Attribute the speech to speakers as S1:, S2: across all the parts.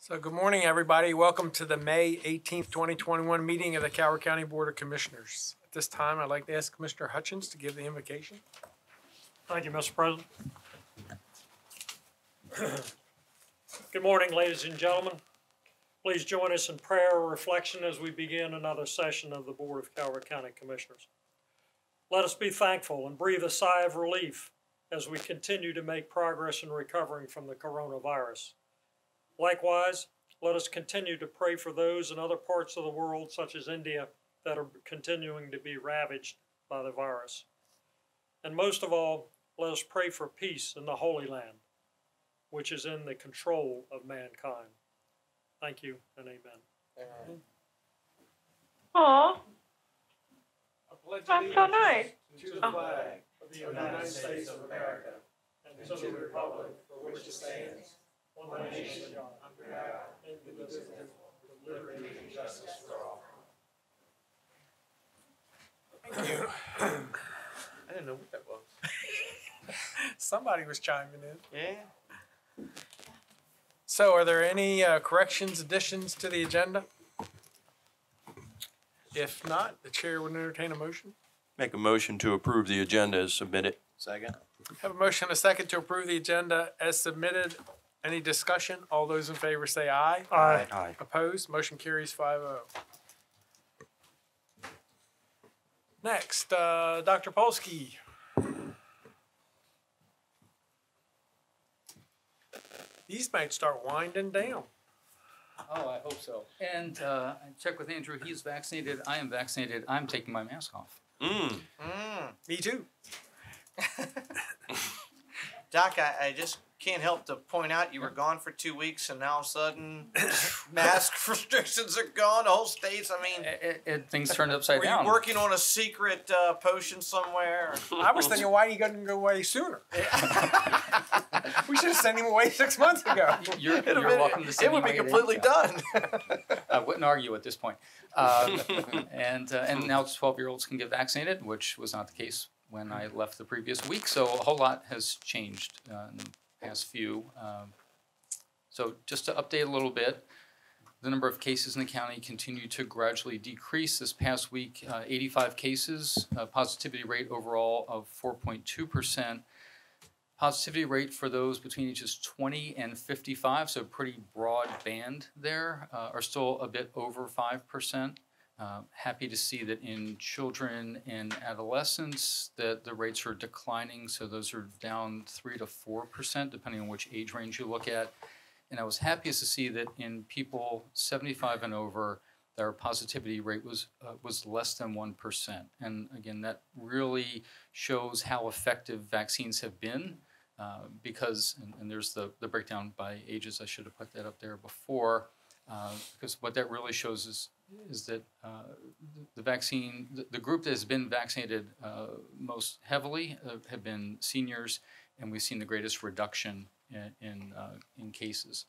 S1: So good morning, everybody. Welcome to the May 18th, 2021 meeting of the Calvert County Board of Commissioners. At this time, I'd like to ask Commissioner Hutchins to give the invocation.
S2: Thank you, Mr. President. Good morning, ladies and gentlemen. Please join us in prayer or reflection as we begin another session of the Board of Calvert County Commissioners. Let us be thankful and breathe a sigh of relief as we continue to make progress in recovering from the coronavirus. Likewise, let us continue to pray for those in other parts of the world, such as India, that are continuing to be ravaged by the virus. And most of all, let us pray for peace in the Holy Land, which is in the control of mankind. Thank you and amen.
S1: Amen.
S3: Aw, that's so nice.
S2: To the flag of the United States of America and to the republic for which it stands, one nation under God, indivisible, with liberty and justice for all.
S1: Thank you.
S4: I didn't know what that was.
S1: Somebody was chiming in.
S4: Yeah.
S1: So are there any corrections, additions to the agenda? If not, the chair would entertain a motion.
S5: Make a motion to approve the agenda as submitted.
S4: Second.
S1: Have a motion and a second to approve the agenda as submitted. Any discussion? All those in favor say aye.
S2: Aye.
S5: Aye.
S1: Opposed? Motion carries 5-0. Next, Dr. Polsky. These might start winding down.
S6: Oh, I hope so. And I checked with Andrew. He's vaccinated. I am vaccinated. I'm taking my mask off.
S1: Me too.
S4: Doc, I just can't help to point out you were gone for 2 weeks and now all of a sudden mask restrictions are gone. The whole state's, I mean.
S6: Things turned upside down.
S4: Were you working on a secret potion somewhere?
S1: I was thinking, why you couldn't go away sooner? We should have sent him away 6 months ago.
S6: You're welcome to send
S4: It would
S6: me
S4: be
S6: my
S4: completely done.
S6: I wouldn't argue at this point. And now 12-year-olds can get vaccinated, which was not the case when I left the previous week. So a whole lot has changed in the past few. So just to update a little bit, the number of cases in the county continue to gradually decrease. This past week, 85 cases, positivity rate overall of 4.2%. Positivity rate for those between ages 20 and 55, so pretty broad band there, are still a bit over 5%. Happy to see that in children and adolescents that the rates are declining, so those are down 3 to 4%, depending on which age range you look at. And I was happiest to see that in people 75 and over, their positivity rate was less than 1%. And again, that really shows how effective vaccines have been because, and there's the breakdown by ages, I should have put that up there before, because what that really shows is that the vaccine, the group that has been vaccinated most heavily have been seniors, and we've seen the greatest reduction in cases.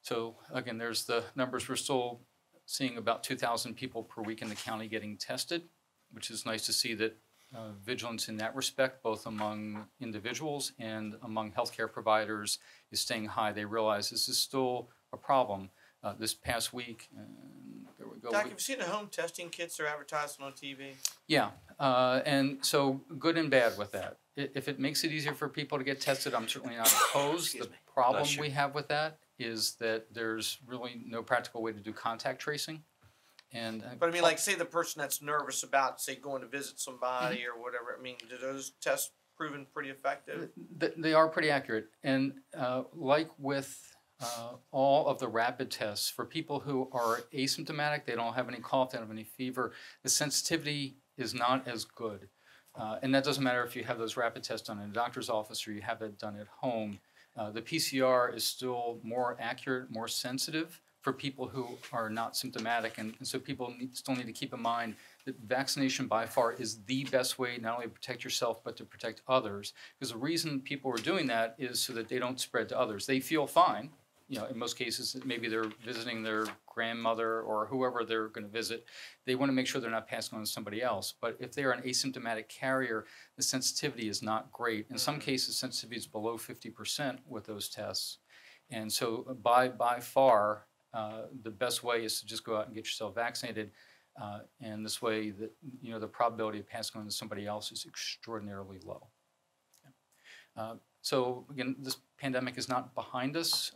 S6: So again, there's the numbers. We're still seeing about 2,000 people per week in the county getting tested, which is nice to see that vigilance in that respect, both among individuals and among healthcare providers, is staying high. They realize this is still a problem. This past week, there we go.
S4: Doc, have you seen the home testing kits they're advertising on TV?
S6: Yeah, and so good and bad with that. If it makes it easier for people to get tested, I'm certainly not opposed. The problem we have with that is that there's really no practical way to do contact tracing.
S4: But I mean, like, say the person that's nervous about, say, going to visit somebody or whatever. I mean, do those tests proven pretty effective?
S6: They are pretty accurate, and like with all of the rapid tests, for people who are asymptomatic, they don't have any cough, they don't have any fever, the sensitivity is not as good. And that doesn't matter if you have those rapid tests done in a doctor's office or you have it done at home. The PCR is still more accurate, more sensitive for people who are not symptomatic. And so people still need to keep in mind that vaccination by far is the best way not only to protect yourself, but to protect others. Because the reason people are doing that is so that they don't spread to others. They feel fine. You know, in most cases, maybe they're visiting their grandmother or whoever they're going to visit. They want to make sure they're not passing on to somebody else. But if they are an asymptomatic carrier, the sensitivity is not great. In some cases, sensitivity is below 50% with those tests. And so by far, the best way is to just go out and get yourself vaccinated. And this way, the probability of passing on to somebody else is extraordinarily low. So again, this pandemic is not behind us.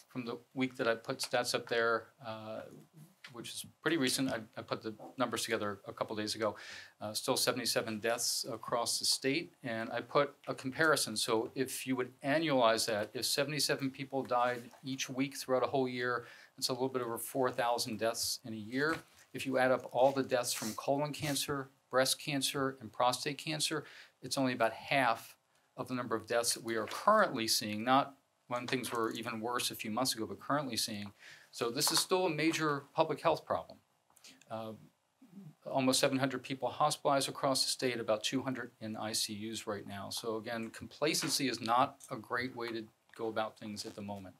S6: From the week that I put stats up there, which is pretty recent, I put the numbers together a couple days ago, still 77 deaths across the state, and I put a comparison. So if you would annualize that, if 77 people died each week throughout a whole year, it's a little bit over 4,000 deaths in a year. If you add up all the deaths from colon cancer, breast cancer, and prostate cancer, it's only about half of the number of deaths that we are currently seeing, not when things were even worse a few months ago, but currently seeing. So this is still a major public health problem. Almost 700 people hospitalized across the state, about 200 in ICUs right now. So again, complacency is not a great way to go about things at the moment.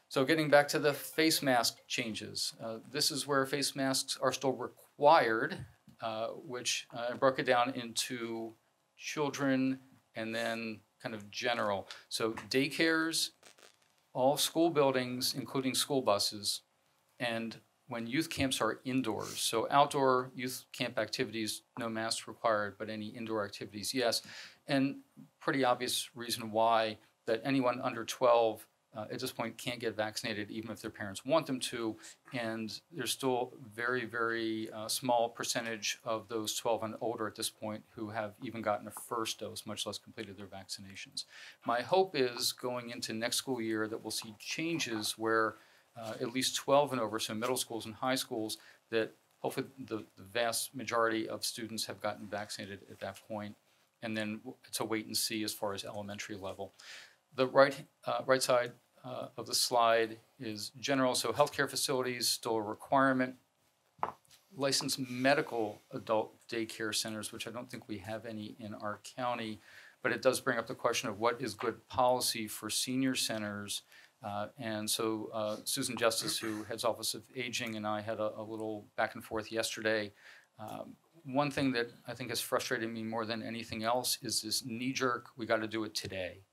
S6: So getting back to the face mask changes, this is where face masks are still required, which I broke it down into children and then kind of general. So daycares, all school buildings, including school buses, and when youth camps are indoors. So outdoor youth camp activities, no masks required, but any indoor activities, yes. And pretty obvious reason why, that anyone under 12 at this point can't get vaccinated even if their parents want them to, and there's still very, very small percentage of those 12 and older at this point who have even gotten a first dose, much less completed their vaccinations. My hope is going into next school year that we'll see changes where at least 12 and over, so middle schools and high schools, that hopefully the vast majority of students have gotten vaccinated at that point, and then it's a wait and see as far as elementary level. The right side of the slide is general, so healthcare facilities, still a requirement. Licensed medical adult daycare centers, which I don't think we have any in our county, but it does bring up the question of what is good policy for senior centers. And so Susan Justice, who heads Office of Aging, and I had a little back and forth yesterday. One thing that I think has frustrated me more than anything else is this knee-jerk, we got to do it today.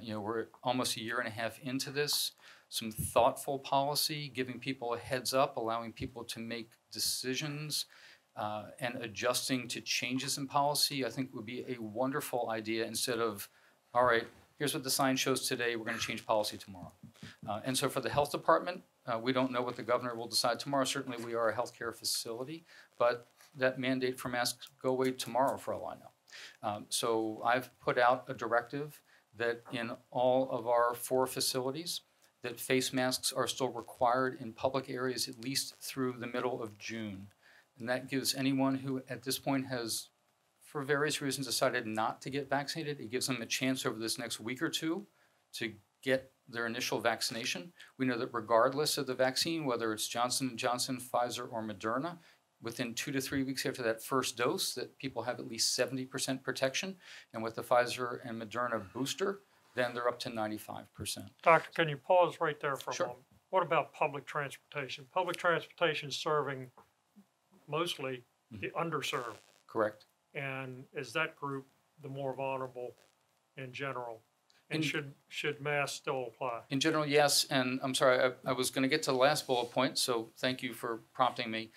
S6: We're almost a year and a half into this. Some thoughtful policy, giving people a heads up, allowing people to make decisions, and adjusting to changes in policy, I think would be a wonderful idea, instead of, all right, here's what the sign shows today, we're going to change policy tomorrow. And so for the health department, we don't know what the governor will decide tomorrow. Certainly we are a healthcare facility, but that mandate for masks go away tomorrow for all I know. So I've put out a directive that in all of our 4 facilities, that face masks are still required in public areas at least through the middle of June. And that gives anyone who at this point has, for various reasons, decided not to get vaccinated, it gives them a chance over this next week or two to get their initial vaccination. We know that regardless of the vaccine, whether it's Johnson & Johnson, Pfizer, or Moderna, within 2 to 3 weeks after that first dose, that people have at least 70% protection. And with the Pfizer and Moderna booster, then they're up to 95%.
S2: Doctor, can you pause right there for a
S6: Sure.
S2: moment? What about public transportation? Public transportation serving mostly the underserved.
S6: Correct.
S2: And is that group the more vulnerable in general? And should masks still apply?
S6: In general, yes. And I'm sorry, I was going to get to the last bullet point, so thank you for prompting me.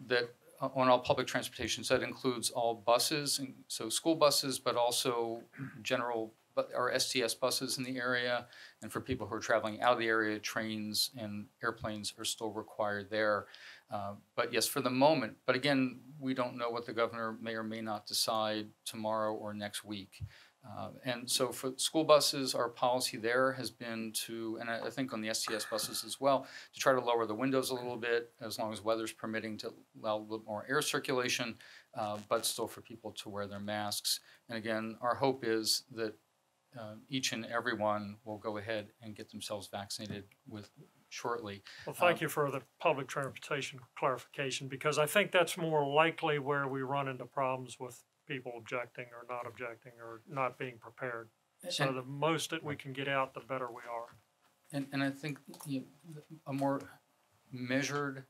S6: That on all public transportation, so that includes all buses, and so school buses, but also general or STS buses in the area, and for people who are traveling out of the area, trains and airplanes are still required there. But yes, for the moment, but again, we don't know what the governor may or may not decide tomorrow or next week. And so for school buses, our policy there has been to, and I think on the STS buses as well, to try to lower the windows a little bit, as long as weather's permitting, to allow a little more air circulation, but still for people to wear their masks. And again, our hope is that each and every one will go ahead and get themselves vaccinated shortly.
S2: Well, thank you for the public transportation clarification, because I think that's more likely where we run into problems with people objecting or not being prepared. So the most that we can get out, the better we are.
S6: And I think a more measured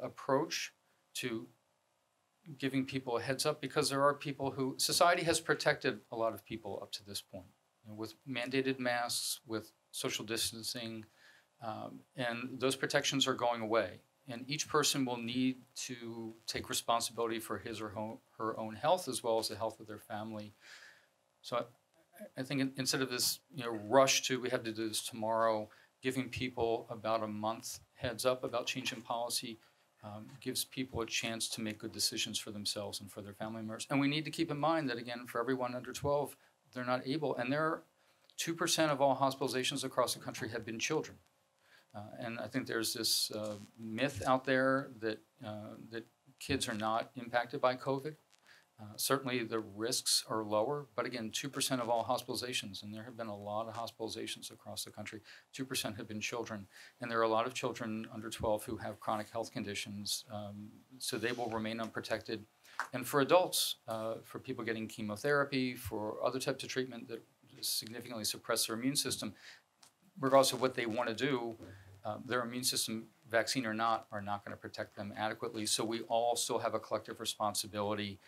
S6: approach to giving people a heads up, because there are people who, society has protected a lot of people up to this point, with mandated masks, with social distancing, and those protections are going away. And each person will need to take responsibility for his or her own health as well as the health of their family. So I think instead of this rush to we have to do this tomorrow, giving people about a month heads up about change in policy gives people a chance to make good decisions for themselves and for their family members. And we need to keep in mind that, again, for everyone under 12, they're not able, and 2% of all hospitalizations across the country have been children. And I think there's this myth out there that kids are not impacted by COVID. Certainly the risks are lower, but again, 2% of all hospitalizations, and there have been a lot of hospitalizations across the country, 2% have been children. And there are a lot of children under 12 who have chronic health conditions, so they will remain unprotected. And for adults, for people getting chemotherapy, for other types of treatment that significantly suppress their immune system, regardless of what they want to do, their immune system, vaccine or not, are not going to protect them adequately. So we all still have a collective responsibility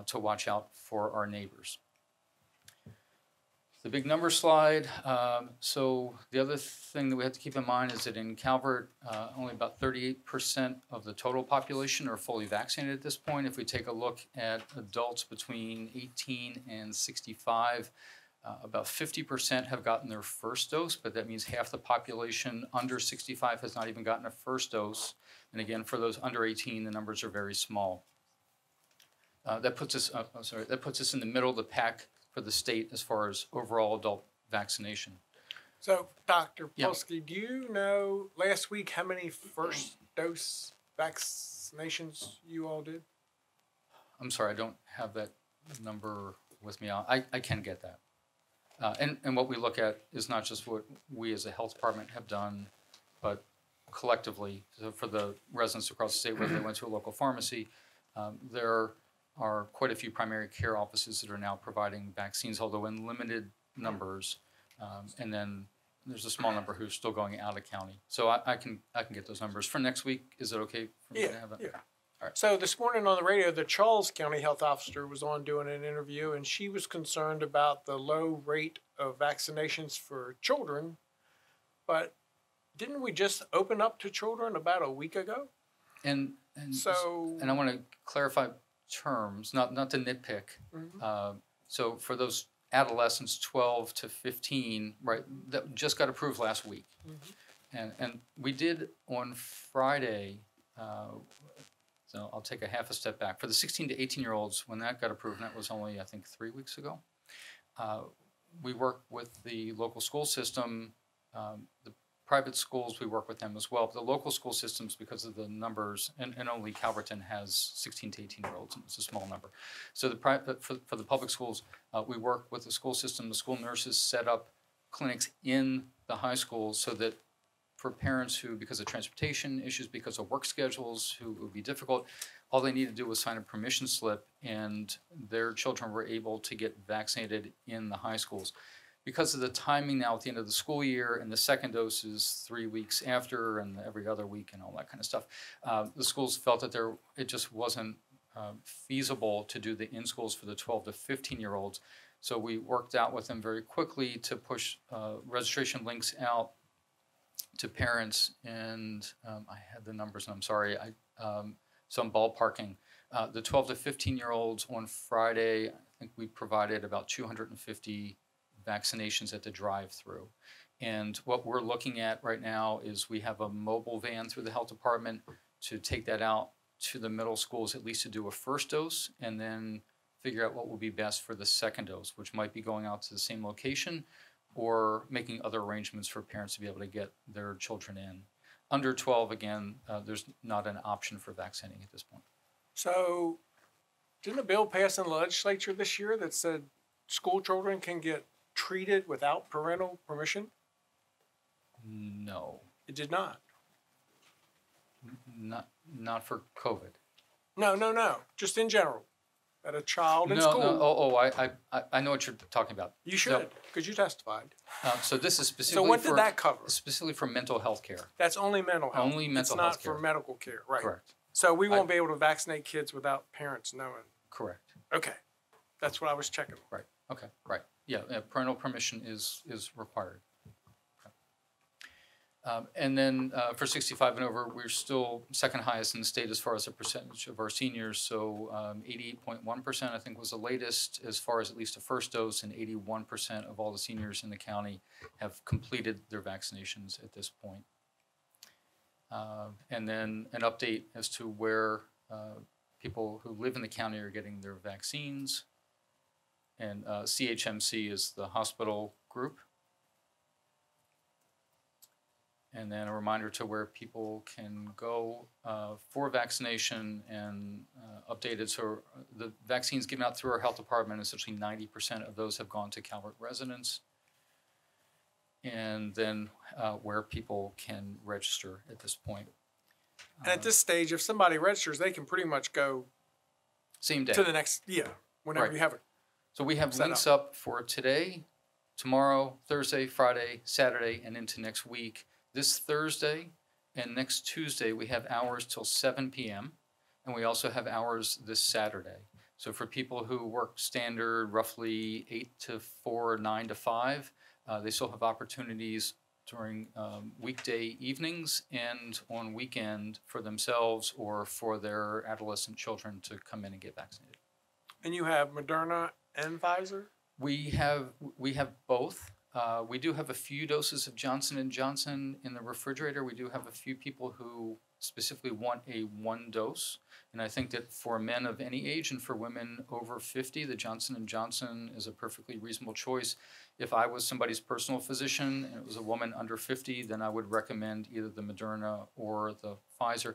S6: to watch out for our neighbors. The big number slide. So the other thing that we have to keep in mind is that in Calvert, only about 38% of the total population are fully vaccinated at this point. If we take a look at adults between 18 and 65, about 50% have gotten their first dose, but that means half the population under 65 has not even gotten a first dose. And again, for those under 18, the numbers are very small. That puts us in the middle of the pack for the state as far as overall adult vaccination.
S1: So, Dr. Polsky, do you know last week how many first dose vaccinations you all did?
S6: I'm sorry, I don't have that number with me. I can get that. And what we look at is not just what we as a health department have done, but collectively. So for the residents across the state, whether they went to a local pharmacy, there are quite a few primary care offices that are now providing vaccines, although in limited numbers. And then there's a small number who's still going out of county. So I can get those numbers. For next week, is it okay for me to have that?
S1: Yeah.
S6: All right.
S1: So this morning on the radio, the Charles County health officer was on doing an interview, and she was concerned about the low rate of vaccinations for children. But didn't we just open up to children about a week ago? And I want to clarify terms, not to nitpick.
S6: Mm-hmm. So for those adolescents 12 to 15, right, that just got approved last week. Mm-hmm. And we did on Friday. So I'll take a step back. For the 16 to 18-year-olds, when that got approved, and that was only, I think, 3 weeks ago, we work with the local school system. The private schools, we work with them as well. But the local school systems, because of the numbers, and only Calverton has 16 to 18-year-olds, and it's a small number. So for the public schools, we work with the school system. The school nurses set up clinics in the high schools so that for parents who, because of transportation issues, because of work schedules, who it would be difficult, all they needed to do was sign a permission slip, and their children were able to get vaccinated in the high schools. Because of the timing now at the end of the school year, and the second dose is 3 weeks after, and every other week, and all that kind of stuff, the schools felt that it just wasn't feasible to do the in-schools for the 12 to 15-year-olds. So we worked out with them very quickly to push registration links out to parents, and I had the numbers, and I'm sorry, so I'm ballparking. The 12 to 15-year-olds on Friday, I think we provided about 250 vaccinations at the drive-through. And what we're looking at right now is we have a mobile van through the health department to take that out to the middle schools, at least to do a first dose, and then figure out what will be best for the second dose, which might be going out to the same location, or making other arrangements for parents to be able to get their children in. Under 12, again, there's not an option for vaccinating at this point.
S1: So didn't a bill pass in the legislature this year that said school children can get treated without parental permission?
S6: No.
S1: It did not?
S6: Not for COVID.
S1: No. Just in general. At a child in school.
S6: I know what you're talking about.
S1: You should, because you testified.
S6: So this is specifically
S1: So what did that cover?
S6: Specifically for mental health care.
S1: That's only mental health.
S6: Only mental health care.
S1: It's not for medical care, right?
S6: Correct.
S1: So we won't be able to vaccinate kids without parents knowing.
S6: Correct.
S1: Okay. That's what I was checking.
S6: Right. Okay. Right. Yeah. Parental permission is required. And then for 65 and over, we're still second highest in the state as far as the percentage of our seniors. So 88.1%, I think, was the latest as far as at least a first dose, and 81% of all the seniors in the county have completed their vaccinations at this point. And then an update as to where people who live in the county are getting their vaccines. And CHMC is the hospital group. And then a reminder to where people can go for vaccination and updated. So the vaccines given out through our health department, essentially 90% of those have gone to Calvert residents. And then where people can register at this point.
S1: And at this stage, if somebody registers, they can pretty much go
S6: Same day.
S1: to the next, whenever
S6: Right.
S1: you have it.
S6: So we have
S1: set
S6: links up for today, tomorrow, Thursday, Friday, Saturday, and into next week. This Thursday and next Tuesday, we have hours till 7 p.m. And we also have hours this Saturday. So for people who work standard, roughly 8 to 4, 9 to 5, they still have opportunities during weekday evenings and on weekend for themselves or for their adolescent children to come in and get vaccinated.
S1: And you have Moderna and Pfizer?
S6: We have both. We do have a few doses of Johnson & Johnson in the refrigerator. We do have a few people who specifically want a 1 dose. And I think that for men of any age and for women over 50, the Johnson & Johnson is a perfectly reasonable choice. If I was somebody's personal physician and it was a woman under 50, then I would recommend either the Moderna or the Pfizer.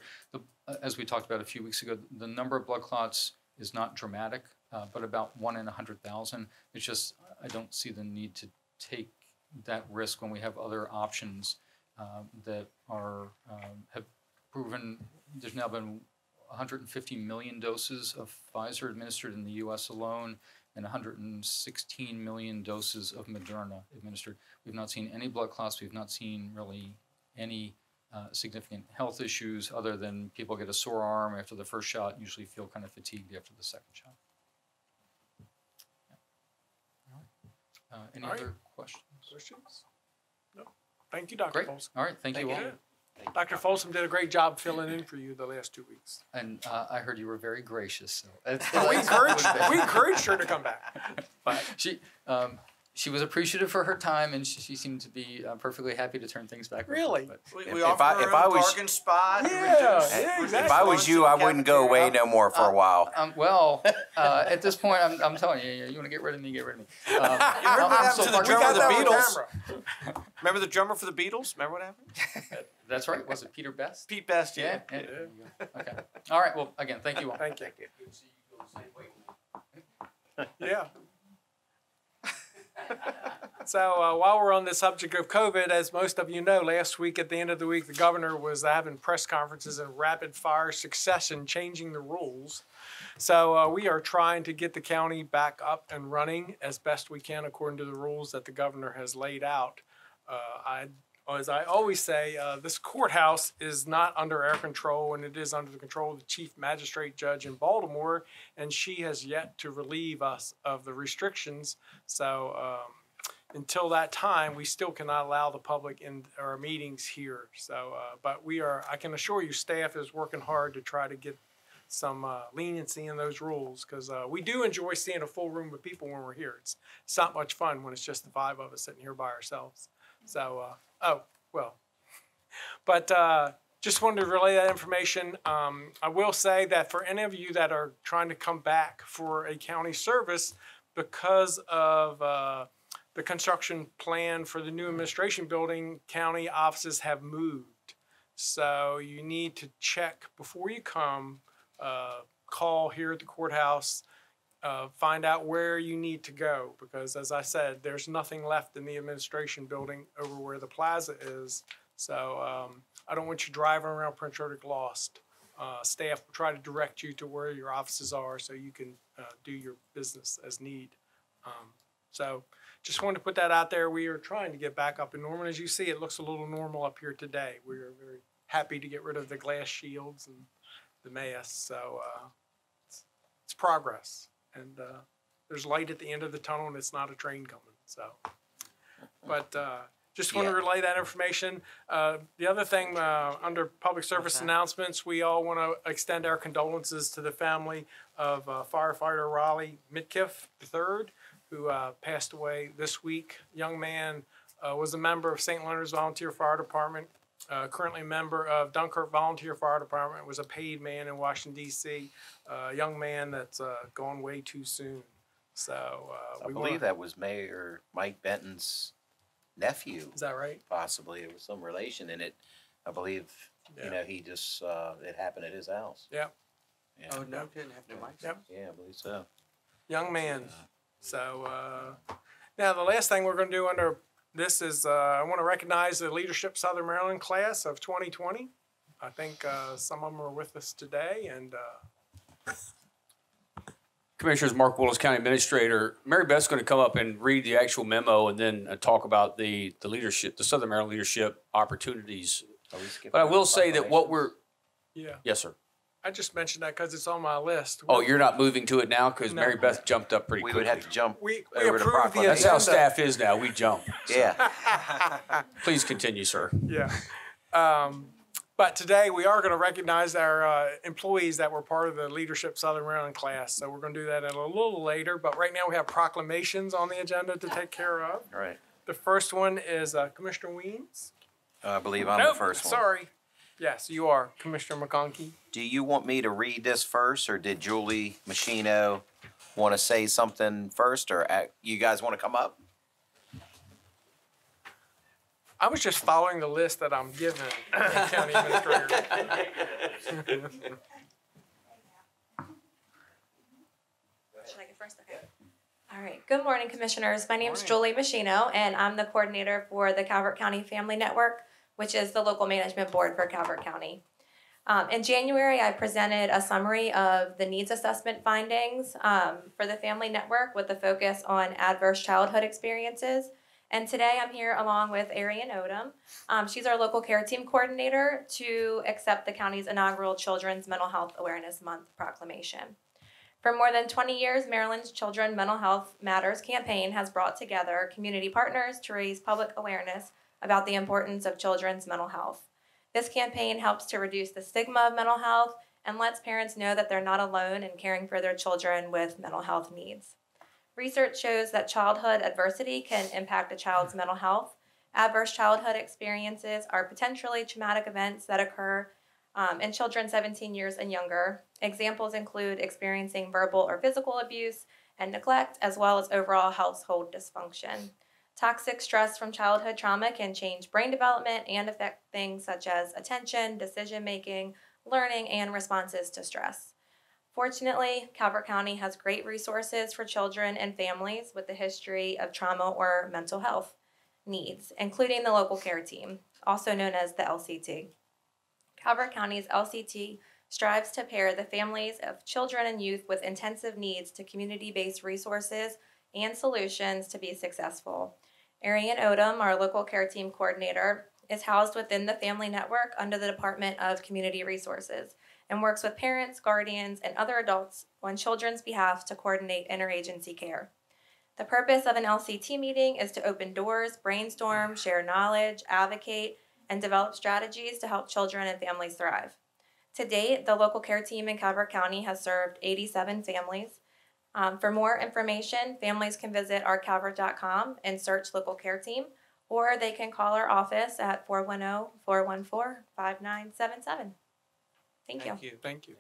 S6: As we talked about a few weeks ago, the number of blood clots is not dramatic, but about 1 in 100,000. It's just, I don't see the need to take that risk when we have other options that are have proven. There's now been 150 million doses of Pfizer administered in the U.S. alone, and 116 million doses of Moderna administered. We've not seen any blood clots. We've not seen really any significant health issues other than people get a sore arm after the first shot, usually feel kind of fatigued after the second shot. Any
S1: All right.
S6: other questions?
S1: Questions? No. Thank you, Dr.
S6: Great.
S1: Folsom.
S6: All right. Thank you all.
S1: Dr. Folsom did a great job filling in for you the last 2 weeks.
S6: And I heard you were very gracious. So
S1: We encouraged her to come back. But
S6: she was appreciative for her time, and she seemed to be perfectly happy to turn things back.
S1: Really?
S4: We offer her
S5: if I
S4: a
S5: was-
S4: bargain spot.
S1: Yeah,
S4: reduce-
S1: yeah,
S4: reduce
S1: exactly.
S5: If I was
S4: lunch
S5: you,
S4: in
S5: I
S4: the
S5: wouldn't go away
S4: cafeteria.
S5: no more for a while.
S6: Well, at this point, I'm telling you, you want to get rid of me, get rid of me.
S4: Remember what happened to the
S6: far-
S4: drummer of the
S1: that on
S4: Beatles? Remember the drummer for the Beatles? Remember what happened?
S6: That's right. Was it Peter Best?
S4: Pete Best,
S6: Yeah.
S4: yeah.
S6: There you go. Okay. All right. Well, again, thank you all.
S1: Thank you. Yeah. So while we're on the subject of COVID, as most of you know, last week at the end of the week, the governor was having press conferences in rapid fire succession, changing the rules. So we are trying to get the county back up and running as best we can according to the rules that the governor has laid out. As I always say, this courthouse is not under our control, and it is under the control of the chief magistrate judge in Baltimore, and she has yet to relieve us of the restrictions. So until that time, we still cannot allow the public in our meetings here. So, but I can assure you, staff is working hard to try to get some leniency in those rules, because we do enjoy seeing a full room of people when we're here. It's not much fun when it's just the 5 of us sitting here by ourselves. So, just wanted to relay that information. I will say that for any of you that are trying to come back for a county service, because of the construction plan for the new administration building, county offices have moved. So you need to check before you come, call here at the courthouse, find out where you need to go, because as I said, there's nothing left in the administration building over where the plaza is. So I don't want you driving around Prince Rudolph lost. Staff will try to direct you to where your offices are so you can do your business as need. So just wanted to put that out there. We are trying to get back up and normal. As you see, it looks a little normal up here today. We are very happy to get rid of the glass shields and the masks. So it's progress. And there's light at the end of the tunnel, and it's not a train coming. So, but just want to relay that information. The other thing, under public service announcements, we all want to extend our condolences to the family of firefighter Raleigh Midkiff III, who passed away this week. Young man was a member of St. Leonard's Volunteer Fire Department, currently a member of Dunkirk Volunteer Fire Department, was a paid man in Washington, D.C., a young man that's gone way too soon. So
S7: I believe that was Mayor Mike Benton's nephew.
S1: Is that right?
S7: Possibly. It was some relation in it. I believe, you know, he just, it happened at his house.
S1: Yeah.
S7: Yeah.
S4: Oh, no, didn't have to Mike.
S1: Yep.
S7: Yeah, I believe so.
S1: Young man. So now the last thing we're going to do under this is I want to recognize the Leadership Southern Maryland class of 2020. I think some of them are with us today, and
S8: Commissioners, Mark Willis, County Administrator. Mary Beth's going to come up and read the actual memo and then talk about the leadership, the Southern Maryland leadership opportunities. But I will say that what we're,
S1: yeah,
S8: yes, sir.
S1: I just mentioned that because it's on my list.
S8: Oh, you're not moving to it now because
S1: No.
S8: Mary Beth jumped up pretty
S7: We
S8: quickly.
S7: would have to jump
S1: We
S7: over to
S1: approved the
S7: proclamation.
S8: That's how
S1: agenda.
S8: staff is now. We jump.
S7: Yeah.
S8: Please continue, sir.
S1: Yeah. But today we are going to recognize our employees that were part of the Leadership Southern Maryland class. So we're going to do that a little later. But right now we have proclamations on the agenda to take care of.
S7: All right.
S1: The first one is Commissioner Weems.
S7: I believe I'm
S1: Nope,
S7: the first one.
S1: sorry. Yes, you are, Commissioner McConkey.
S7: Do you want me to read this first, or did Julie Machino want to say something first, or you guys want to come up?
S1: I was just following the list that I'm given, County Administrator.
S9: Should I go first? Okay. All right. Good morning, Commissioners. My name is Julie Machino, and I'm the coordinator for the Calvert County Family Network, which is the local management board for Calvert County. In January, I presented a summary of the needs assessment findings for the Family Network with a focus on adverse childhood experiences. And today I'm here along with Arian Odom. She's our local care team coordinator to accept the county's inaugural Children's Mental Health Awareness Month proclamation. For more than 20 years, Maryland's Children Mental Health Matters campaign has brought together community partners to raise public awareness about the importance of children's mental health. This campaign helps to reduce the stigma of mental health and lets parents know that they're not alone in caring for their children with mental health needs. Research shows that childhood adversity can impact a child's mental health. Adverse childhood experiences are potentially traumatic events that occur in children 17 years and younger. Examples include experiencing verbal or physical abuse and neglect, as well as overall household dysfunction. Toxic stress from childhood trauma can change brain development and affect things such as attention, decision-making, learning, and responses to stress. Fortunately, Calvert County has great resources for children and families with a history of trauma or mental health needs, including the local care team, also known as the LCT. Calvert County's LCT strives to pair the families of children and youth with intensive needs to community-based resources and solutions to be successful. Arian Odom, our local care team coordinator, is housed within the Family Network under the Department of Community Resources and works with parents, guardians, and other adults on children's behalf to coordinate interagency care. The purpose of an LCT meeting is to open doors, brainstorm, share knowledge, advocate, and develop strategies to help children and families thrive. To date, the local care team in Calvert County has served 87 families. For more information, families can visit ourcalvert.com and search local care team, or they can call our office at 410-414-5977. Thank you.
S1: Thank you.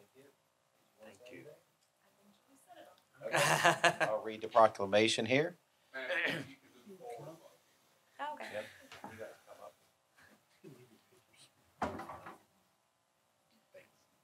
S7: I'll read the proclamation here.
S9: Okay.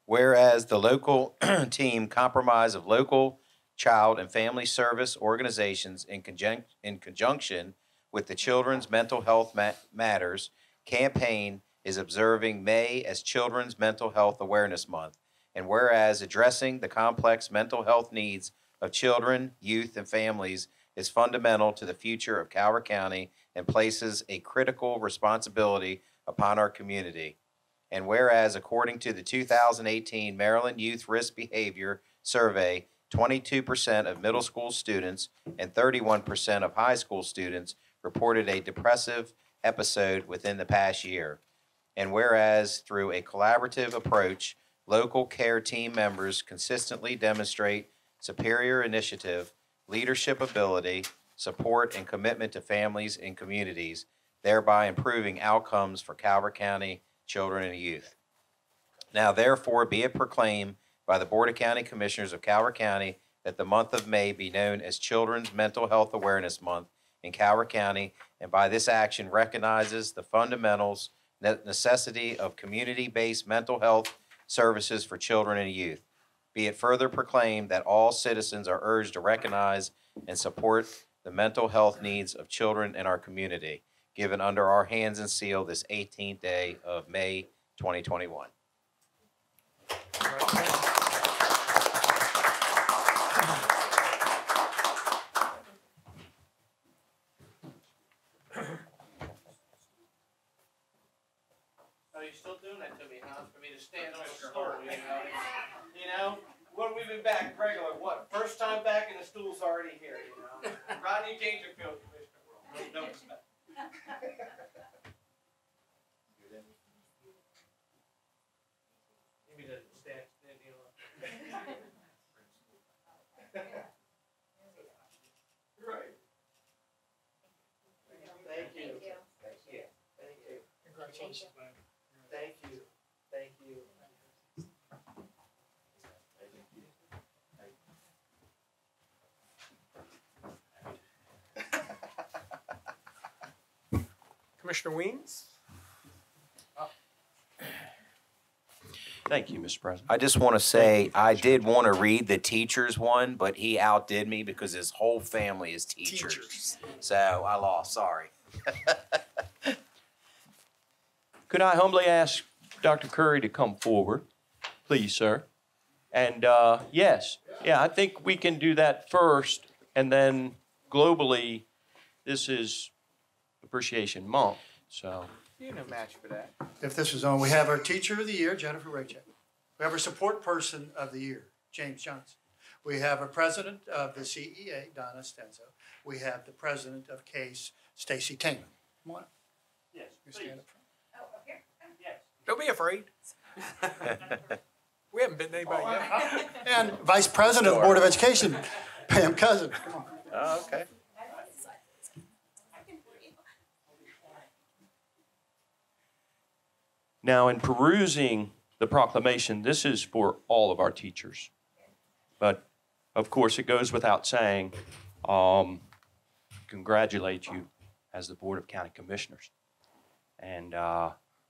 S7: Whereas the local team comprised of local child and family service organizations in conjunction with the Children's Mental Health Matters campaign is observing May as Children's Mental Health Awareness Month. And whereas addressing the complex mental health needs of children, youth, and families is fundamental to the future of Calvert County and places a critical responsibility upon our community. And whereas according to the 2018 Maryland Youth Risk Behavior Survey, 22% of middle school students and 31% of high school students reported a depressive episode within the past year. And whereas through a collaborative approach, local care team members consistently demonstrate superior initiative, leadership ability, support, and commitment to families and communities, thereby improving outcomes for Calvert County children and youth. Now, therefore, be it proclaimed by the Board of County Commissioners of Calvert County that the month of May be known as Children's Mental Health Awareness Month in Calvert County, and by this action recognizes the fundamentals, necessity of community-based mental health services for children and youth. Be it further proclaimed that all citizens are urged to recognize and support the mental health needs of children in our community, given under our hands and seal this 18th day of May 2021.
S4: Are you still doing that to me, huh? For me to stand on a stool, you know? When we've been back regular, what? First time back and the stool's already here, you know? Rodney Dangerfield, Commissioner. No respect. Give me the stand, right. Thank you. Thank you. Thank you.
S2: Congratulations, man.
S4: Thank you. Thank you.
S1: Commissioner Weems?
S5: Thank you, Mr. President.
S7: I just want to say, I did want to read the teachers one, but he outdid me because his whole family is teachers. So I lost, sorry.
S5: Could I humbly ask Dr. Curry to come forward, please, sir? And yes, yeah, I think we can do that first, and then globally, this is Appreciation Month, so.
S4: You no match for that.
S10: If this is on, we have our Teacher of the Year, Jennifer Raycheck. We have our Support Person of the Year, James Johnson. We have our President of the CEA, Donna Stenzo. We have the President of CASE, Stacy Taman. Come on up.
S2: Yes,
S10: You stand up front.
S1: Don't be afraid. We haven't bitten anybody yet.
S10: And Vice President of the Board of Education, Pam Cousin. Come on.
S7: Oh, okay.
S5: Now, in perusing the proclamation, this is for all of our teachers. But, of course, it goes without saying, congratulate you as the Board of County Commissioners. And,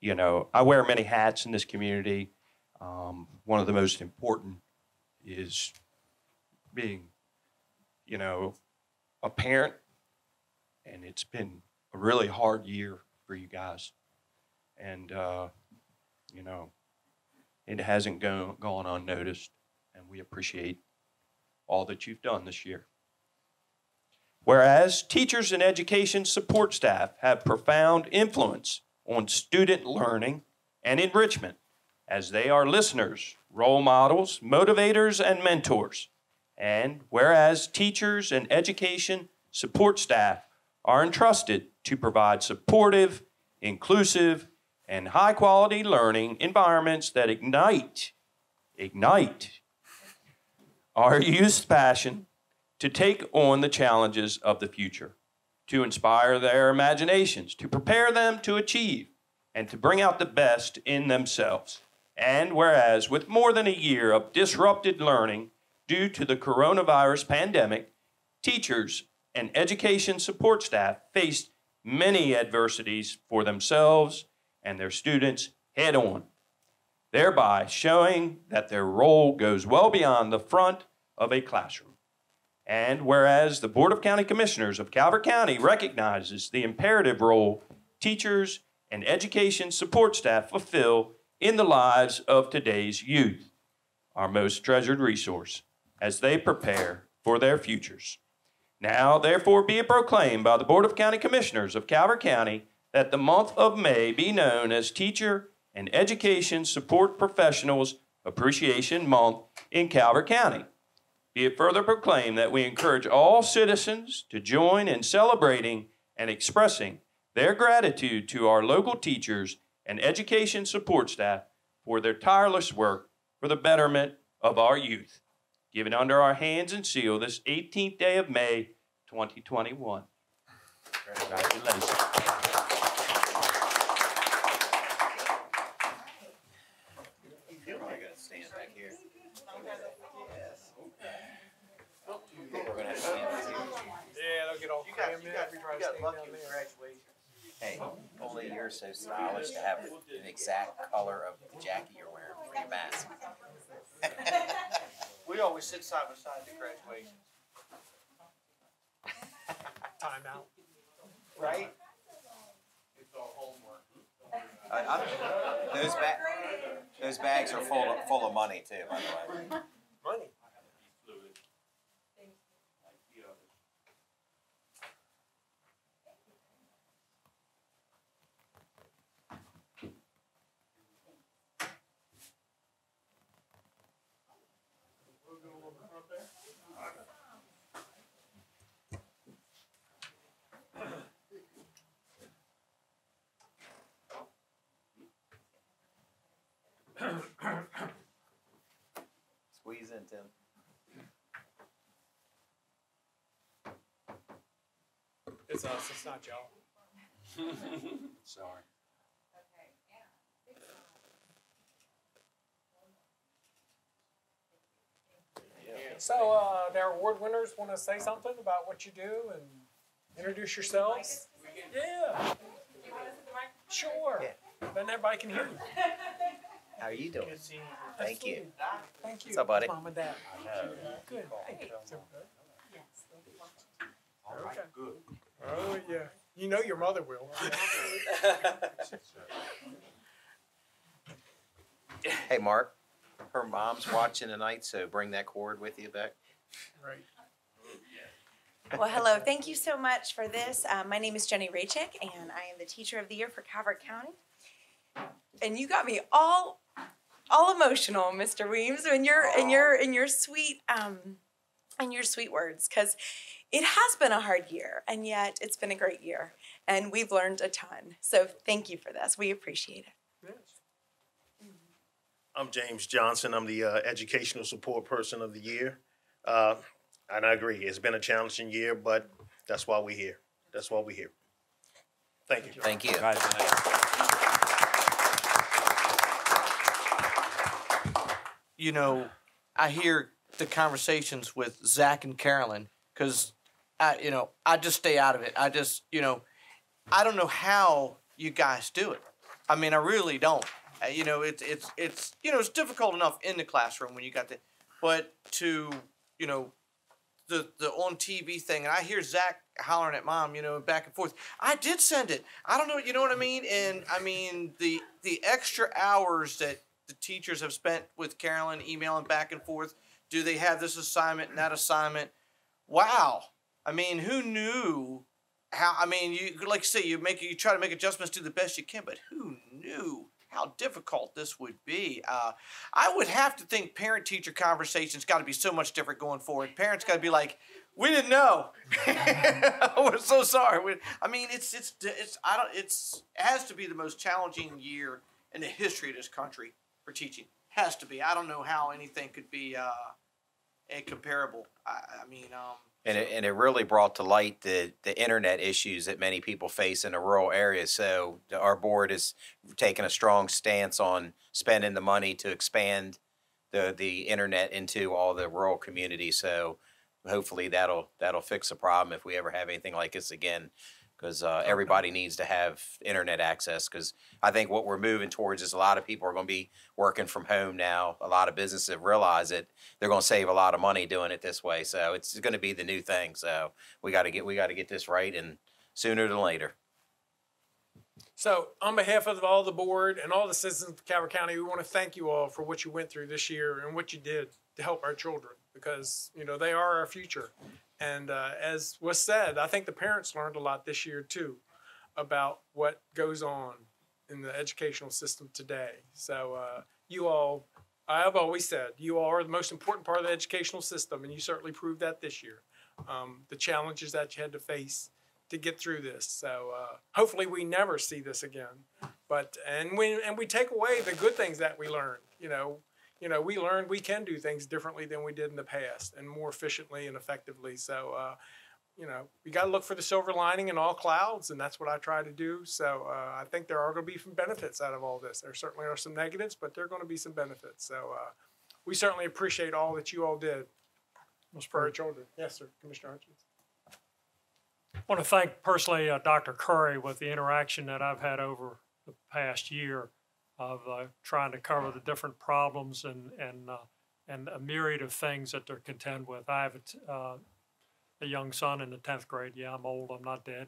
S5: you know, I wear many hats in this community. One of the most important is being, you know, a parent. And it's been a really hard year for you guys. And, you know, it hasn't gone unnoticed, and we appreciate all that you've done this year. Whereas teachers and education support staff have profound influence on student learning and enrichment, as they are listeners, role models, motivators, and mentors. And whereas teachers and education support staff are entrusted to provide supportive, inclusive, and high-quality learning environments that ignite our youth's passion to take on the challenges of the future, to inspire their imaginations, to prepare them to achieve, and to bring out the best in themselves. And whereas with more than a year of disrupted learning due to the coronavirus pandemic, teachers and education support staff faced many adversities for themselves and their students head on, thereby showing that their role goes well beyond the front of a classroom. And whereas the Board of County Commissioners of Calvert County recognizes the imperative role teachers and education support staff fulfill in the lives of today's youth, our most treasured resource, as they prepare for their futures. Now, therefore, be it proclaimed by the Board of County Commissioners of Calvert County that the month of May be known as Teacher and Education Support Professionals Appreciation Month in Calvert County. Be it further proclaimed that we encourage all citizens to join in celebrating and expressing their gratitude to our local teachers and education support staff for their tireless work for the betterment of our youth. Given under our hands and seal this 18th day of May, 2021. Congratulations.
S1: Yeah, they'll get all crammed in if we try to stand down there.
S7: Hey, only you're so stylish to have an exact color of the jacket you're wearing for your mask.
S4: We always sit side by side at graduation.
S1: Time out.
S4: Right? It's all homework.
S7: Those bags are full of money too, by the way.
S1: Money.
S7: Squeeze in, Tim.
S1: It's us, it's not y'all.
S5: Sorry.
S1: So, their award winners want to say something about what you do and introduce yourselves? Yeah. Sure. Then everybody can hear you.
S7: How are you doing? Thank you.
S1: Thank you.
S7: What's up, buddy?
S1: Mom and Dad. Good. Hey. Okay. Good. Oh, yeah. You know your mother will.
S7: Hey, Mark. Her mom's watching tonight, so bring that cord with you back.
S1: Right.
S11: Well, hello. Thank you so much for this. My name is Jenny Raychick, and I am the Teacher of the Year for Calvert County. And you got me all emotional, Mr. Weems, in your sweet words, because it has been a hard year, and yet it's been a great year, and we've learned a ton. So thank you for this. We appreciate it.
S1: Yes.
S12: I'm James Johnson. I'm the Educational Support Person of the Year. And I agree, it's been a challenging year, but that's why we're here. That's why we're here. Thank you.
S7: Thank you.
S4: You know, I hear the conversations with Zach and Carolyn because, I just stay out of it. I don't know how you guys do it. I mean, I really don't. It's difficult enough in the classroom when you got the, but to, the on TV thing, and I hear Zach hollering at Mom, back and forth. I did send it. I don't know, you know what I mean? And I mean, the extra hours that the teachers have spent with Carolyn, emailing back and forth. Do they have this assignment and that assignment? Wow. I mean, who knew how? I mean, you like you say, you try to make adjustments, do the best you can, but who knew how difficult this would be? I would have to think parent-teacher conversations got to be so much different going forward. Parents got to be like, we didn't know. We're so sorry. It has to be the most challenging year in the history of this country for teaching. Has to be. I don't know how anything could be comparable.
S7: And it really brought to light the internet issues that many people face in the rural areas. So our board is taking a strong stance on spending the money to expand the internet into all the rural communities. So hopefully that'll fix the problem if we ever have anything like this again. Because everybody needs to have internet access. Because I think what we're moving towards is a lot of people are going to be working from home now. A lot of businesses have realized that they're going to save a lot of money doing it this way. So it's going to be the new thing. So we got to get this right, and sooner than later.
S1: So on behalf of all the board and all the citizens of Calvert County, we want to thank you all for what you went through this year and what you did to help our children, because they are our future. And as was said, I think the parents learned a lot this year too about what goes on in the educational system today. So you all, I've always said, you all are the most important part of the educational system, and you certainly proved that this year. The challenges that you had to face to get through this. So hopefully we never see this again. But and we take away the good things that we learned. We learned we can do things differently than we did in the past and more efficiently and effectively. So we got to look for the silver lining in all clouds, and that's what I try to do. So I think there are going to be some benefits out of all this. There certainly are some negatives, but there are going to be some benefits. So we certainly appreciate all that you all did for our children. Yes, sir, Commissioner Hutchins.
S2: I want to thank personally Dr. Curry with the interaction that I've had over the past year of trying to cover the different problems and a myriad of things that they're contend with. I have a young son in the 10th grade. Yeah, I'm old. I'm not dead.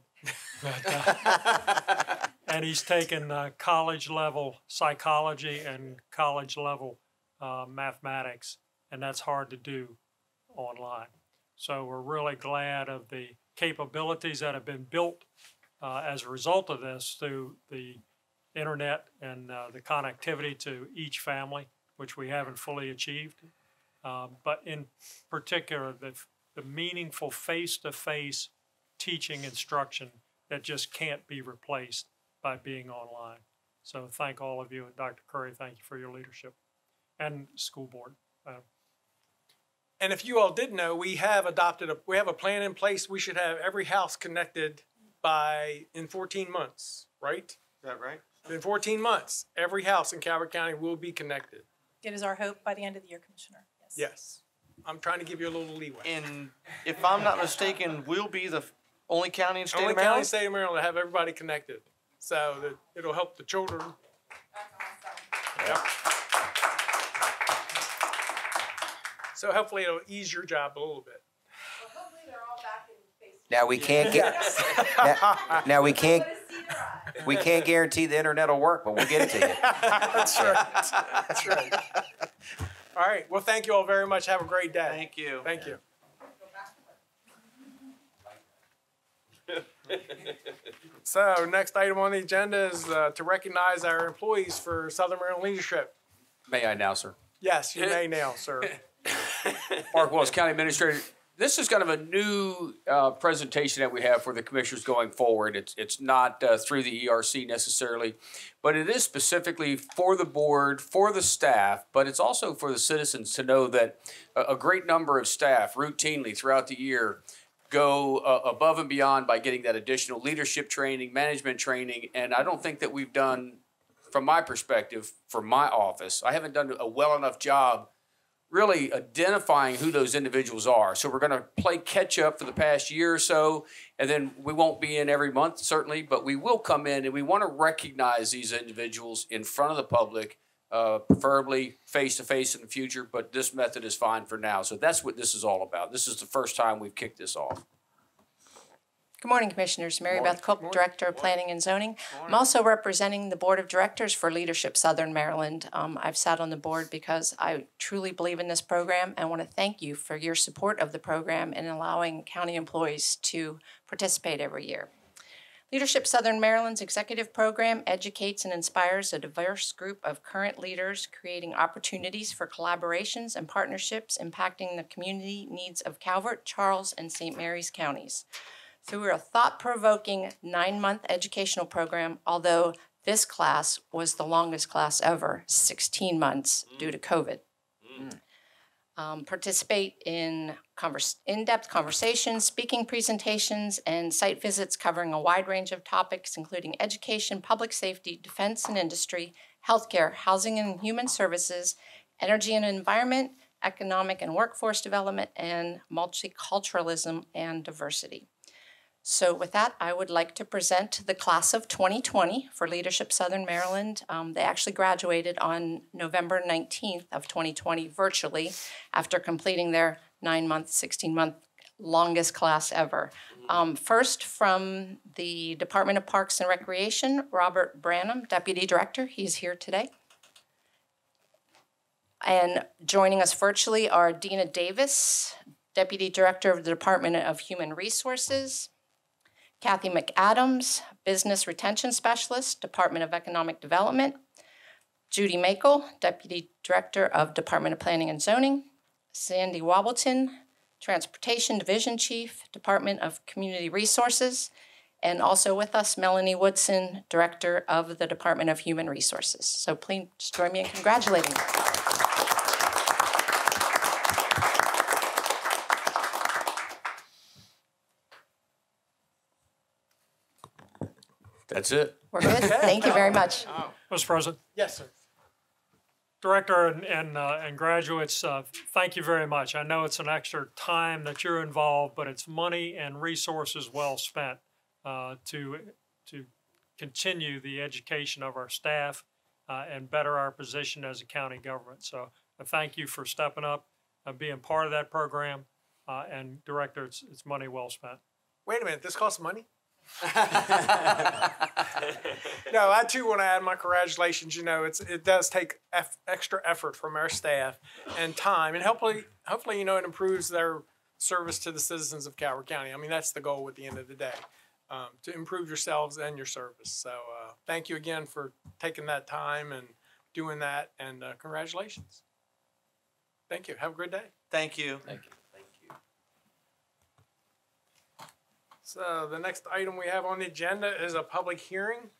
S2: But, and he's taken college-level psychology and college-level mathematics, and that's hard to do online. So we're really glad of the capabilities that have been built as a result of this through the internet and the connectivity to each family, which we haven't fully achieved. But in particular, the meaningful face-to-face teaching instruction that just can't be replaced by being online. So thank all of you, and Dr. Curry, thank you for your leadership, and school board.
S1: And if you all did know, we have a plan in place. We should have every house connected in 14 months, right? Is that right? In 14 months, every house in Calvert County will be connected.
S13: It is our hope by the end of the year, Commissioner. Yes.
S1: Yes. I'm trying to give you a little leeway.
S14: And if I'm not mistaken, we'll be the only county in the state of Maryland?
S1: Only county in the state of Maryland to have everybody connected. So that it'll help the children. Yep. So hopefully it'll ease your job a little bit.
S13: Well, hopefully they're all back in face.
S7: Now we can't get. Now we can't guarantee the internet will work, but we'll get it to you.
S1: That's right. That's right. All right. Well, thank you all very much. Have a great day.
S14: Thank you.
S1: Thank you. So next item on the agenda is to recognize our employees for Southern Maryland leadership.
S8: May I now, sir?
S1: Yes, you may now, sir.
S8: Mark Willis, County Administrator. This is kind of a new presentation that we have for the commissioners going forward. It's not through the ERC necessarily, but it is specifically for the board, for the staff, but it's also for the citizens to know that a great number of staff routinely throughout the year go above and beyond by getting that additional leadership training, management training, and I don't think that we've done, from my perspective, for my office, I haven't done a well enough job really identifying who those individuals are. So we're going to play catch up for the past year or so, and then we won't be in every month, certainly, but we will come in, and we want to recognize these individuals in front of the public, preferably face-to-face in the future, but this method is fine for now. So that's what this is all about. This is the first time we've kicked this off.
S15: Good morning, Commissioners. Mary Beth Cook, Director of Planning and Zoning. I'm also representing the Board of Directors for Leadership Southern Maryland. I've sat on the board because I truly believe in this program and want to thank you for your support of the program and allowing county employees to participate every year. Leadership Southern Maryland's executive program educates and inspires a diverse group of current leaders, creating opportunities for collaborations and partnerships impacting the community needs of Calvert, Charles, and St. Mary's counties. Through a thought-provoking 9-month educational program, although this class was the longest class ever, 16 months due to COVID. Participate in in-depth conversations, speaking presentations, and site visits covering a wide range of topics, including education, public safety, defense and industry, healthcare, housing and human services, energy and environment, economic and workforce development, and multiculturalism and diversity. So with that, I would like to present the class of 2020 for Leadership Southern Maryland. They actually graduated on November 19th of 2020 virtually after completing their 9-month, 16-month longest class ever. First, from the Department of Parks and Recreation, Robert Branham, Deputy Director. He's here today. And joining us virtually are Dina Davis, Deputy Director of the Department of Human Resources, Kathy McAdams, Business Retention Specialist, Department of Economic Development, Judy Makel, Deputy Director of Department of Planning and Zoning, Sandy Wobbleton, Transportation Division Chief, Department of Community Resources, And also with us, Melanie Woodson, Director of the Department of Human Resources. So please join me in congratulating her.
S8: That's it.
S15: We're good. Thank you very much.
S2: Mr. President.
S1: Yes, sir.
S2: Director and graduates, thank you very much. I know it's an extra time that you're involved, but it's money and resources well spent to continue the education of our staff and better our position as a county government. So I thank you for stepping up and being part of that program. And Director, it's money well spent.
S1: Wait a minute, this costs money? No, I too want to add my congratulations. You know, it does take extra effort from our staff and time, and hopefully, you know, it improves their service to the citizens of Calvert County. I mean, that's the goal at the end of the day, to improve yourselves and your service. So thank you again for taking that time and doing that, and congratulations. Thank you. Have a great day.
S14: Thank you.
S8: Thank you.
S1: So the next item we have on the agenda is a public hearing.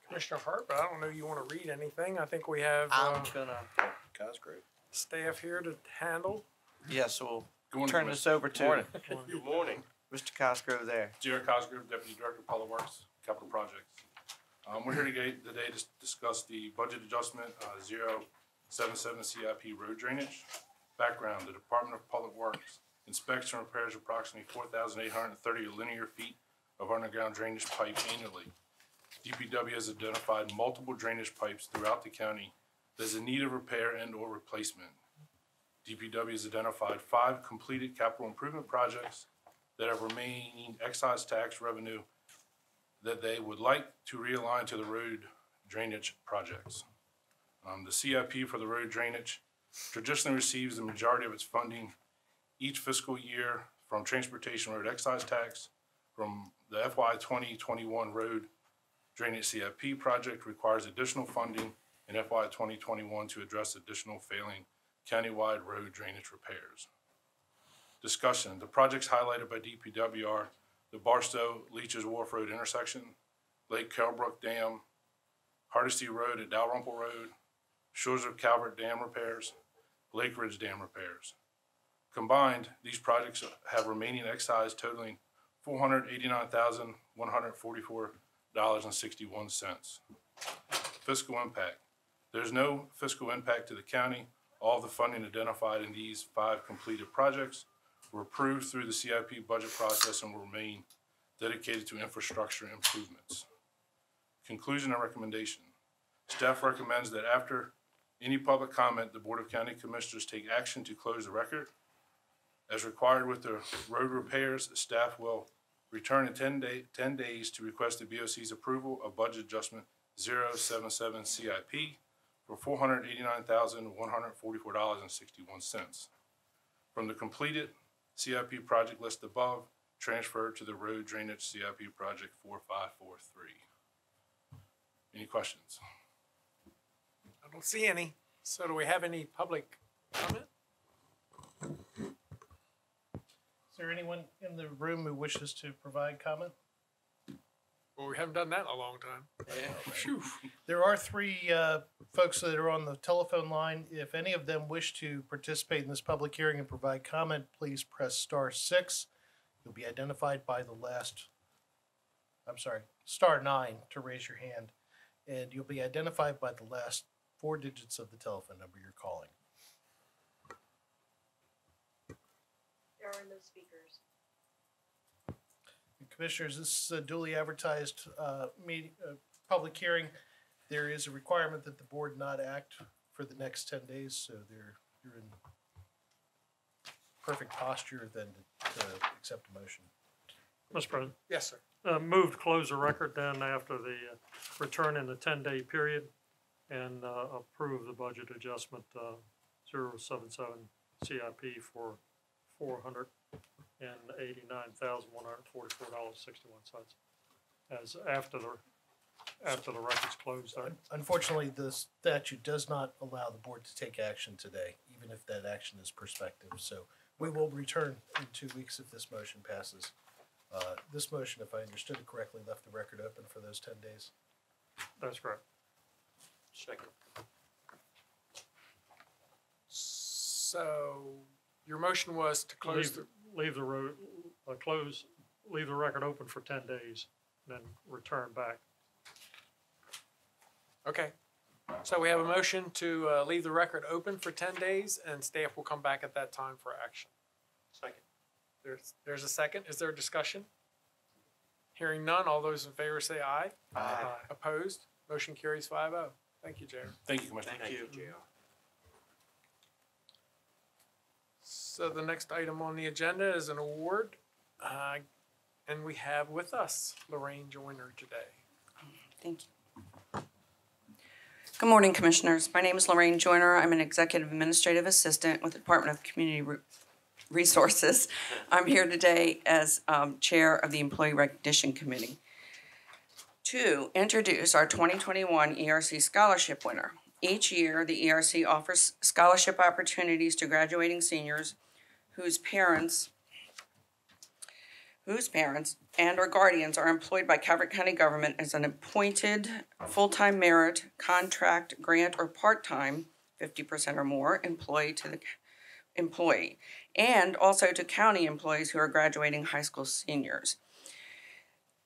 S1: Commissioner Hart, but I don't know you want to read anything. I think we have staff here to handle.
S14: Yes, so
S16: Good
S14: we'll
S16: morning,
S14: turn this over to
S16: Good morning.
S14: Mr. Cosgrove there.
S16: Erc Cosgrove, Deputy Director of Public Works, Capital Projects. We're here today to discuss the budget adjustment 077 CIP road drainage. Background, the Department of Public Works inspects and repairs approximately 4,830 linear feet of underground drainage pipe annually. DPW has identified multiple drainage pipes throughout the county that is in need of repair and or replacement. DPW has identified 5 completed capital improvement projects that have remaining excise tax revenue that they would like to realign to the road drainage projects. The CIP for the road drainage traditionally receives the majority of its funding each fiscal year from transportation road excise tax. From the FY 2021 road drainage CIP project requires additional funding in FY 2021 to address additional failing countywide road drainage repairs. Discussion, the projects highlighted by DPW are the Barstow Leeches Wharf Road intersection, Lake Calbrook Dam, Hardesty Road at Dalrymple Road, Shores of Calvert Dam repairs, Lake Ridge Dam repairs. Combined, these projects have remaining excise totaling $489,144.61. Fiscal impact. There's no fiscal impact to the county. All the funding identified in these 5 completed projects were approved through the CIP budget process and will remain dedicated to infrastructure improvements. Conclusion and recommendation. Staff recommends that after any public comment, the Board of County Commissioners take action to close the record. As required with the road repairs, staff will return in 10 days to request the BOC's approval of budget adjustment 077 CIP for $489,144.61. From the completed CIP project list above, transferred to the road drainage CIP project 4543. Any questions?
S1: I don't see any. So do we have any public comment?
S17: Is there anyone in the room who wishes to provide comment?
S1: Well, we haven't done that in a long time.
S17: Phew. There are 3 folks that are on the telephone line. If any of them wish to participate in this public hearing and provide comment, please press *6. You'll be identified by the *9 to raise your hand. And you'll be identified by the last 4 digits of the telephone number you're calling.
S13: There are no speakers.
S17: Commissioners, this is a duly advertised public hearing. There is a requirement that the board not act for the next 10 days, so you're in perfect posture then to accept a motion.
S2: Mr. President.
S1: Yes, sir.
S2: Move to close the record then after the return in the 10-day period and approve the budget adjustment 077 CIP for $489,144.61 as after the after the record's closed.
S17: Unfortunately, the statute does not allow the board to take action today, even if that action is prospective. So we will return in 2 weeks if this motion passes. This motion, if I understood it correctly, left the record open for those 10 days.
S2: That's correct.
S1: Second. So your motion was to close
S2: leave the record open for 10 days, then return back.
S1: Okay. So we have a motion to leave the record open for 10 days, and staff will come back at that time for action.
S2: Second.
S1: There's a second. Is there a discussion? Hearing none, all those in favor say aye.
S2: Aye.
S1: Opposed? Motion carries 5-0. Thank you, Jared.
S16: Thank you, Commissioner.
S1: Thank you, JR. So the next item on the agenda is an award, and we have with us Lorraine Joyner today.
S18: Thank you. Good morning, Commissioners. My name is Lorraine Joyner. I'm an Executive Administrative Assistant with the Department of Community Resources. I'm here today as Chair of the Employee Recognition Committee to introduce our 2021 ERC Scholarship winner. Each year, the ERC offers scholarship opportunities to graduating seniors whose parents and or guardians are employed by Calvert County government as an appointed full-time merit, contract, grant, or part-time, 50% or more, employee to the employee, and also to county employees who are graduating high school seniors.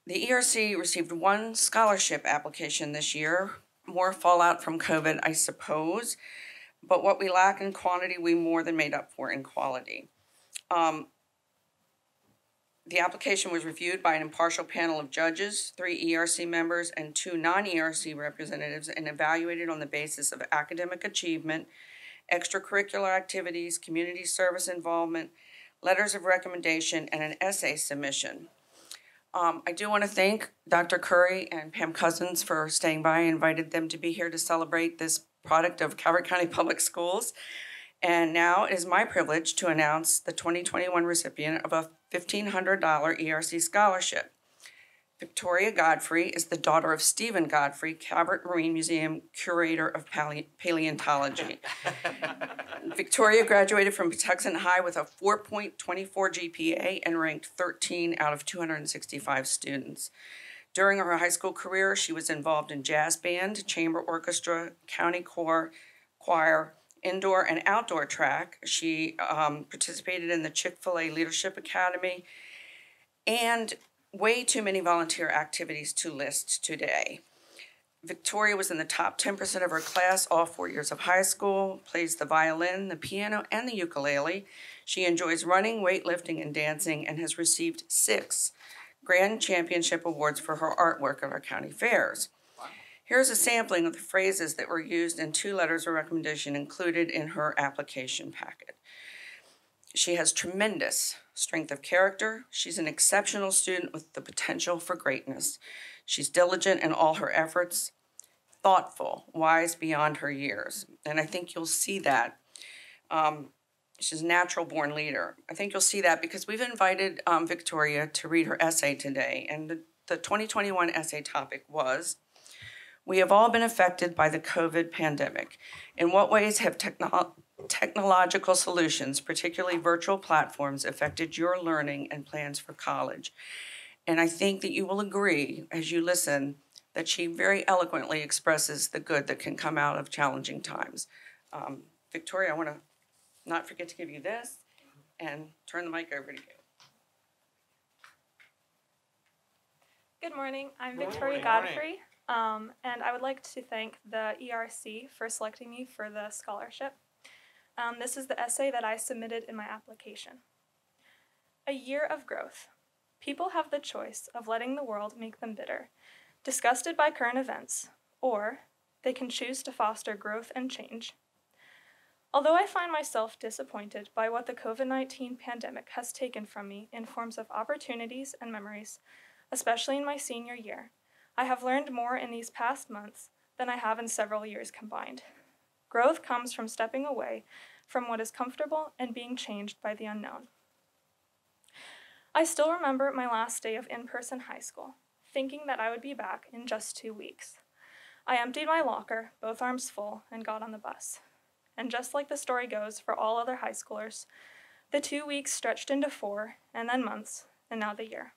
S18: The ERC received one scholarship application this year, more fallout from COVID, I suppose, but what we lack in quantity, we more than made up for in quality. The application was reviewed by an impartial panel of judges, 3 ERC members, and 2 non-ERC representatives, and evaluated on the basis of academic achievement, extracurricular activities, community service involvement, letters of recommendation, and an essay submission. I do want to thank Dr. Curry and Pam Cousins for staying by. I invited them to be here to celebrate this product of Calvert County Public Schools. And now it is my privilege to announce the 2021 recipient of a $1,500 ERC scholarship. Victoria Godfrey is the daughter of Stephen Godfrey, Calvert Marine Museum Curator of Paleontology. Victoria graduated from Patuxent High with a 4.24 GPA and ranked 13 out of 265 students. During her high school career, she was involved in jazz band, chamber orchestra, county choir, indoor and outdoor track. She participated in the Chick-fil-A Leadership Academy, and way too many volunteer activities to list today. Victoria was in the top 10% of her class all 4 years of high school, plays the violin, the piano, and the ukulele. She enjoys running, weightlifting, and dancing, and has received 6 Grand Championship awards for her artwork at our county fairs. Here's a sampling of the phrases that were used in 2 letters of recommendation included in her application packet. She has tremendous strength of character. She's an exceptional student with the potential for greatness. She's diligent in all her efforts, thoughtful, wise beyond her years. And I think you'll see that. She's a natural-born leader. I think you'll see that because we've invited Victoria to read her essay today. And the 2021 essay topic was, "We have all been affected by the COVID pandemic. In what ways have technological solutions, particularly virtual platforms, affected your learning and plans for college?" And I think that you will agree, as you listen, that she very eloquently expresses the good that can come out of challenging times. Victoria, I want to not forget to give you this and turn the mic over to you.
S19: Good morning. I'm Victoria Godfrey, and I would like to thank the ERC for selecting me for the scholarship. This is the essay that I submitted in my application. A year of growth. People have the choice of letting the world make them bitter, disgusted by current events, or they can choose to foster growth and change. Although I find myself disappointed by what the COVID-19 pandemic has taken from me in forms of opportunities and memories, especially in my senior year, I have learned more in these past months than I have in several years combined. Growth comes from stepping away from what is comfortable and being changed by the unknown. I still remember my last day of in-person high school. thinking that I would be back in just 2 weeks. I emptied my locker, both arms full, and got on the bus. And just like the story goes for all other high schoolers, the 2 weeks stretched into 4, and then months, and now the year.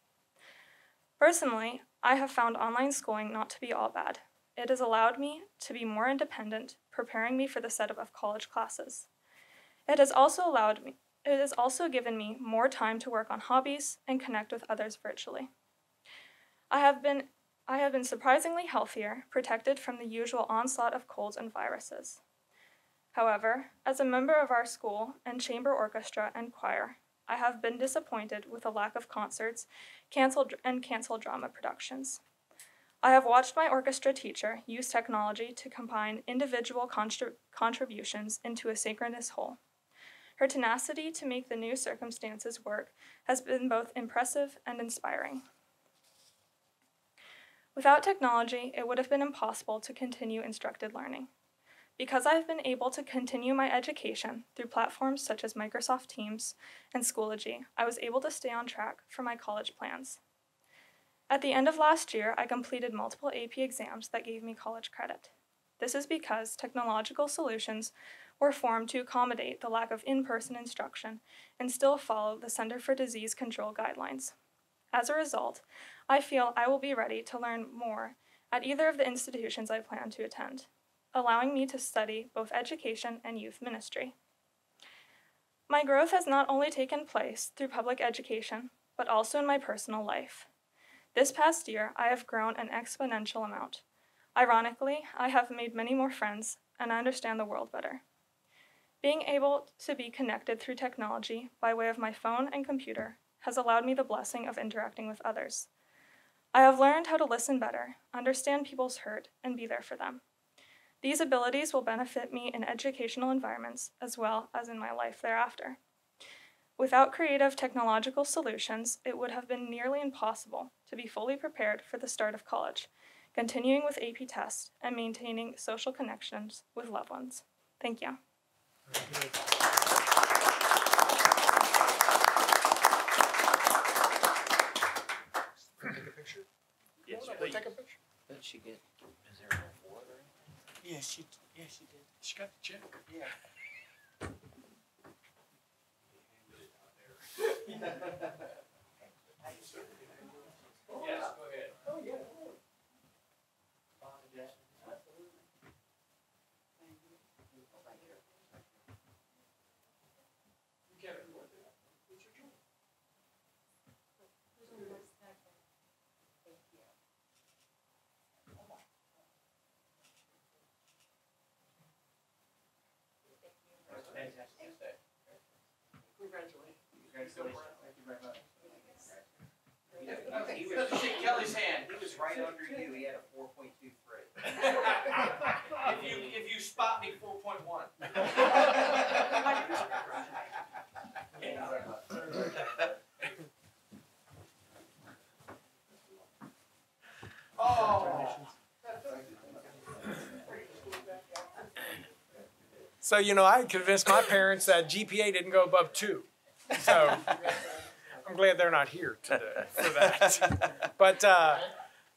S19: Personally, I have found online schooling not to be all bad. It has allowed me to be more independent, preparing me for the setup of college classes. It has also given me more time to work on hobbies and connect with others virtually. I have been surprisingly healthier, protected from the usual onslaught of colds and viruses. However, as a member of our school and chamber orchestra and choir, I have been disappointed with the lack of concerts, canceled drama productions. I have watched my orchestra teacher use technology to combine individual contributions into a synchronous whole. Her tenacity to make the new circumstances work has been both impressive and inspiring. Without technology, it would have been impossible to continue instructed learning. Because I've been able to continue my education through platforms such as Microsoft Teams and Schoology, I was able to stay on track for my college plans. At the end of last year, I completed multiple AP exams that gave me college credit. This is because technological solutions were formed to accommodate the lack of in-person instruction and still follow the Center for Disease Control guidelines. As a result, I feel I will be ready to learn more at either of the institutions I plan to attend, allowing me to study both education and youth ministry. My growth has not only taken place through public education, but also in my personal life. This past year, I have grown an exponential amount. Ironically, I have made many more friends, and I understand the world better. Being able to be connected through technology by way of my phone and computer has allowed me the blessing of interacting with others. I have learned how to listen better, understand people's hurt, and be there for them. These abilities will benefit me in educational environments as well as in my life thereafter. Without creative technological solutions, it would have been nearly impossible to be fully prepared for the start of college, continuing with AP tests, and maintaining social connections with loved ones. Thank you.
S1: Take a picture?
S14: Yes,
S1: We'll take a picture.
S7: Did she get, is there a reward or anything?
S1: Yeah, she did. She got the check.
S4: Yeah. Yes, go ahead. Oh, yeah. Congratulations. He was shake Kelly's hand. He was right under you. He had a 4.23. if you spot me, 4.1.
S1: So, I convinced my parents that GPA didn't go above 2. So, I'm glad they're not here today for that. But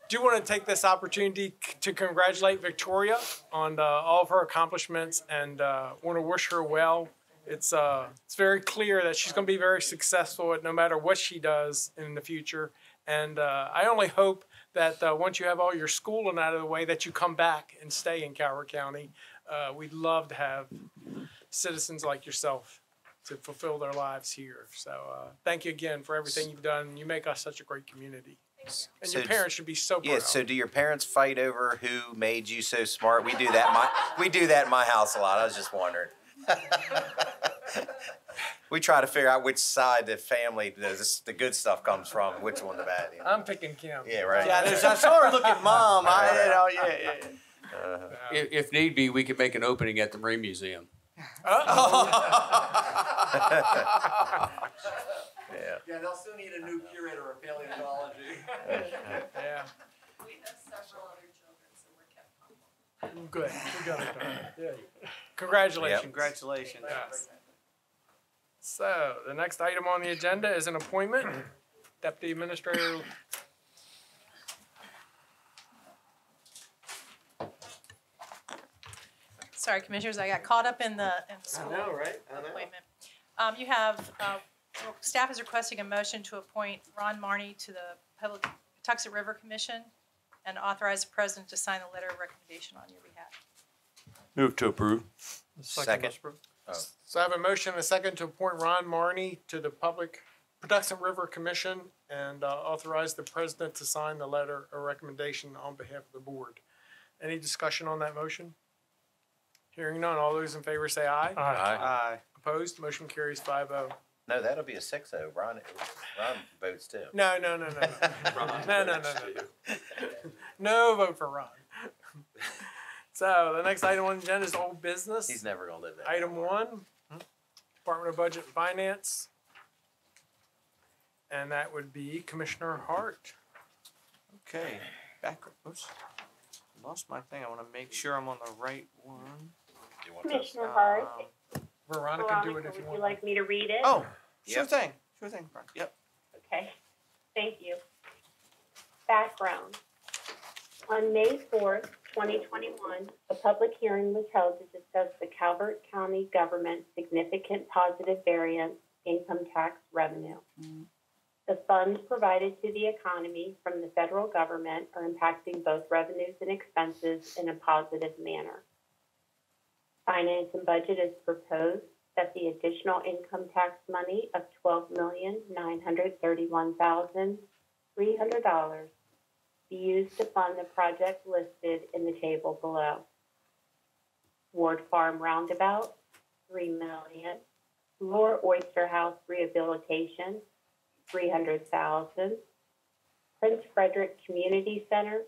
S1: do want to take this opportunity to congratulate Victoria on all of her accomplishments and want to wish her well. It's very clear that she's going to be very successful at no matter what she does in the future. And I only hope that once you have all your schooling out of the way, that you come back and stay in Calvert County. We'd love to have citizens like yourself to fulfill their lives here. So thank you again for everything you've done. You make us such a great community. And your parents should be so proud.
S7: Yeah, so do your parents fight over who made you so smart? We do that in my house a lot. I was just wondering. We try to figure out which side the family the good stuff comes from, which one the bad.
S1: I'm picking Kim.
S7: Yeah, right.
S14: Yeah, I saw her look at Mom.
S8: If need be, we could make an opening at the Marine Museum.
S14: Yeah, they'll still need a new curator of paleontology.
S1: Yeah.
S13: We have several other children, so we're kept humble.
S1: Good. We got it done. Yeah. Congratulations.
S14: Yep. Congratulations.
S1: Yes. So the next item on the agenda is an appointment. Deputy Administrator
S20: Sorry, Commissioners, I got caught up in the school
S4: know, right? I know.
S20: appointment. You have, staff is requesting a motion to appoint Ron Marney to the Public Patuxent River Commission and authorize the President to sign the letter of recommendation on your behalf.
S5: Move to approve.
S7: Second. Oh.
S1: So I have a motion and a second to appoint Ron Marney to the Public Patuxent River Commission and authorize the president to sign the letter of recommendation on behalf of the board. Any discussion on that motion? Hearing none, all those in favor say aye.
S7: Aye.
S1: Opposed, motion carries 5-0.
S7: No, that'll be a 6-0. Ron votes too.
S1: No. No. No vote for Ron. So the next item on the agenda is old business.
S7: He's never gonna live that.
S1: Item 1, Department of Budget and Finance. And that would be Commissioner Hart.
S14: Okay, oops, lost my thing. I want to make sure I'm on the right one.
S3: Commissioner Hart.
S1: Veronica, do it if you
S3: would
S1: want.
S3: you like me to read it?
S14: Oh, sure thing. Yep.
S3: Okay, thank you. Background. On May 4th, 2021, a public hearing was held to discuss the Calvert County government's significant positive variance income tax revenue. The funds provided to the economy from the federal government are impacting both revenues and expenses in a positive manner. Finance and Budget has proposed that the additional income tax money of $12,931,300 be used to fund the project listed in the table below. Ward Farm Roundabout, $3 million. Lower Oyster House Rehabilitation, $300,000. Prince Frederick Community Center,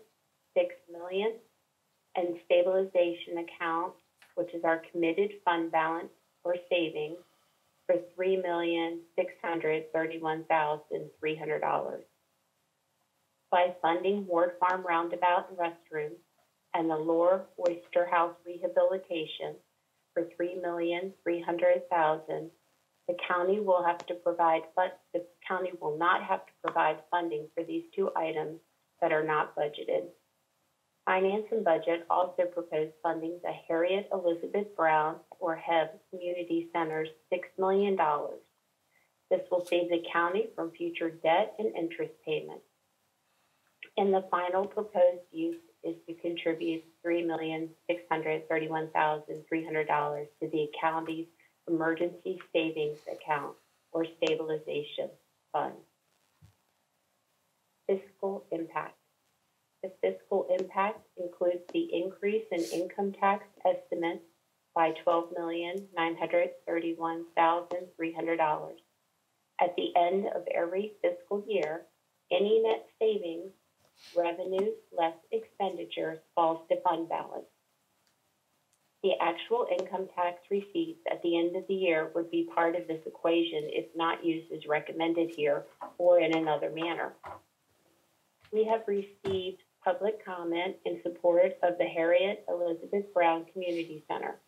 S3: $6 million. And stabilization account, which is our committed fund balance or savings, for $3,631,300. By funding Ward Farm Roundabout and restrooms and the Lower Oyster House Rehabilitation for $3,300,000, the county will not have to provide funding for these two items that are not budgeted. Finance and Budget also proposed funding the Harriet Elizabeth Brown, or HEB, Community Center's $6 million. This will save the county from future debt and interest payments. And the final proposed use is to contribute $3,631,300 to the county's Emergency Savings Account, or Stabilization Fund. Fiscal Impact. The fiscal impact includes the increase in income tax estimates by $12,931,300. At the end of every fiscal year, any net savings, revenues less expenditures, falls to fund balance. The actual income tax receipts at the end of the year would be part of this equation if not used as recommended here or in another manner. We have received public comment in support of the Harriet Elizabeth Brown Community Center.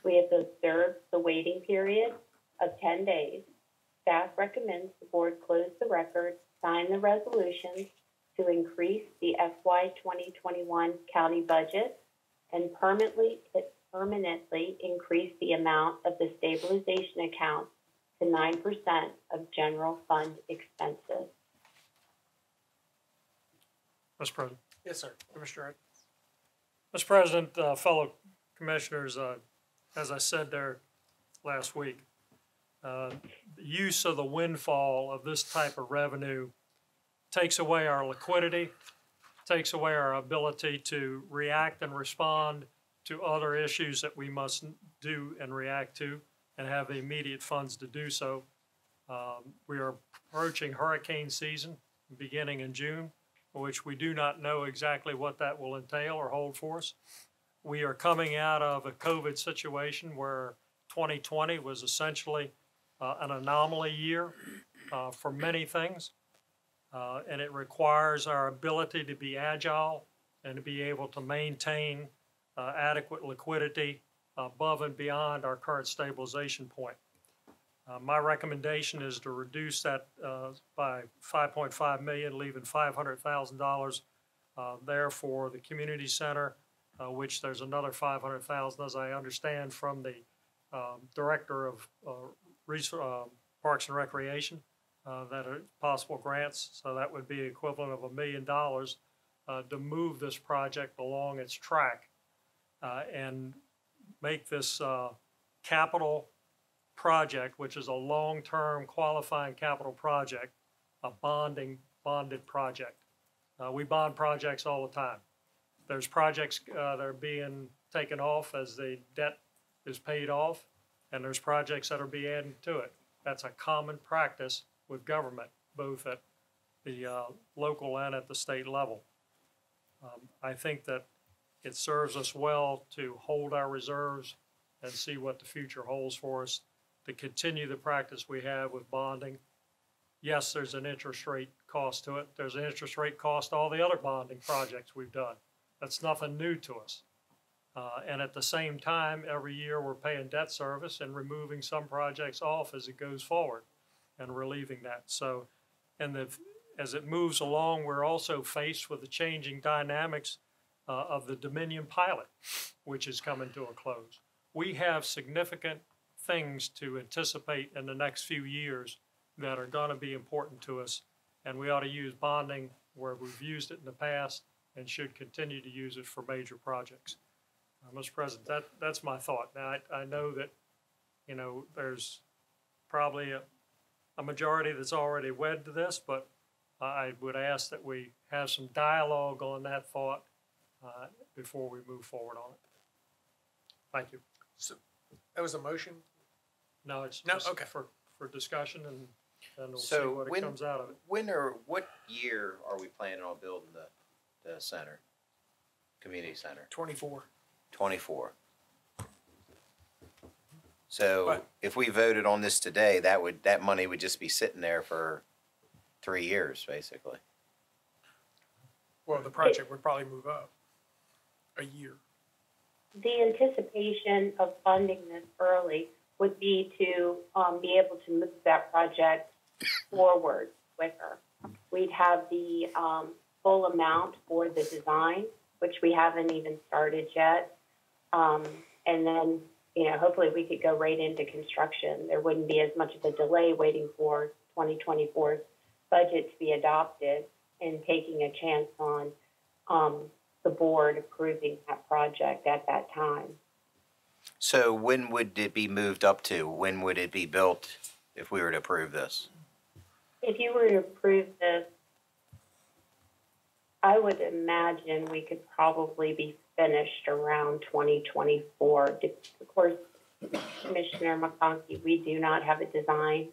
S3: We have observed the waiting period of 10 days. Staff recommends the board close the record, sign the resolutions to increase the FY 2021 county budget, and permanently increase the amount of the stabilization account to 9% of general fund expenses.
S2: Mr. President.
S1: Yes, sir. Commissioner Wright.
S2: Mr. President, fellow commissioners, as I said there last week, the use of the windfall of this type of revenue takes away our liquidity, takes away our ability to react and respond to other issues that we must do and react to and have the immediate funds to do so. We are approaching hurricane season beginning in June, which we do not know exactly what that will entail or hold for us. We are coming out of a COVID situation where 2020 was essentially an anomaly year for many things, and it requires our ability to be agile and to be able to maintain adequate liquidity above and beyond our current stabilization point. My recommendation is to reduce that by $5.5 million, leaving $500,000 there for the community center which there's another 500,000, as I understand, from the Director of Parks and Recreation that are possible grants. So that would be equivalent of $1 million to move this project along its track and make this capital project, which is a long-term qualifying capital project, a bonded project. We bond projects all the time. There's projects that are being taken off as the debt is paid off, and there's projects that are being added to it. That's a common practice with government, both at the local and at the state level. I think that it serves us well to hold our reserves and see what the future holds for us, to continue the practice we have with bonding. Yes, there's an interest rate cost to it. There's an interest rate cost to all the other bonding projects we've done. That's nothing new to us. And at the same time, every year we're paying debt service and removing some projects off as it goes forward and relieving that. So, and as it moves along, we're also faced with the changing dynamics of the Dominion pilot, which is coming to a close. We have significant things to anticipate in the next few years that are going to be important to us, and we ought to use bonding where we've used it in the past and should continue to use it for major projects. Mr. President, that's my thought. Now, I know that, you know, there's probably a majority that's already wed to this, but I would ask that we have some dialogue on that thought before we move forward on it. Thank you.
S1: So that was a motion?
S2: No, it's
S1: No,
S2: just
S1: okay.
S2: for discussion, and we'll see
S7: So
S2: what comes out of it.
S7: what year are we planning on building the center, community center?
S1: 24.
S7: 24. So if we voted on this today, that money would just be sitting there for 3 years, basically.
S1: Well, the project would probably move up a year.
S3: The anticipation of funding this early would be to be able to move that project forward quicker. We'd have the full amount for the design, which we haven't even started yet. And then, you know, hopefully we could go right into construction. There wouldn't be as much of a delay waiting for 2024's budget to be adopted and taking a chance on the board approving that project at that time.
S7: So when would it be moved up to? When would it be built if we were to approve this?
S3: If you were to approve this, I would imagine we could probably be finished around 2024. Of course, Commissioner McConkey, we do not have a design,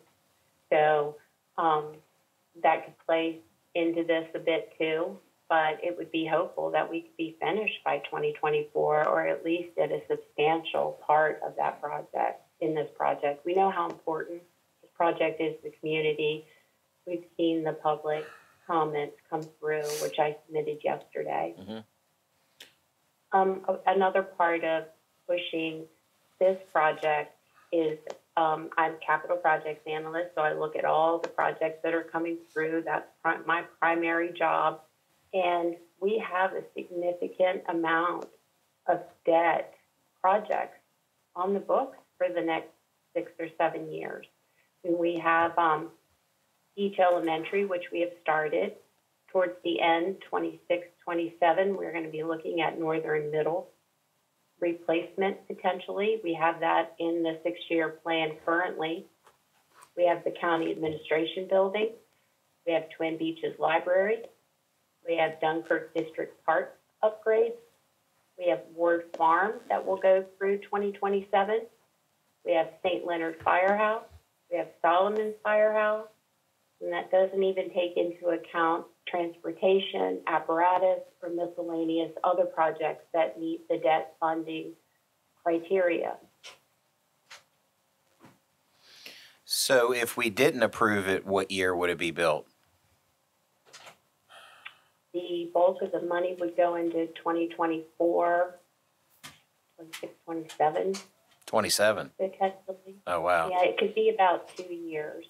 S3: so that could play into this a bit too, but it would be hopeful that we could be finished by 2024, or at least at a substantial part of that project, in this project. We know how important this project is to the community. We've seen the public comments come through, which I submitted yesterday. Another part of pushing this project is I'm capital projects analyst, so I look at all the projects that are coming through. That's my primary job. And we have a significant amount of debt projects on the books for the next 6 or 7 years. And we have Beach Elementary, which we have started. Towards the end, 26, 27, we're going to be looking at Northern Middle replacement potentially. We have that in the 6-year plan currently. We have the County Administration Building. We have Twin Beaches Library. We have Dunkirk District Park upgrades. We have Ward Farm that will go through 2027. We have St. Leonard Firehouse. We have Solomon Firehouse. And that doesn't even take into account transportation, apparatus, or miscellaneous other projects that meet the debt funding criteria.
S7: So if we didn't approve it, what year would it be built?
S3: The bulk of the money would go into 2024, 26, 27.
S7: 27.
S3: Potentially.
S7: Oh, wow.
S3: Yeah, it could be about 2 years.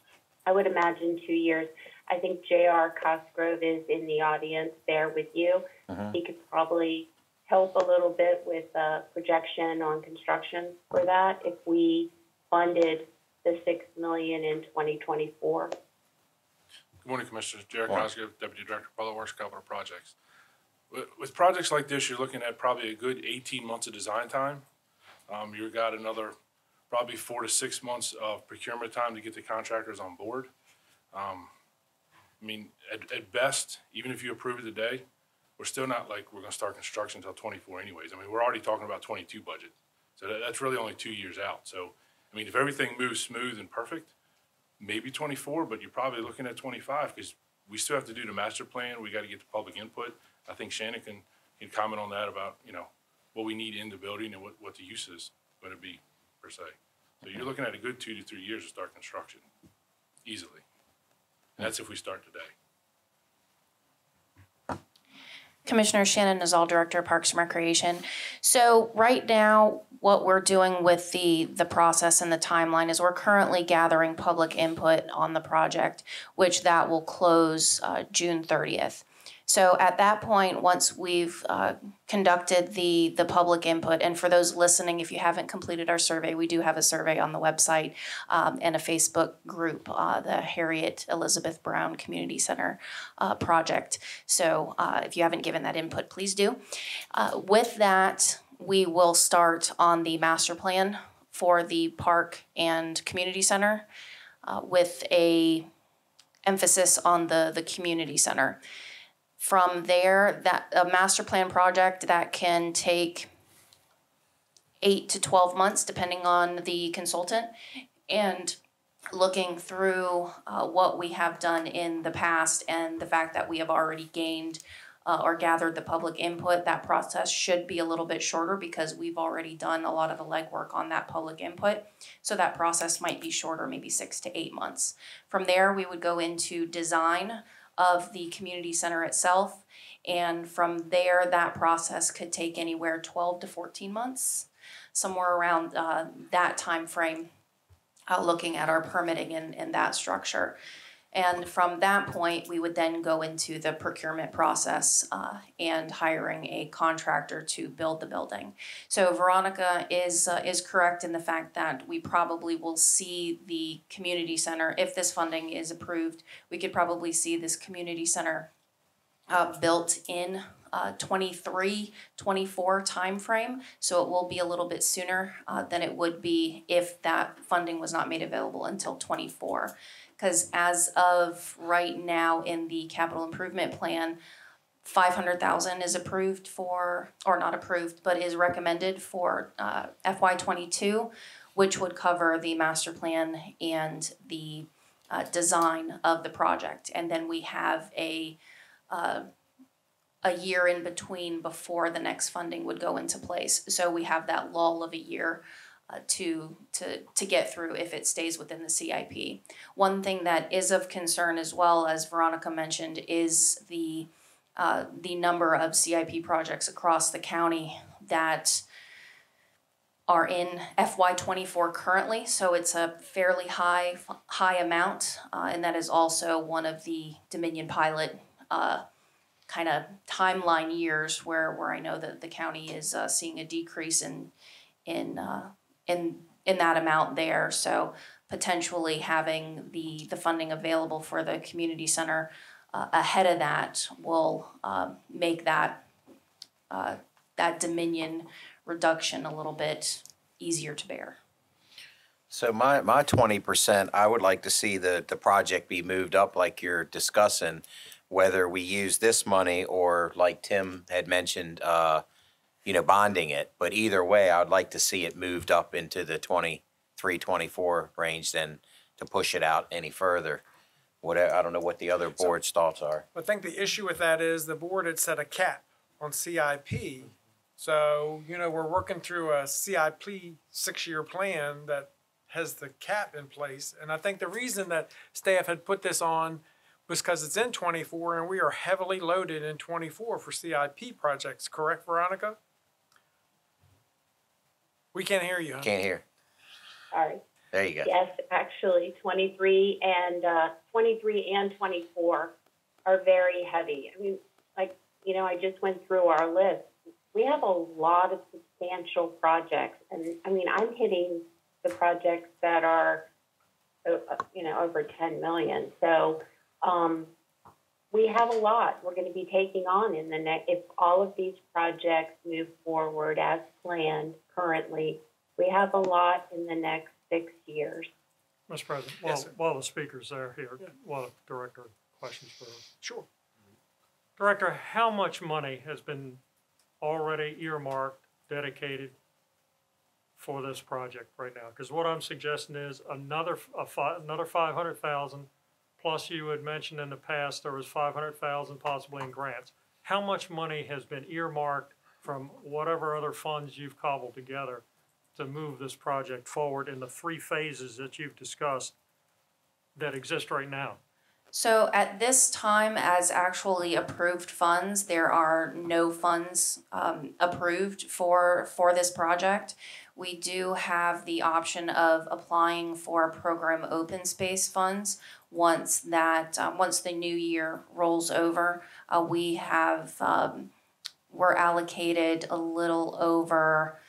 S3: I would imagine 2 years. I think J.R. Cosgrove is in the audience there with you. He could probably help a little bit with projection on construction for that if we funded the $6 million in 2024?
S16: Good morning, Commissioners. Jared Cosgrove, Deputy Director of Public Works Capital Projects. With projects like this, you're looking at probably a good 18 months of design time. You've got another probably 4 to 6 months of procurement time to get the contractors on board. I mean, at best, even if you approve it today, we're still not like we're going to start construction until 24 anyways. I mean, we're already talking about 22 budget. So that's really only 2 years out. So, I mean, if everything moves smooth and perfect, maybe 24, but you're probably looking at 25 because we still have to do the master plan. We got to get the public input. I think Shannon can comment on that about, you know, what we need in the building and what the use is going to be per se. So you're looking at a good 2 to 3 years to start construction easily. And that's if we start today.
S21: Commissioner Shannon Nazal, Director of Parks and Recreation. So right now, what we're doing with the process and the timeline is we're currently gathering public input on the project, which that will close June 30th. So at that point, once we've conducted the public input, and for those listening, if you haven't completed our survey, we do have a survey on the website and a Facebook group, the Harriet Elizabeth Brown Community Center project. So if you haven't given that input, please do. With that, we will start on the master plan for the park and community center with a emphasis on the community center. From there, that a master plan project that can take 8 to 12 months, depending on the consultant, and looking through what we have done in the past and the fact that we have already gained or gathered the public input, that process should be a little bit shorter because we've already done a lot of the legwork on that public input. So that process might be shorter, maybe 6 to 8 months. From there, we would go into design of the community center itself, and from there that process could take anywhere 12 to 14 months, somewhere around that time frame, looking at our permitting in that structure. And from that point, we would then go into the procurement process and hiring a contractor to build the building. So Veronica is correct in the fact that we probably will see the community center, if this funding is approved, we could probably see this community center built in 23, 24 timeframe. So it will be a little bit sooner than it would be if that funding was not made available until 24. Because as of right now in the capital improvement plan, $500,000 is approved for, or not approved, but is recommended for FY22, which would cover the master plan and the design of the project. And then we have a year in between before the next funding would go into place. So we have that lull of a year to get through if it stays within the CIP. One thing that is of concern as well, as Veronica mentioned, is the number of CIP projects across the county that are in FY24 currently. So it's a fairly high amount, and that is also one of the Dominion pilot kind of timeline years where I know that the county is seeing a decrease in that amount there. So potentially having the funding available for the community center ahead of that will make that Dominion reduction a little bit easier to bear.
S7: So my 20%, I would like to see the project be moved up like you're discussing, whether we use this money or like Tim had mentioned, bonding it. But either way, I would like to see it moved up into the 23, 24 range than to push it out any further. I don't know what the other board's thoughts are.
S1: I think the issue with that is the board had set a cap on CIP. So, we're working through a CIP 6-year plan that has the cap in place. And I think the reason that staff had put this on was because it's in 24 and we are heavily loaded in 24 for CIP projects. Correct, Veronica? We can't hear you. Huh?
S7: Can't hear.
S3: Sorry.
S7: There you go.
S3: Yes, actually, 23 and 24 are very heavy. I mean, I just went through our list. we have a lot of substantial projects. And I mean, I'm hitting the projects that are, over 10 million. So we have a lot we're going to be taking on in the next, if all of these projects move forward as planned currently, we have a lot in the next 6 years.
S2: Mr. President,
S1: Yes,
S2: while the speaker's are here, while the Director, questions for her.
S1: Sure.
S2: Director, how much money has been already earmarked, dedicated for this project right now? Because what I'm suggesting is another 500,000, plus you had mentioned in the past there was 500,000 possibly in grants. How much money has been earmarked from whatever other funds you've cobbled together to move this project forward in the 3 phases that you've discussed that exist right now?
S21: So at this time, as actually approved funds, there are no funds approved for this project. We do have the option of applying for program open space funds once the new year rolls over. We're allocated a little over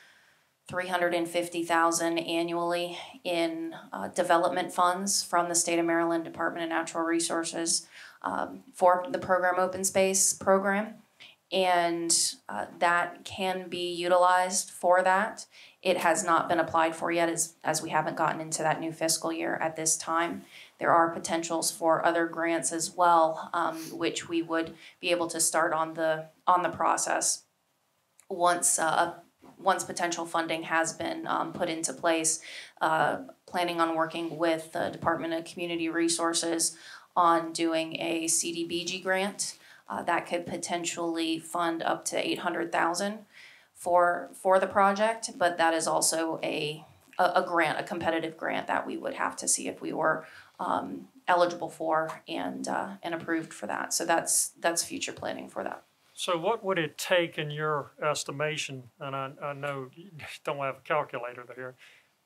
S21: $350,000 annually in development funds from the State of Maryland Department of Natural Resources for the program open space program, and that can be utilized for that. It has not been applied for yet as we haven't gotten into that new fiscal year at this time. There are potentials for other grants as well, which we would be able to start on the process once potential funding has been put into place. Planning on working with the Department of Community Resources on doing a CDBG grant that could potentially fund up to $800,000 for the project, but that is also a grant, a competitive grant that we would have to see if we were eligible for and approved for that. So that's future planning for that.
S2: So what would it take in your estimation, and I know you don't have a calculator here,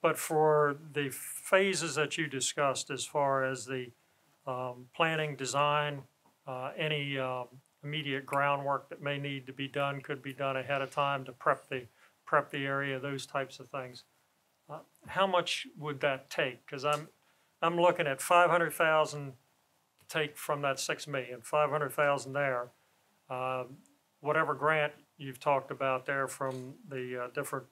S2: but for the phases that you discussed as far as the planning, design, any immediate groundwork that may need to be done, could be done ahead of time to prep the area, those types of things. How much would that take? Because I'm looking at 500,000 to take from that 6 million, 500,000 there. Whatever grant you've talked about there from the different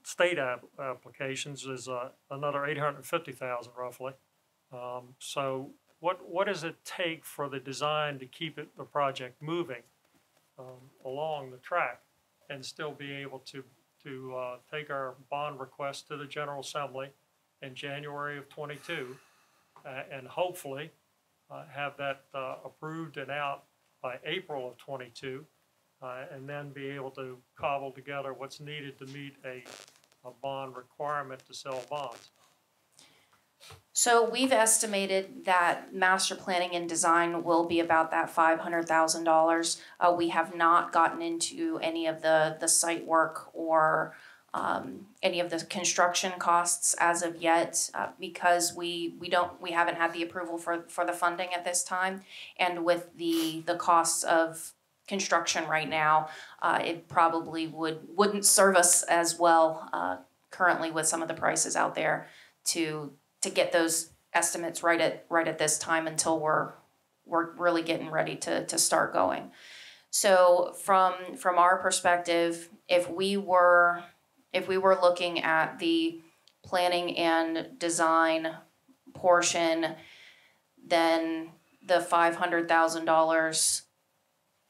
S2: state applications is another 850,000 roughly. So what does it take for the design to keep the project moving along the track and still be able to take our bond request to the General Assembly in January of 22 and hopefully have that approved and out by April of 22, and then be able to cobble together what's needed to meet a bond requirement to sell bonds?
S21: So we've estimated that master planning and design will be about that $500,000. We have not gotten into any of the site work or any of the construction costs as of yet, because we haven't had the approval for the funding at this time, and with the costs of construction right now, it probably wouldn't serve us as well currently with some of the prices out there to get those estimates right at this time until we're really getting ready to start going. So from our perspective, if we were looking at the planning and design portion, then the $500,000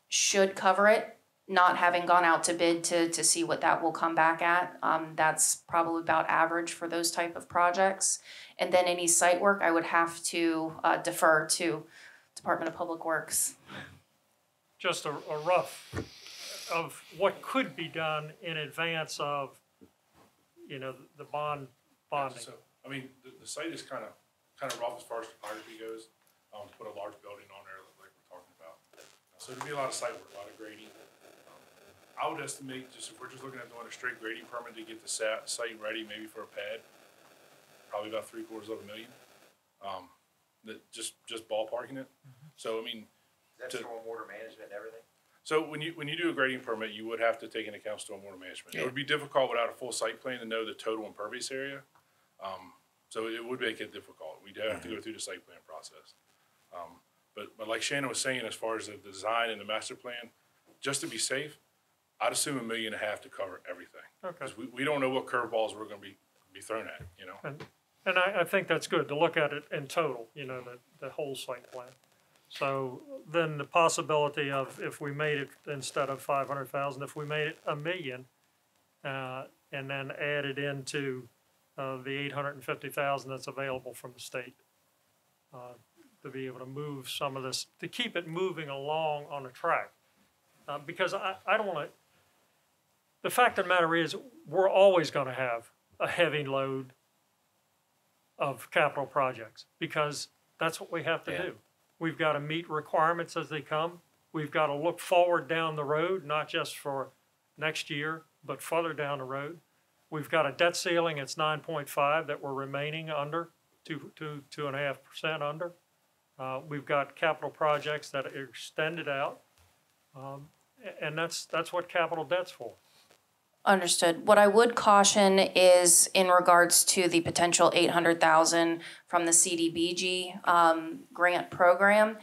S21: should cover it, not having gone out to bid to see what that will come back at. That's probably about average for those type of projects. And then any site work, I would have to defer to Department of Public Works.
S2: Just a rough of what could be done in advance of the bonding.
S16: So, I mean, the site is kind of rough as far as topography goes, to put a large building on there like we're talking about. So there'd be a lot of site work, a lot of grading. I would estimate, if we're just looking at doing a straight grading permit to get the site ready, maybe for a pad, probably about $750,000. That just ballparking it. So I mean,
S7: is that stormwater management and everything?
S16: So when you do a grading permit, you would have to take into account stormwater management. It would be difficult without a full site plan to know the total impervious area. So it would make it difficult. We'd have to go through the site plan process. But like Shannon was saying, as far as the design and the master plan, just to be safe, I'd assume $1.5 million to cover everything.
S2: Okay.
S16: Because we don't know what curveballs we're going to be thrown at, you know.
S2: And I think that's good to look at it in total, you know, the whole site plan. So then the possibility of if we made it instead of 500,000, if we made it $1 million, and then added into the 850,000 that's available from the state, to be able to move some of this, to keep it moving along on the track. Because I don't want to, the fact of the matter is, we're always going to have a heavy load of capital projects because that's what we have to do. We've got to meet requirements as they come. We've got to look forward down the road, not just for next year, but further down the road. We've got a debt ceiling, it's 9.5 that we're remaining under, 2.5% under. We've got capital projects that are extended out, and that's what capital debt's for.
S21: Understood. What I would caution is in regards to the potential $800,000 from the CDBG grant program,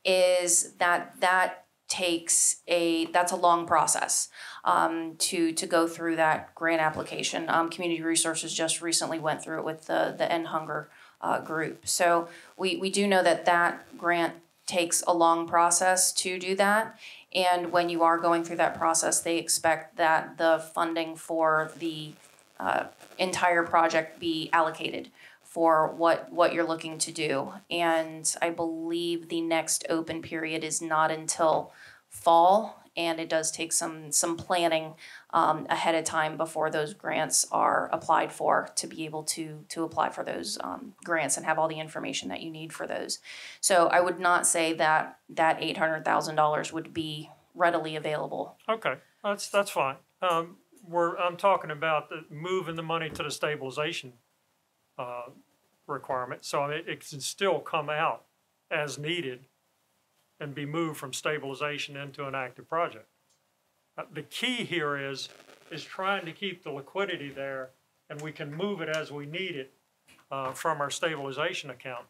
S21: is that takes that's a long process to go through that grant application. Community Resources just recently went through it with the End Hunger group. So we do know that grant takes a long process to do that. And when you are going through that process, they expect that the funding for the entire project be allocated for what you're looking to do. And I believe the next open period is not until fall, and it does take some planning ahead of time before those grants are applied for to be able to apply for those grants and have all the information that you need for those. So I would not say that $800,000 would be readily available.
S2: Okay, that's fine. I'm talking about moving the money to the stabilization requirement, so it can still come out as needed and be moved from stabilization into an active project. The key here is trying to keep the liquidity there, and we can move it as we need it from our stabilization account.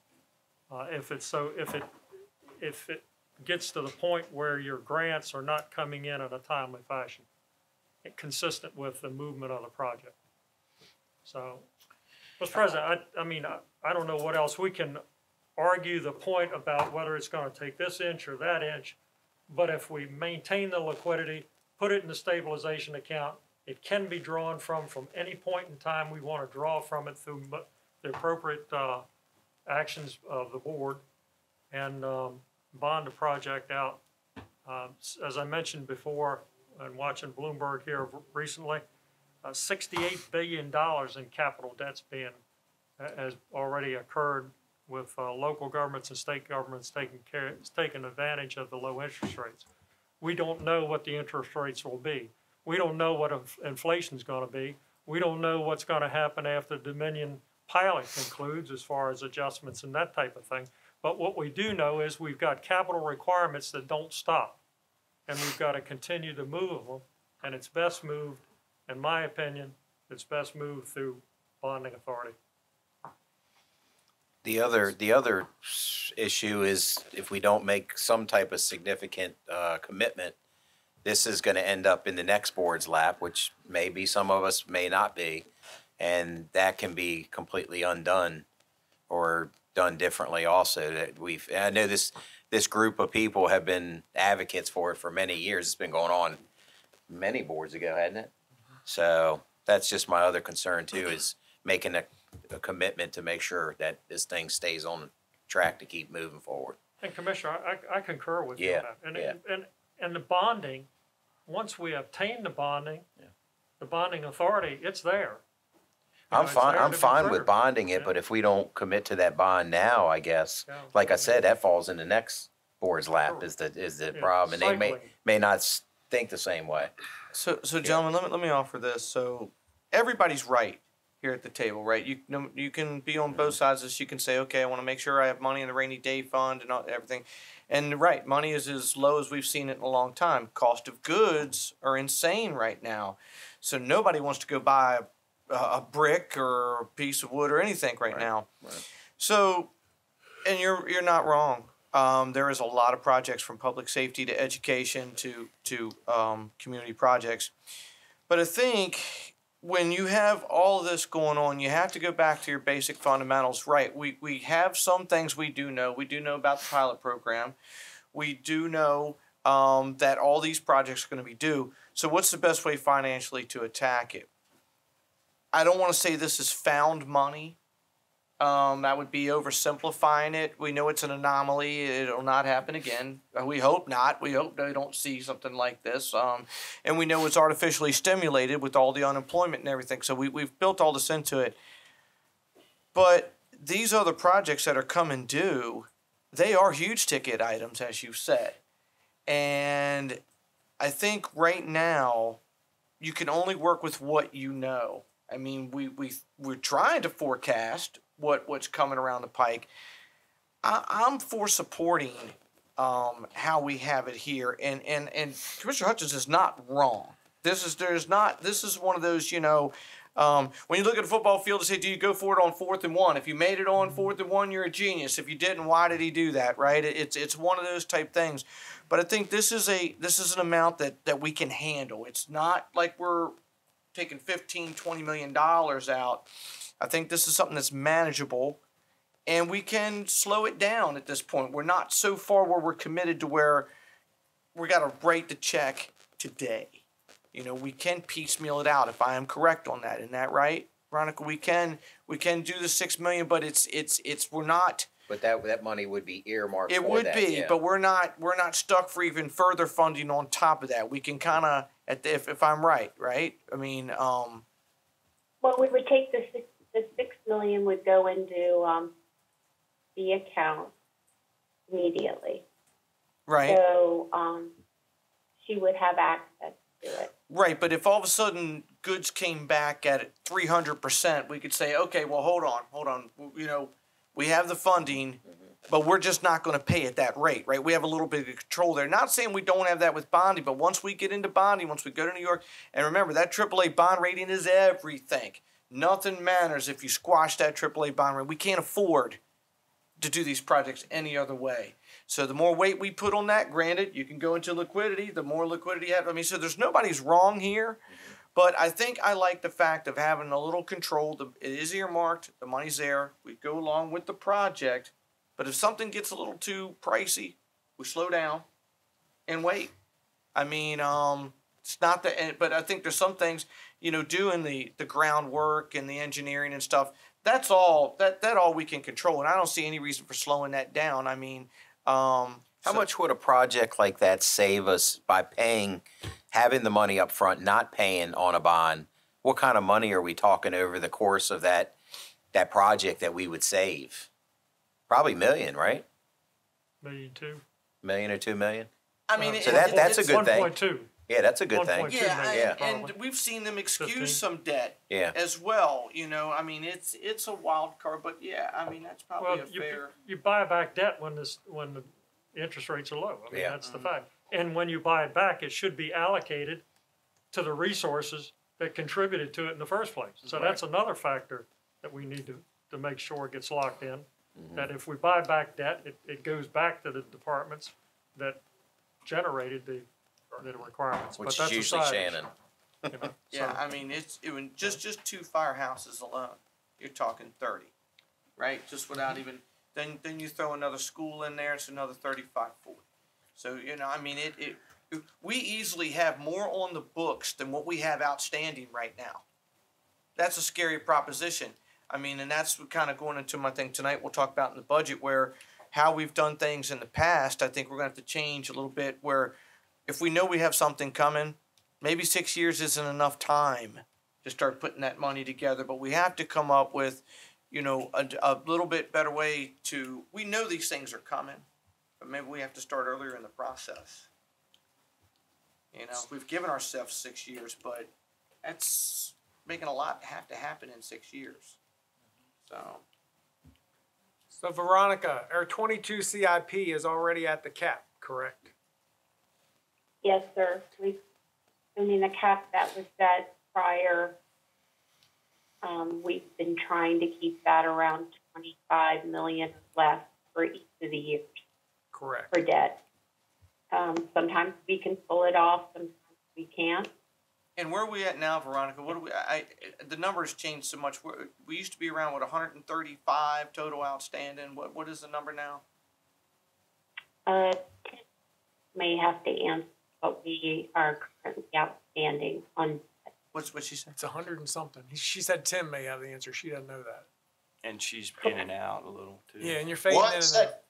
S2: If it gets to the point where your grants are not coming in a timely fashion, consistent with the movement of the project. So, Mr. President, I don't know what else we can argue the point about whether it's going to take this inch or that inch, but if we maintain the liquidity, put it in the stabilization account, it can be drawn from any point in time we want to draw from it through the appropriate actions of the board, and bond the project out. As I mentioned before, and watching Bloomberg here recently, $68 billion in capital debt's has already occurred with local governments and state governments taking advantage of the low interest rates. We don't know what the interest rates will be. We don't know what inflation is going to be. We don't know what's going to happen after the Dominion pilot concludes as far as adjustments and that type of thing. But what we do know is we've got capital requirements that don't stop, and we've got to continue to move them, and it's best moved, in my opinion, it's best moved through bonding authority.
S7: The other issue is if we don't make some type of significant commitment, this is going to end up in the next board's lap, which maybe some of us may not be, and that can be completely undone or done differently also. I know this group of people have been advocates for it for many years. It's been going on many boards ago, hadn't it? So that's just my other concern too, is making a commitment to make sure that this thing stays on track to keep moving forward.
S2: And Commissioner, I concur with you on that. And the bonding, once we obtain the bonding authority, it's there.
S7: I'm fine with bonding it, but if we don't commit to that bond now, I guess, like I said, that falls in the next board's lap is the problem, and they may not think the same way.
S14: So gentlemen, let me offer this. So everybody's right. here at the table, right? You know, you can be on both sides of this. You can say, okay, I want to make sure I have money in the rainy day fund and everything. And right, money is as low as we've seen it in a long time. Cost of goods are insane right now. So nobody wants to go buy a brick or a piece of wood or anything right now.
S7: Right.
S14: So, and you're not wrong. There is a lot of projects from public safety to education to community projects. But I think when you have all this going on, you have to go back to your basic fundamentals. Right, we have some things we do know. We do know about the pilot program. We do know that all these projects are going to be due. So what's the best way financially to attack it? I don't want to say this is found money. That would be oversimplifying it. We know it's an anomaly. It'll not happen again. We hope not. We hope they don't see something like this. And we know it's artificially stimulated with all the unemployment and everything. So we've built all this into it. But these other projects that are coming due, they are huge ticket items, as you said. And I think right now you can only work with what you know. I mean, we're trying to forecast what's coming around the pike. I'm for supporting how we have it here, and Commissioner Hutchins is not wrong. This is one of those, you know, when you look at a football field and say, do you go for it on 4th and 1? If you made it on 4th and 1, you're a genius. If you didn't, why did he do that? Right? It's one of those type things. But I think this is an amount that we can handle. It's not like we're taking $15-20 million out. I think this is something that's manageable, and we can slow it down at this point. We're not so far where we're committed to where we got to write the check today. You know, we can piecemeal it out if I am correct on that. Isn't that right, Veronica? We can do the $6 million, but we're not.
S7: But that money would be earmarked.
S14: It would be,
S7: yeah.
S14: but we're not stuck for even further funding on top of that. We can kind of, if I'm right? I mean,
S3: well, we would take the $6 million would go into the account immediately.
S14: Right.
S3: So she would have access to it.
S14: Right, but if all of a sudden goods came back at 300%, we could say, okay, well, hold on. You know, we have the funding, but we're just not going to pay at that rate, right? We have a little bit of control there. Not saying we don't have that with bonding, but once we get into bonding, once we go to New York, and remember, that AAA bond rating is everything. Nothing matters if you squash that AAA bond rating. We can't afford to do these projects any other way. So the more weight we put on that, granted, you can go into liquidity, the more liquidity you have. I mean, so there's nobody's wrong here. But I think I like the fact of having a little control. It is earmarked. The money's there. We go along with the project. But if something gets a little too pricey, we slow down and wait. I mean, it's not but I think there's some things, you know, doing the groundwork and the engineering and stuff. That's all all we can control. And I don't see any reason for slowing that down. I mean,
S7: how much would a project like that save us by having the money up front, not paying on a bond? What kind of money are we talking over the course of that project that we would save? Probably $1 million, right?
S2: $1.2
S7: million or $2 million?
S14: I mean,
S7: so that's a good thing.
S2: 1.2.
S7: Yeah, that's a good thing.
S14: Yeah, and we've seen them excuse
S2: 15.
S14: some debt as well. You know, I mean, it's a wild card, but yeah, I mean, that's probably fair.
S2: You buy back debt when the interest rates are low. I mean, that's the fact. And when you buy it back, it should be allocated to the resources that contributed to it in the first place. So that's another factor that we need to make sure it gets locked in. Mm-hmm. That if we buy back debt, it goes back to the departments that generated the requirements.
S7: Which
S2: but that's
S7: is usually Shannon.
S2: You know,
S14: yeah, I mean, just 2 firehouses alone, you're talking 30, right? Just without even then you throw another school in there, it's another 35, 40. So you know, I mean, we easily have more on the books than what we have outstanding right now. That's a scary proposition. I mean, and that's kind of going into my thing tonight. We'll talk about in the budget where how we've done things in the past. I think we're going to have to change a little bit where if we know we have something coming, maybe 6 years isn't enough time to start putting that money together. But we have to come up with, you know, a little bit better way to, we know these things are coming, but maybe we have to start earlier in the process. You know, we've given ourselves 6 years, but making a lot have to happen in 6 years.
S1: So Veronica, our 22 CIP is already at the cap, correct?
S3: Yes, sir. The cap that was set prior, we've been trying to keep that around 25 million less for each of the years.
S1: Correct.
S3: For debt. Sometimes we can pull it off, sometimes we can't.
S14: And where are we at now, Veronica? What do we? The numbers changed so much. We used to be around 135 total outstanding. What is the number now?
S3: May have to answer, but we are currently outstanding on.
S14: What's she said?
S1: It's 100 and something. She said Tim may have the answer. She doesn't know that.
S5: And she's in and out a little too.
S1: Yeah, and you're fading in and out.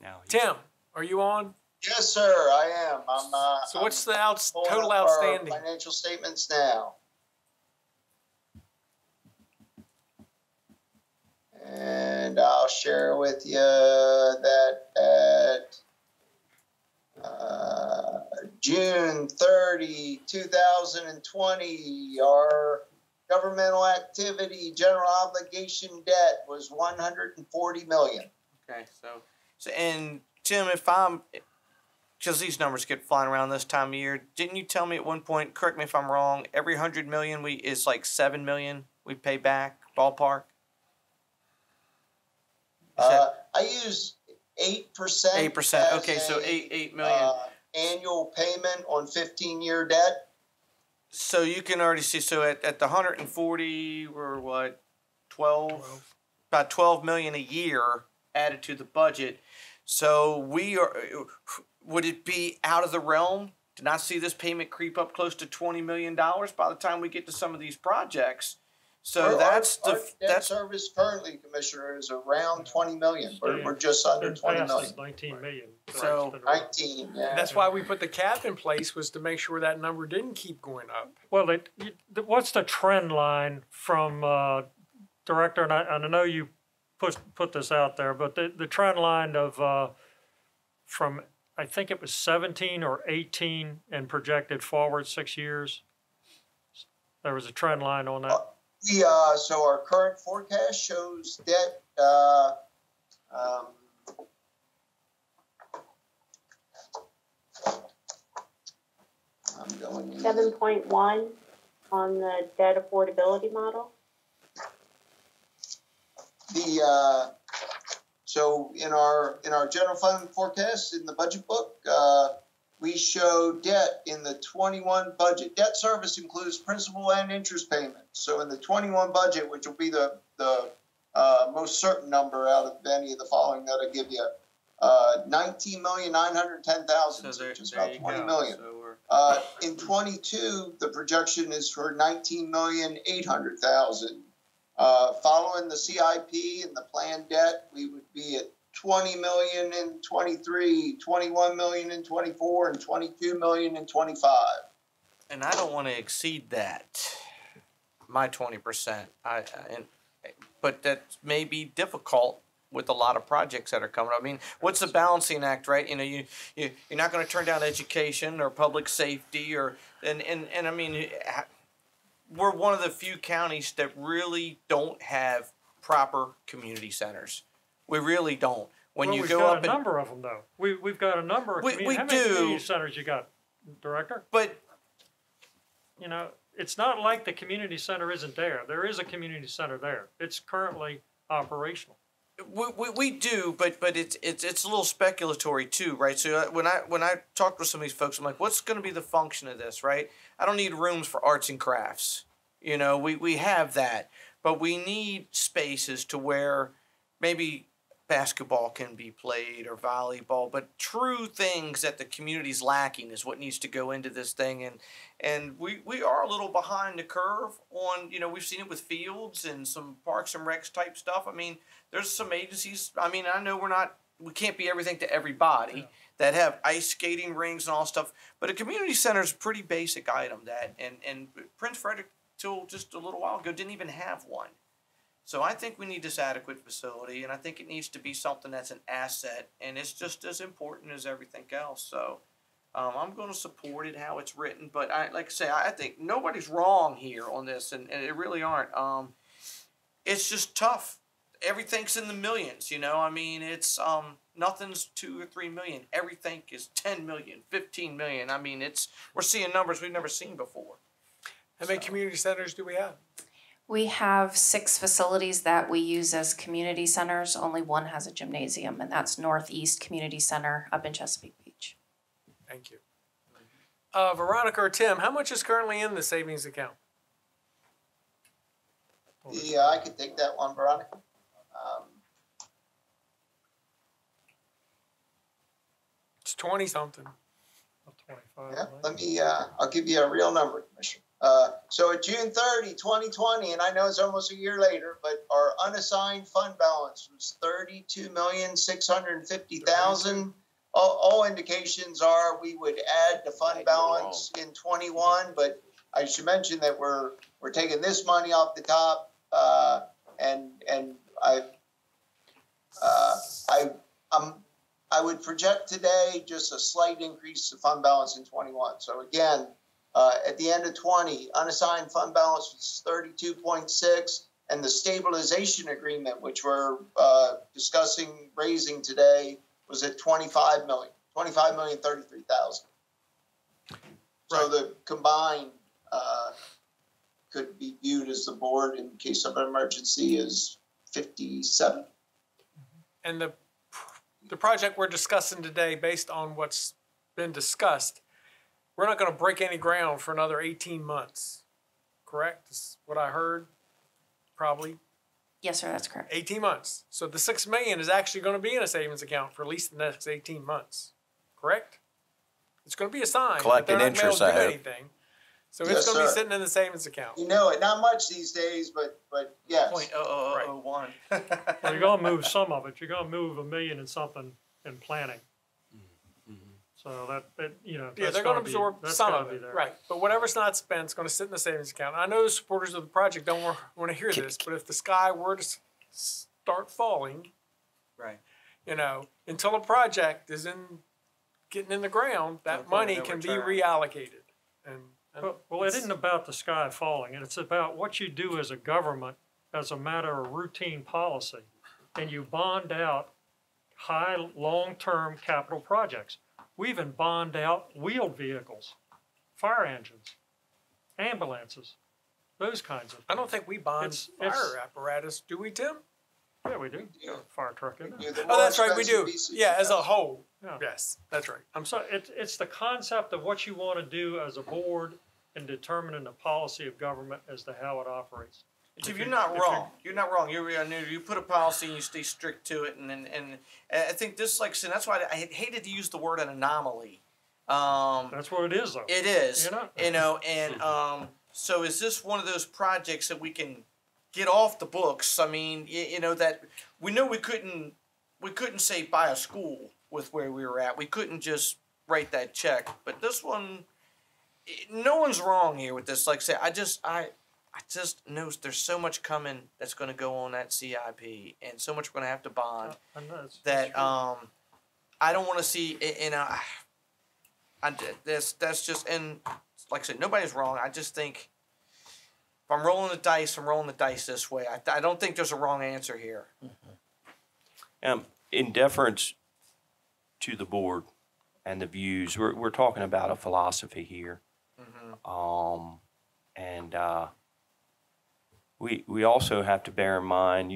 S5: Now,
S1: Tim, are you on?
S6: Yes, sir, I am.
S1: So what's the
S6: pulling
S1: total
S6: up our
S1: outstanding?
S6: financial statements now. And I'll share with you that at June 30, 2020, our governmental activity general obligation debt was $140 million.
S14: Okay, so and Tim, because these numbers get flying around this time of year, didn't you tell me at one point? Correct me if I'm wrong. Every $100 million is like $7 million we pay back, ballpark.
S6: I use 8%.
S14: 8%. Okay, so $8 million
S6: annual payment on 15-year debt.
S14: So you can already see. So at the 140, we're what, 12? About $12 million a year added to the budget. So we are. Would it be out of the realm to not see this payment creep up close to $20 million by the time we get to some of these projects? So our
S6: debt service currently, Commissioner, is around $20 million. We're just under $20 million.
S2: 19 million.
S1: So
S6: 19, yeah.
S1: That's why we put the cap in place, was to make sure that number didn't keep going up.
S2: Well, what's the trend line from Director? And I know you put this out there, but the trend line of from, I think it was 17 or 18 and projected forward 6 years. There was a trend line on that.
S6: So our current forecast shows debt I'm going
S3: 7.1 on the debt affordability model.
S6: So in our general fund forecast in the budget book, we show debt in the 21 budget. Debt service includes principal and interest payments. So in the 21 budget, which will be the most certain number out of any of the following that I give you, $19,910,000, which is about $20 million. So in 22, the projection is for $19,800,000. Following the CIP and the planned debt, we would be at $20 million in 23, $21 million in 24, and $22 million in 25.
S14: And I don't want to exceed that, my 20%. But that may be difficult with a lot of projects that are coming up. I mean, what's the balancing act, right? You know, you're not going to turn down education or public safety and I mean, we're one of the few counties that really don't have proper community centers. We really don't.
S2: We've got a number of them, though. We've got a number of community. How many community centers you got, Director?
S14: But
S2: you know, it's not like the community center isn't there. There is a community center there. It's currently operational.
S14: We do, but it's a little speculatory too, right? So when I talk with some of these folks, I'm like, what's going to be the function of this, right? I don't need rooms for arts and crafts. You know, we have that, but we need spaces to where maybe basketball can be played or volleyball, but true things that the community's lacking is what needs to go into this thing. And we are a little behind the curve on, you know, we've seen it with fields and some parks and recs type stuff. I mean, there's some agencies, I mean, I know we can't be everything to everybody that have ice skating rinks and all stuff, but a community center is a pretty basic item and Prince Frederick till just a little while ago didn't even have one. So I think we need this adequate facility, and I think it needs to be something that's an asset, and it's just as important as everything else. So I'm going to support it how it's written, but like I say, I think nobody's wrong here on this, and it really aren't. It's just tough. Everything's in the millions, you know. I mean, it's nothing's 2 or 3 million. Everything is 10 million, 15 million. I mean, we're seeing numbers we've never seen before.
S1: How many community centers do we have?
S21: We have 6 facilities that we use as community centers. Only one has a gymnasium, and that's Northeast Community Center up in Chesapeake Beach.
S1: Thank you. Veronica or Tim, how much is currently in the savings account?
S6: Yeah, I could take that one, Veronica.
S1: It's 20 something.
S2: 25.
S6: Yeah, let me, I'll give you a real number, Commissioner. So at June 30, 2020, and I know it's almost a year later, but our unassigned fund balance was $32,650,000. All indications are we would add the fund balance in 21, but I should mention that we're taking this money off the top, and I would project today just a slight increase to fund balance in 21. So again, at the end of 20, unassigned fund balance was 32.6, and the stabilization agreement, which we're discussing raising today, was at 25 million, 33,000. So the combined could be viewed as the board in case of an emergency is 57.
S1: And the project we're discussing today, based on what's been discussed, we're not going to break any ground for another 18 months, correct? Is what I heard, probably.
S21: Yes, sir, that's correct.
S1: 18 months. So the $6 million is actually going to be in a savings account for at least the next 18 months, correct? It's going to be assigned.
S7: Collecting interest, I hope.
S1: Anything. So it's going to be sitting in the savings account.
S6: You know it, not much these days, but yes.
S14: .0001.
S2: Well, you're going to move some of it. You're going to move $1 million and something in planning. So that you know.
S1: Yeah, they're going to absorb some of it, right? But whatever's not spent is going to sit in the savings account. I know the supporters of the project don't want to hear this, but if the sky were to start falling,
S14: right?
S1: You know, until a project is getting in the ground, that money can be reallocated.
S2: Well, it isn't about the sky falling. It's about what you do as a government as a matter of routine policy, and you bond out high long-term capital projects. We even bond out wheeled vehicles, fire engines, ambulances, those kinds of things.
S1: I don't think we bond fire apparatus, do we, Tim?
S2: Yeah, we do. Fire truck, isn't it?
S1: Oh, that's right, we do. Yeah, as a whole. Yeah. Yes, that's right.
S2: So it's the concept of what you want to do as a board and determining the policy of government as to how it operates.
S14: If you're not wrong. You're not wrong. You put a policy and you stay strict to it, and I think this, like I said, that's why I hated to use the word an anomaly.
S2: That's what it is, though.
S14: It is. You know, and so is this one of those projects that we can get off the books? I mean, you know that we know we couldn't say buy a school with where we were at. We couldn't just write that check. But this one, no one's wrong here with this. Like I said, I just know there's so much coming that's going to go on that CIP, and so much we're going to have to bond that I don't want to see. That's just, and like I said, nobody's wrong. I just think if I'm rolling the dice, I'm rolling the dice this way. I don't think there's a wrong answer here.
S5: In deference to the board and the views, we're talking about a philosophy here, and. We also have to bear in mind,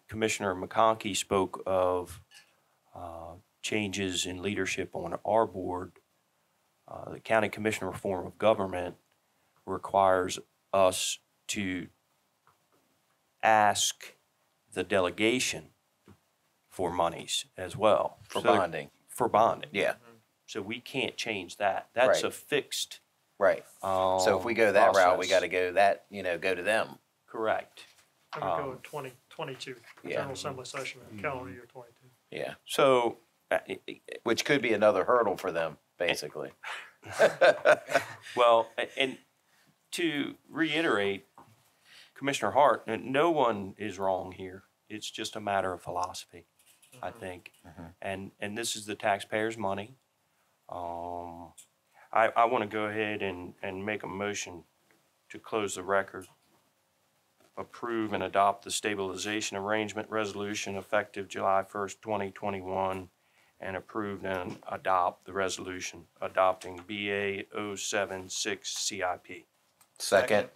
S5: Commissioner McConkey spoke of changes in leadership on our board. The County Commissioner form of government requires us to ask the delegation for monies as well.
S7: For bonding.
S5: For bonding.
S7: Yeah.
S5: So we can't change that. That's
S7: right.
S5: a fixed.
S7: Right. So if we go that route, we got to go to them.
S5: Correct.
S2: And we go in 2022, General Assembly session in calendar year 22.
S7: Yeah.
S5: So,
S7: which could be another hurdle for them, basically.
S5: Well, and to reiterate, Commissioner Hart, no one is wrong here. It's just a matter of philosophy, I think. And this is the taxpayers' money. I want to go ahead and make a motion to close the record, approve and adopt the stabilization arrangement resolution effective July 1st, 2021, and approve and adopt the resolution adopting BA 076 CIP.
S7: Second.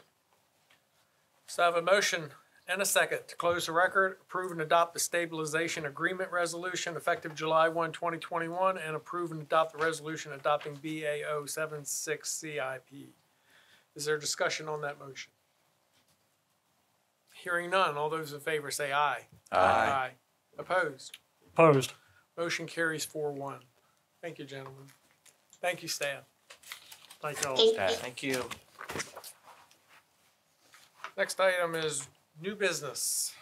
S1: So I have a motion and a second to close the record, approve and adopt the stabilization agreement resolution effective July 1, 2021, and approve and adopt the resolution adopting BA 076 CIP. Is there discussion on that motion? Hearing none, all those in favor say aye.
S7: Aye.
S1: Opposed?
S2: Opposed.
S1: Motion carries 4-1. Thank you, gentlemen. Thank you, staff.
S2: Thank you all.
S14: Staff. Thank you.
S1: Next item is new business.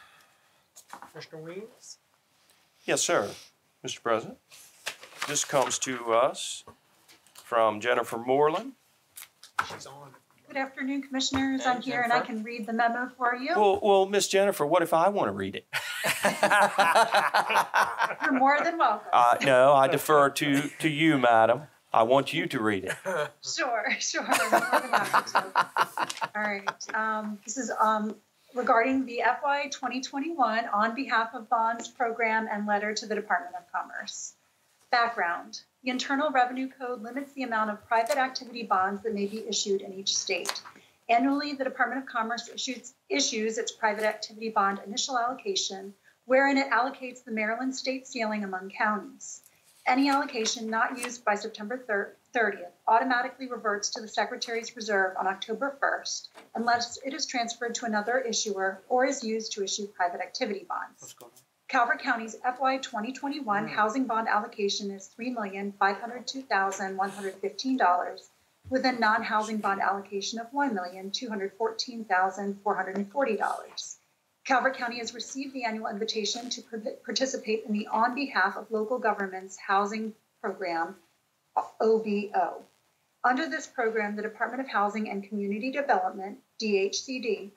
S1: Commissioner Weems?
S5: Yes, sir, Mr. President. This comes to us from Jennifer Moreland.
S1: She's on.
S9: Good afternoon, Commissioners.
S5: Hey,
S9: I'm here and I can read the memo for you.
S5: Well, Miss Jennifer, what if I want to read it?
S9: You're more than welcome.
S5: No, I defer to you, madam. I want you to read it.
S9: Sure. I'm more than happy to. All right. This is regarding the FY 2021 On Behalf of Bonds program and letter to the Department of Commerce. Background. The Internal Revenue Code limits the amount of private activity bonds that may be issued in each state. Annually, the Department of Commerce issues its private activity bond initial allocation, wherein it allocates the Maryland state ceiling among counties. Any allocation not used by September 30th automatically reverts to the Secretary's reserve on October 1st, unless it is transferred to another issuer or is used to issue private activity bonds. Calvert County's FY 2021 housing bond allocation is $3,502,115, with a non-housing bond allocation of $1,214,440. Calvert County has received the annual invitation to participate in the On Behalf of Local Governments Housing Program, OBO. Under this program, the Department of Housing and Community Development, DHCD,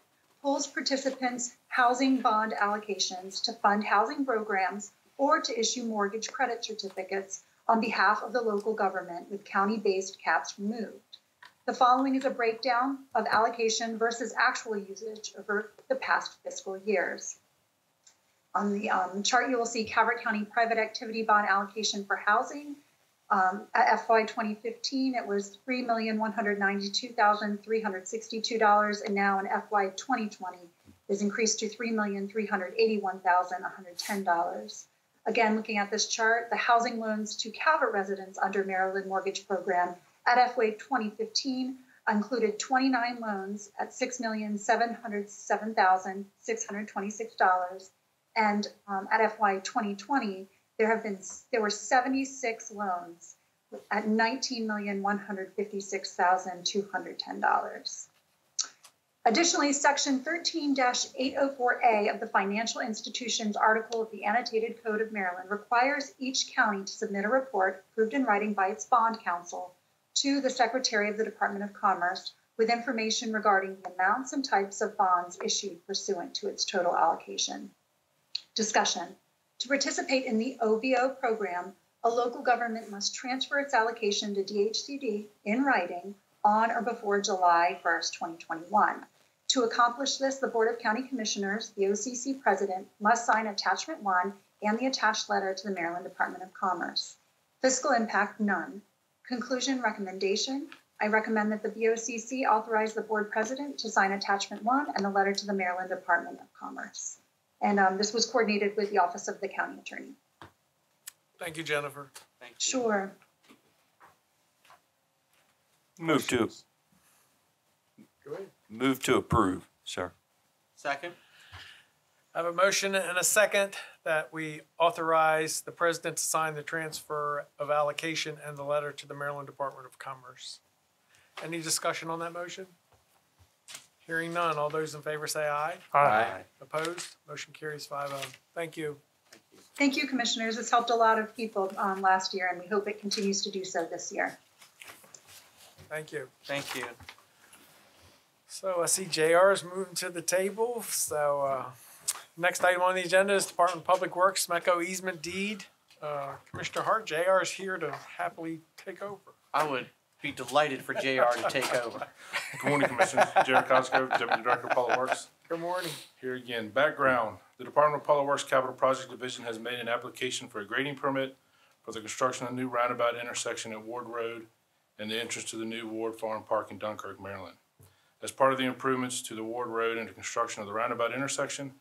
S9: pulls participants' housing bond allocations to fund housing programs or to issue mortgage credit certificates on behalf of the local government with county-based caps removed. The following is a breakdown of allocation versus actual usage over the past fiscal years. On the chart, you will see Calvert County private activity bond allocation for housing. At FY 2015, it was $3,192,362, and now in FY 2020 is increased to $3,381,110. Again, looking at this chart, the housing loans to Calvert residents under Maryland Mortgage Program at FY 2015 included 29 loans at $6,707,626, and at FY 2020 there were 76 loans at $19,156,210. Additionally, Section 13-804A of the Financial Institutions Article of the Annotated Code of Maryland requires each county to submit a report approved in writing by its bond counsel to the Secretary of the Department of Commerce with information regarding the amounts and types of bonds issued pursuant to its total allocation. Discussion. To participate in the OBO program, a local government must transfer its allocation to DHCD in writing on or before July 1st, 2021. To accomplish this, the Board of County Commissioners, the OCC President, must sign Attachment 1 and the attached letter to the Maryland Department of Commerce. Fiscal impact, none. Conclusion recommendation. I recommend that the BOCC authorize the Board President to sign Attachment 1 and the letter to the Maryland Department of Commerce. And this was coordinated with the Office of the County Attorney.
S1: Thank you, Jennifer.
S14: Thank you.
S9: Sure.
S5: Move to approve, sir.
S14: Second.
S1: I have a motion and a second that we authorize the president to sign the transfer of allocation and the letter to the Maryland Department of Commerce. Any discussion on that motion? Hearing none, all those in favor say aye.
S2: Aye.
S1: Opposed? Motion carries 5-0. Thank you.
S9: Thank you, Commissioners. It's helped a lot of people last year, and we hope it continues to do so this year.
S1: Thank you.
S14: Thank you.
S1: So I see JR is moving to the table. So next item on the agenda is Department of Public Works, SMECO easement deed Commissioner Hart, JR is here to happily take over.
S14: I would be delighted for JR to take over.
S16: Good morning, Commissioners. Jerry Cosgrove, Deputy Director of Public Works.
S1: Good morning.
S16: Here again. Background. The Department of Public Works Capital Project Division has made an application for a grading permit for the construction of a new roundabout intersection at Ward Road and the entrance to the new Ward Farm Park in Dunkirk, Maryland. As part of the improvements to the Ward Road and the construction of the roundabout intersection,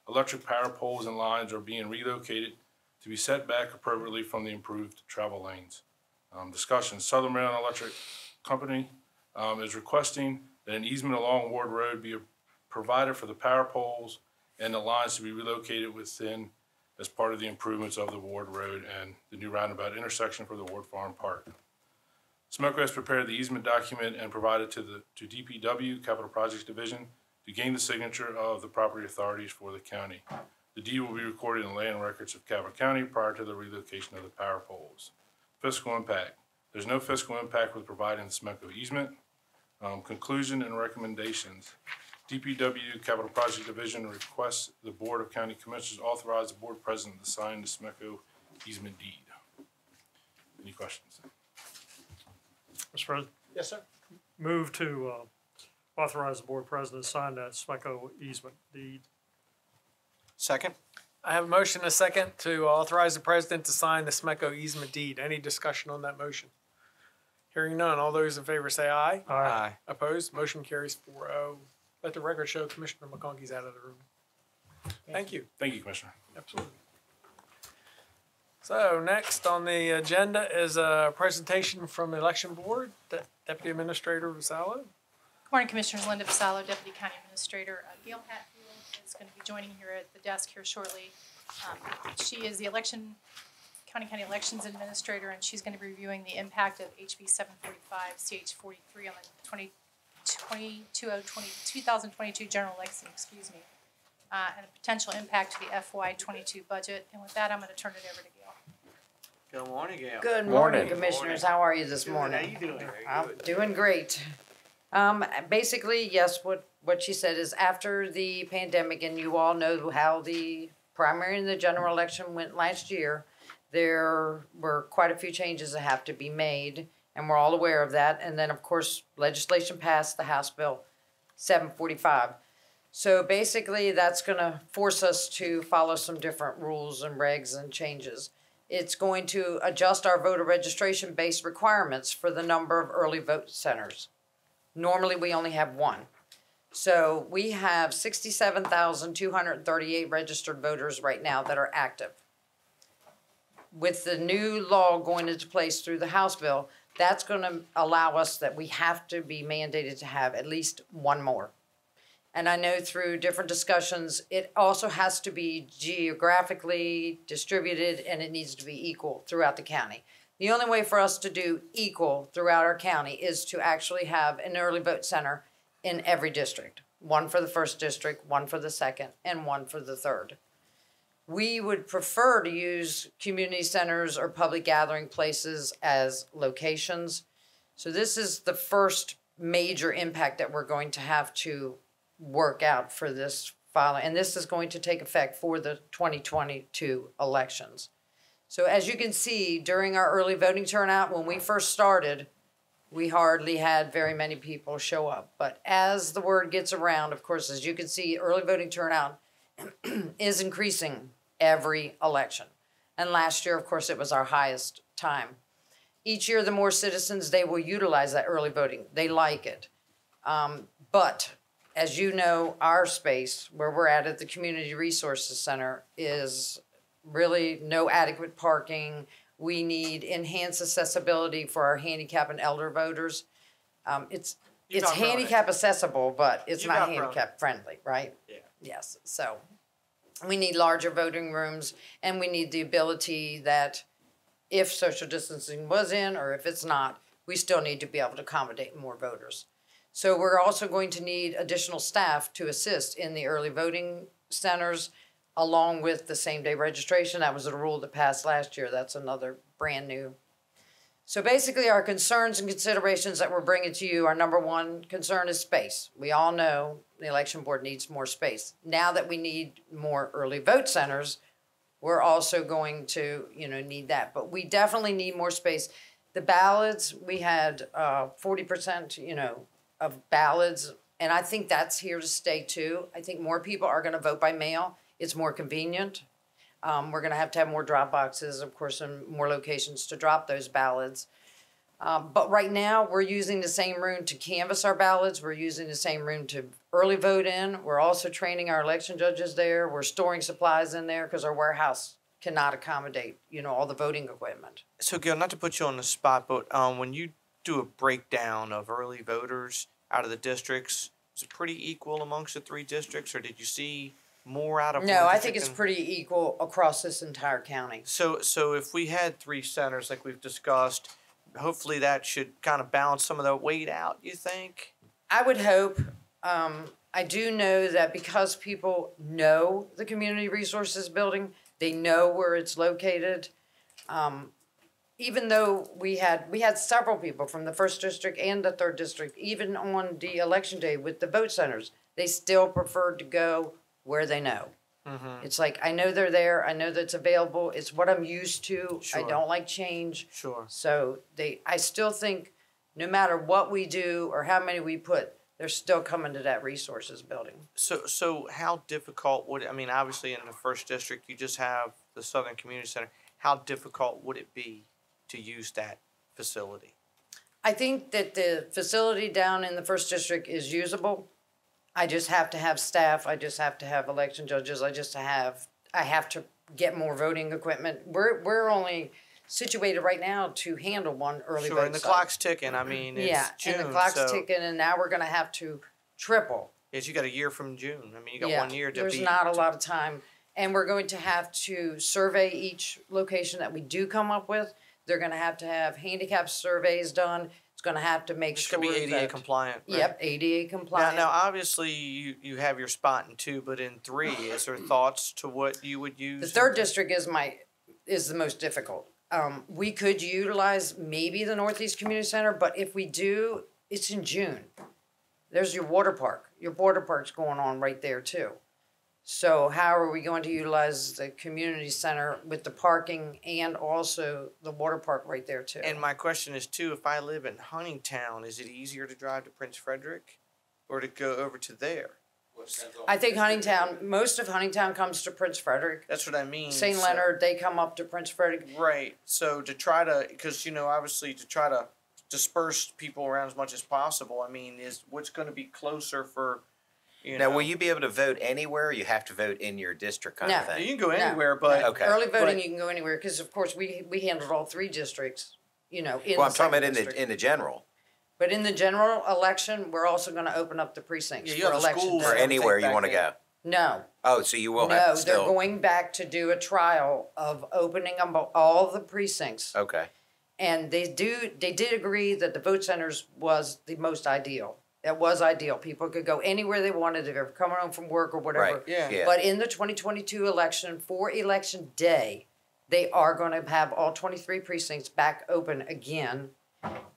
S16: electric power poles and lines are being relocated to be set back appropriately from the improved travel lanes. Discussion. Southern Maryland Electric Company is requesting that an easement along Ward Road be provided for the power poles and the lines to be relocated within as part of the improvements of the Ward Road and the new roundabout intersection for the Ward Farm Park. SMECO has prepared the easement document and provided to DPW, Capital Projects Division, to gain the signature of the property authorities for the county. The deed will be recorded in the land records of Calvert County prior to the relocation of the power poles. Fiscal impact. There's no fiscal impact with providing the SMECO easement. Conclusion and recommendations. DPW Capital Project Division requests the Board of County Commissioners authorize the Board President to sign the SMECO easement deed. Any questions?
S2: Mr. President?
S1: Yes, sir.
S2: Move to authorize the Board President to sign that SMECO easement deed.
S14: Second.
S1: I have a motion and a second to authorize the president to sign the SMECO easement deed. Any discussion on that motion? Hearing none, all those in favor say aye.
S14: Aye.
S1: Opposed? Motion carries 4-0. Let the record show Commissioner McConkey's out of the room. Thank you.
S16: Thank you, Commissioner.
S1: Absolutely. So next on the agenda is a presentation from the Election Board. Deputy Administrator Vassallo.
S20: Good morning, Commissioners. Linda Vassallo, Deputy County Administrator. Gail Hatfield is going to be joining here at the desk here shortly. She is the County Elections Administrator, and she's going to be reviewing the impact of HB 745 CH43 on the 2022 general election, and a potential impact to the FY22 budget. And with that, I'm going to turn it over to Gail.
S14: Good morning, Gail.
S10: Good morning, Commissioners. How are you this morning?
S14: How you doing?
S10: I'm doing great. Basically, yes, what she said is after the pandemic, and you all know how the primary and the general election went last year, there were quite a few changes that have to be made, and we're all aware of that. And then, of course, legislation passed, the House Bill 745. So basically, that's going to force us to follow some different rules and regs and changes. It's going to adjust our voter registration-based requirements for the number of early vote centers. Normally, we only have one. So we have 67,238 registered voters right now that are active. With the new law going into place through the House bill, that's going to allow us that we have to be mandated to have at least one more. And I know through different discussions, it also has to be geographically distributed, and it needs to be equal throughout the county. The only way for us to do equal throughout our county is to actually have an early vote center in every district. One for the first district, one for the second, and one for the third. We would prefer to use community centers or public gathering places as locations. So this is the first major impact that we're going to have to work out for this filing. And this is going to take effect for the 2022 elections. So as you can see, during our early voting turnout, when we first started, we hardly had very many people show up. But as the word gets around, of course, as you can see, early voting turnout is increasing every election. And last year, of course, it was our highest time. Each year, the more citizens, they will utilize that early voting. They like it. But as you know, our space, where we're at the Community Resources Center, is really no adequate parking. We need enhanced accessibility for our handicap and elder voters. It's handicap accessible, but it's not handicap friendly, right? Yeah. Yes. So we need larger voting rooms, and we need the ability that if social distancing was in or if it's not, we still need to be able to accommodate more voters. So we're also going to need additional staff to assist in the early voting centers, along with the same-day registration. That was a rule that passed last year. That's another brand new. So basically, our concerns and considerations that we're bringing to you, our number one concern is space. We all know the election board needs more space. Now that we need more early vote centers, we're also going to, need that. But we definitely need more space. The ballots, we had 40%, of ballots, and I think that's here to stay too. I think more people are going to vote by mail. It's more convenient. We're going to have more drop boxes, of course, and more locations to drop those ballots. But right now, we're using the same room to canvass our ballots. We're using the same room to early vote in. We're also training our election judges there. We're storing supplies in there because our warehouse cannot accommodate, all the voting equipment.
S14: So, Gil, not to put you on the spot, but when you do a breakdown of early voters out of the districts, is it pretty equal amongst the 3 districts, or did you see more out of
S10: No,
S14: one
S10: I think
S14: district
S10: it's pretty equal across this entire county.
S14: So if we had 3 centers like we've discussed, hopefully that should kind of balance some of the weight out, you think?
S10: I would hope. I do know that because people know the Community Resources Building, they know where it's located. Even though we had several people from the 1st District and the 3rd District, even on the election day with the vote centers, they still preferred to go where they know.
S14: Mm-hmm.
S10: It's like, I know they're there. I know that it's available. It's what I'm used to.
S14: Sure.
S10: I don't like change.
S14: Sure.
S10: So I still think no matter what we do or how many we put, they're still coming to that resources building.
S14: So how difficult would it, obviously in the 1st District, you just have the Southern Community Center. How difficult would it be to use that facility?
S10: I think that the facility down in the 1st District is usable. I just have to have staff. I just have to have election judges. I have to get more voting equipment. We're only situated right now to handle one early vote
S14: Sure, and the
S10: site.
S14: clock's ticking. It's June,
S10: and the clock's
S14: so
S10: ticking, and now we're going to have to triple.
S14: Yes, you got a year from June. You got 1 year to
S10: there's not a lot of time. And we're going to have to survey each location that we do come up with. They're going to have handicap surveys done. It's going to have to make sure
S14: it's going to be ADA compliant. Right?
S10: Yep, ADA compliant.
S14: Now, obviously, you have your spot in 2, but in 3, is there thoughts to what you would use?
S10: The 3rd District is the most difficult. We could utilize maybe the Northeast Community Center, but if we do, it's in June. There's your water park. Your water park's going on right there too. So how are we going to utilize the community center with the parking and also the water park right there too?
S14: And my question is too, if I live in Huntingtown, is it easier to drive to Prince Frederick or to go over to there?
S10: I think most of Huntingtown comes to Prince Frederick.
S14: That's what I mean.
S10: St. Leonard, they come up to Prince Frederick.
S14: Right. So to try to, because, obviously to try to disperse people around as much as possible, is what's going to be closer for,
S7: Now, will you be able to vote anywhere, or you have to vote in your district kind of thing?
S14: You can go anywhere, but...
S7: Okay.
S10: Early voting, you can go anywhere, because of course we handled all 3 districts, in
S7: Well,
S10: the
S7: I'm talking about
S10: district.
S7: in the general.
S10: But in the general election, we're also going to open up the precincts
S14: you
S10: for
S14: have the
S10: election
S14: schools
S10: day.
S7: Or anywhere you want to go?
S10: No.
S7: Oh, so you will
S10: No,
S7: have to still...
S10: they're going back to do a trial of opening up all the precincts.
S7: Okay.
S10: And they did agree that the vote centers was the most ideal. It was ideal. People could go anywhere they wanted if they were coming home from work or whatever.
S7: Right. Yeah.
S10: But in the 2022 election, for election day, they are going to have all 23 precincts back open again.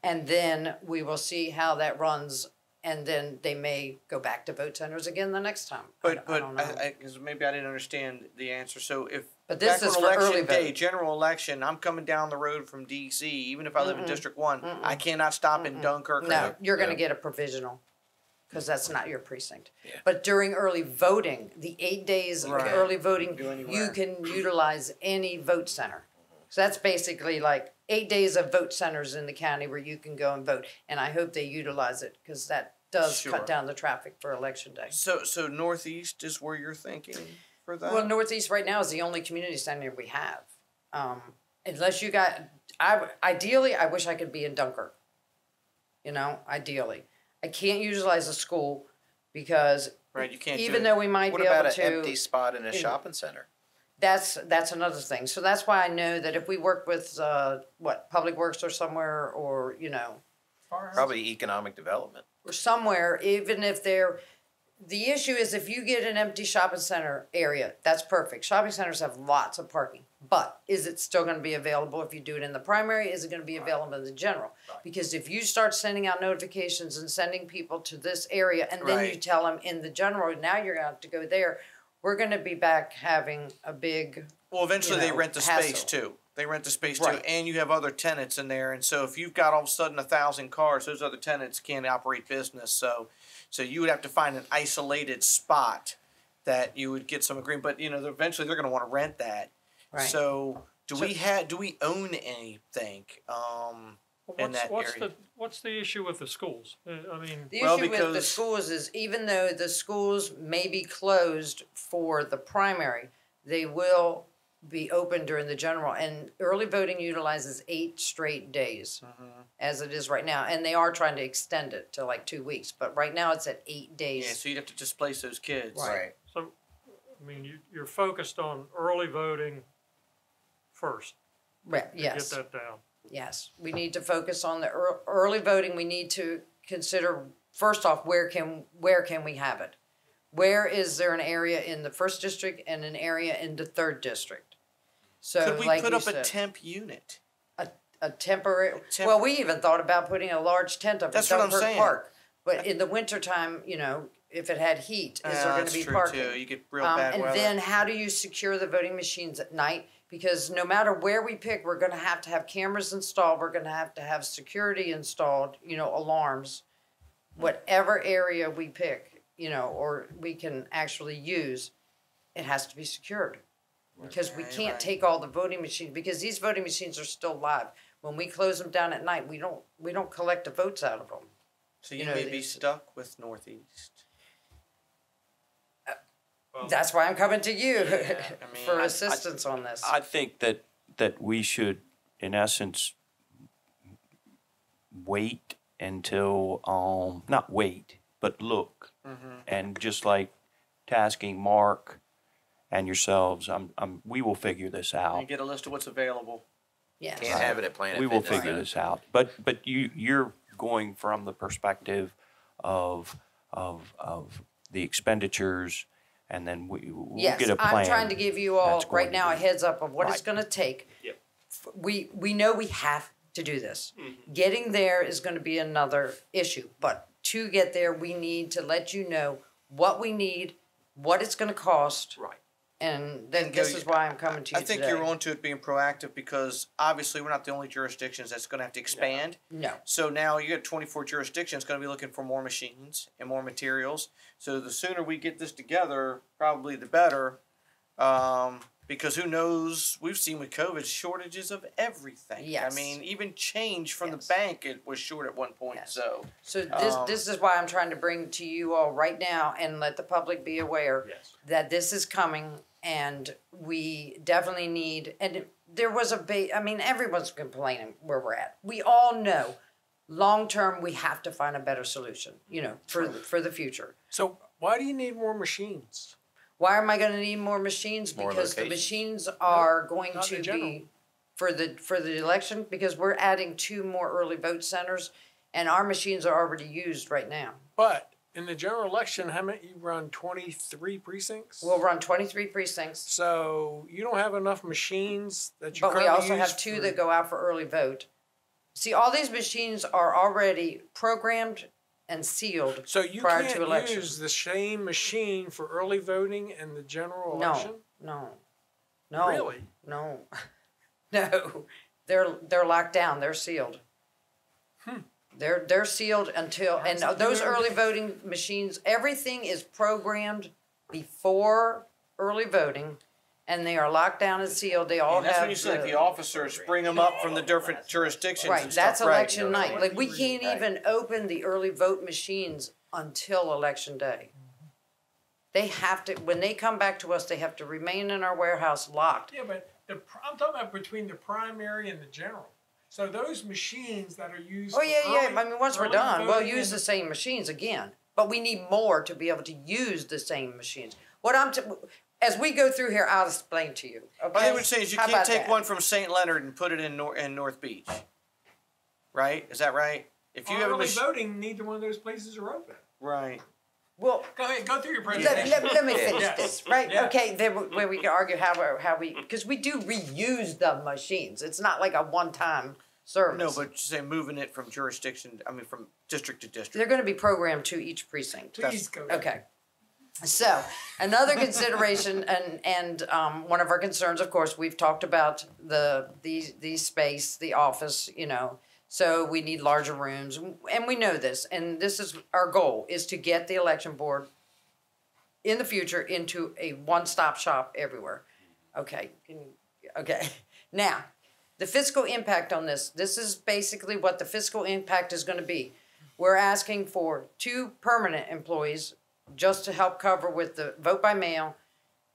S10: And then we will see how that runs. And then they may go back to vote centers again the next time. I don't know.
S14: Because maybe I didn't understand the answer. So if
S10: But this
S14: back
S10: is
S14: on
S10: for
S14: election
S10: early
S14: day,
S10: vote.
S14: general election, I'm coming down the road from D.C., even if I live in District 1, I cannot stop in Dunkirk.
S10: No, you're going to get a provisional because that's not your precinct. Yeah. But during early voting, the 8 days of early voting, you can utilize any vote center. So that's basically like 8 days of vote centers in the county where you can go and vote. And I hope they utilize it because that does cut down the traffic for election day.
S14: So Northeast is where you're thinking for that?
S10: Well, Northeast right now is the only community center we have. Unless you got, ideally, I wish I could be in Dunkirk. Ideally. I can't utilize a school because
S14: you can't
S10: even though we might be able to.
S7: What about an empty spot in a shopping center?
S10: That's another thing. So that's why I know that if we work with Public Works or somewhere, or
S7: probably economic development
S10: or somewhere, even if they're. The issue is if you get an empty shopping center area, that's perfect. Shopping centers have lots of parking, but is it still going to be available if you do it in the primary? Is it going to be available in the general? Because if you start sending out notifications and sending people to this area, and then you tell them in the general, now you're going to have to go there. We're going to be back having a big
S14: Well, eventually they rent the space
S10: hassle.
S14: too. They rent the space too,
S10: Right.
S14: and you have other tenants in there. And so if you've got all of a sudden 1,000 cars, those other tenants can't operate business. So you would have to find an isolated spot that you would get some agreement. But eventually they're going to want to rent that.
S10: Right.
S14: So do we own anything in that area?
S2: What's the issue with the schools? I mean,
S10: The issue with the schools is even though the schools may be closed for the primary, they will be open during the general. And early voting utilizes 8 straight days as it is right now. And they are trying to extend it to like 2 weeks. But right now it's at 8 days.
S14: Yeah, so you'd have to displace those kids.
S10: Right.
S2: So, I mean, you're focused on early voting first.
S10: Right,
S2: to
S10: yes.
S2: Get that down.
S10: Yes, we need to focus on the early voting. We need to consider, first off, where can we have it? Where is there an area in the 1st district and an area in the 3rd district? So,
S14: could we
S10: like
S14: put
S10: you
S14: up a
S10: said,
S14: temp unit?
S10: a temporary? Well, we even thought about putting a large tent up
S14: That's
S10: at
S14: what I'm
S10: Calvert
S14: saying.
S10: Park. But in the wintertime, if it had heat, is there going
S14: That's
S10: to be
S14: true,
S10: parking?
S14: too. You get real bad
S10: and
S14: weather.
S10: then how do you secure the voting machines at night? Because no matter where we pick, we're going to have cameras installed. We're going to have security installed, alarms. Whatever area we pick, or we can actually use, it has to be secured. Because we can't take all the voting machines, because these voting machines are still live. When we close them down at night, we don't collect the votes out of them.
S14: So you may be stuck with Northeast.
S10: That's why I'm coming to you for
S5: I-
S10: assistance on this.
S5: I think that we should, in essence, wait until, not wait, but look. And just like tasking Mark and yourselves, we will figure this out.
S14: And get a list of what's available.
S10: Yes.
S7: Can't have it at Planet
S5: We will
S7: Fitness.
S5: figure this out. But you're going from the perspective of the expenditures, and then we'll
S10: Yes,
S5: get a plan.
S10: I'm trying to give you all
S5: that's going
S10: right now a heads up of what it's
S5: Right.
S10: going to take.
S5: Yep.
S10: We know we have to do this. Getting there is going to be another issue, but to get there, we need to let you know what we need, what it's going to cost.
S5: Right.
S10: And then
S14: And
S10: this
S14: go-
S10: is why I'm coming to you
S14: I think
S10: today.
S14: you're on to it being proactive because obviously we're not the only jurisdictions that's going to have to expand.
S10: No.
S14: So now you got 24 jurisdictions going to be looking for more machines and more materials. So the sooner we get this together, probably the better. Because who knows? We've seen with COVID shortages of everything.
S10: Yes.
S14: I mean, even change from the bank it was short at one point. So
S10: This is why I'm trying to bring to you all right now and let the public be aware that this is coming, and we definitely need. And there was everyone's complaining where we're at. We all know, long term, we have to find a better solution. For the future.
S1: So why do you need more machines?
S10: Why am I going to need more machines?
S1: More
S10: Because the
S1: locations.
S10: machines are going
S1: Not
S10: to
S1: in general.
S10: be for the election, because we're adding 2 more early vote centers, and our machines are already used right now.
S1: But in the general election, how many you run? 23 precincts.
S10: We'll run 23 precincts.
S1: So you don't have enough machines that you.
S10: But we
S1: currently
S10: also have
S1: use
S10: 2
S1: for-
S10: that go out for early vote. See, all these machines are already programmed and sealed
S1: So you
S10: prior
S1: can't
S10: to election.
S1: use the same machine for early voting and the general
S10: No,
S1: election.
S10: no, no.
S1: Really?
S10: No, no. They're locked down. They're sealed. They're sealed until, and those early voting machines, everything is programmed before early voting, and they are locked down and sealed. They all
S14: and that's
S10: have
S14: when you see like the officers bring them up from the different jurisdictions.
S10: right.
S14: And
S10: That's
S14: stuff.
S10: election
S14: Right.
S10: night. Like we can't even open the early vote machines until election day. They have to, when they come back to us, they have to remain in our warehouse locked.
S1: Yeah, but I'm talking about between the primary and the general. So those machines that are used.
S10: Oh
S1: for
S10: yeah.
S1: early-
S10: I mean, once we're
S1: early
S10: done, we'll
S1: voting
S10: use
S1: and-
S10: the same machines again. But we need more to be able to use the same machines. As we go through here, I'll explain to you. Okay?
S14: What they would say is you
S10: How
S14: can't
S10: about
S14: take
S10: that?
S14: one from St. Leonard and put it in North Beach. Right? Is that right? If you
S1: For
S14: have a
S1: early
S14: machine.
S1: voting, neither one of those places are open.
S14: Right.
S10: Well,
S1: go ahead, go through your presentation.
S10: Let me finish
S1: Yes.
S10: this, right?
S1: Yeah.
S10: Okay, then where we can argue how we, because we do reuse the machines. It's not like a one-time service.
S14: No, but you say moving it from jurisdiction, from district to district.
S10: They're going to be programmed to each precinct.
S1: Please go.
S10: Okay. So another consideration, and one of our concerns, of course, we've talked about the space, the office, you know, so we need larger rooms, and we know this, and this is our goal, is to get the election board in the future into a one-stop shop everywhere. Okay, okay. Now, the fiscal impact on this is basically what the fiscal impact is going to be. We're asking for 2 permanent employees just to help cover with the vote by mail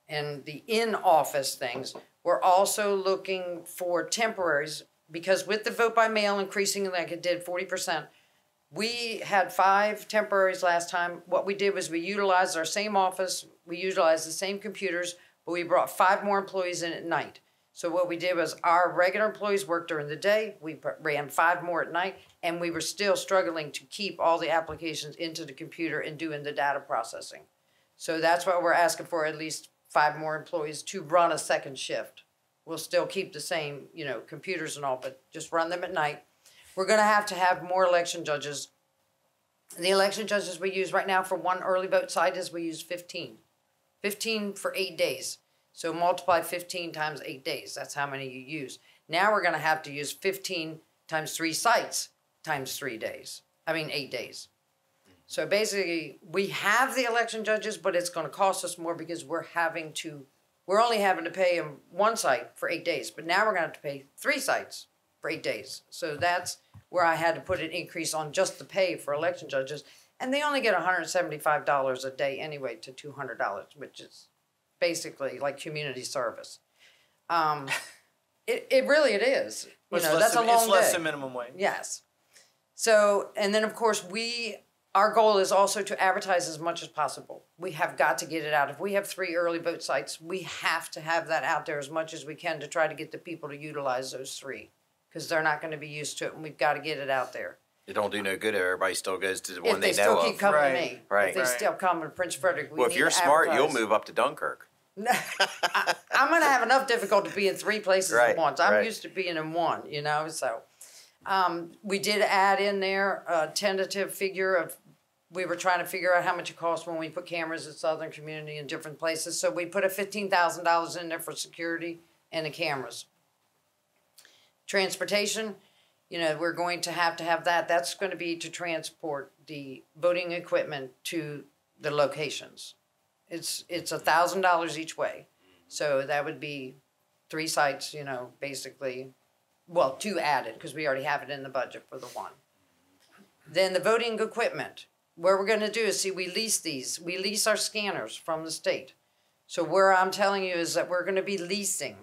S10: and the in-office things. We're also looking for temporaries, because with the vote by mail increasing like it did 40%, we had 5 temporaries last time. What we did was we utilized our same office, we utilized the same computers, but we brought 5 more employees in at night. So what we did was our regular employees worked during the day, we ran 5 more at night, and we were still struggling to keep all the applications into the computer and doing the data processing. So that's why we're asking for at least 5 more employees to run a second shift. We'll still keep the same, you know, computers and all, but just run them at night. We're gonna have to have more election judges. The election judges we use right now for one early vote site is we use 15. 15 for 8 days. So multiply 15 times 8 days. That's how many you use. Now we're going to have to use 15 times 3 sites times 8 days. So basically, we have the election judges, but it's going to cost us more because we're only having to pay them 1 site for 8 days. But now we're going to have to pay 3 sites for 8 days. So that's where I had to put an increase on just the pay for election judges. And they only get $175 a day anyway to $200, which is basically like community service. It really is. You know, that's a long day.
S14: It's less than minimum wage.
S10: Yes. So, and then of course our goal is also to advertise as much as possible. We have got to get it out. If we have 3 early vote sites, we have to have that out there as much as we can to try to get the people to utilize those 3, because they're not going to be used to it, and we've got to get it out there.
S7: It don't do no good if everybody still goes to the one they know of.
S10: If they still keep coming to me.
S7: Right.
S10: If they still come to Prince Frederick, we need to
S7: if you're smart,
S10: advertise.
S7: you'll move up to Dunkirk.
S10: I'm going to have enough difficulty being 3 places at once. I'm
S7: right.
S10: used to being in 1, you know, so. We did add in there a tentative figure of, we were trying to figure out how much it costs when we put cameras at Southern Community in different places. So we put a $15,000 in there for security and the cameras. Transportation, you know, we're going to have that. That's going to be to transport the voting equipment to the locations. It's $1,000 each way. So that would be 3 sites, you know, basically. Well, 2 added, because we already have it in the budget for the 1. Then the voting equipment. What we're going to do is, we lease these. We lease our scanners from the state. So where I'm telling you is that we're going to be leasing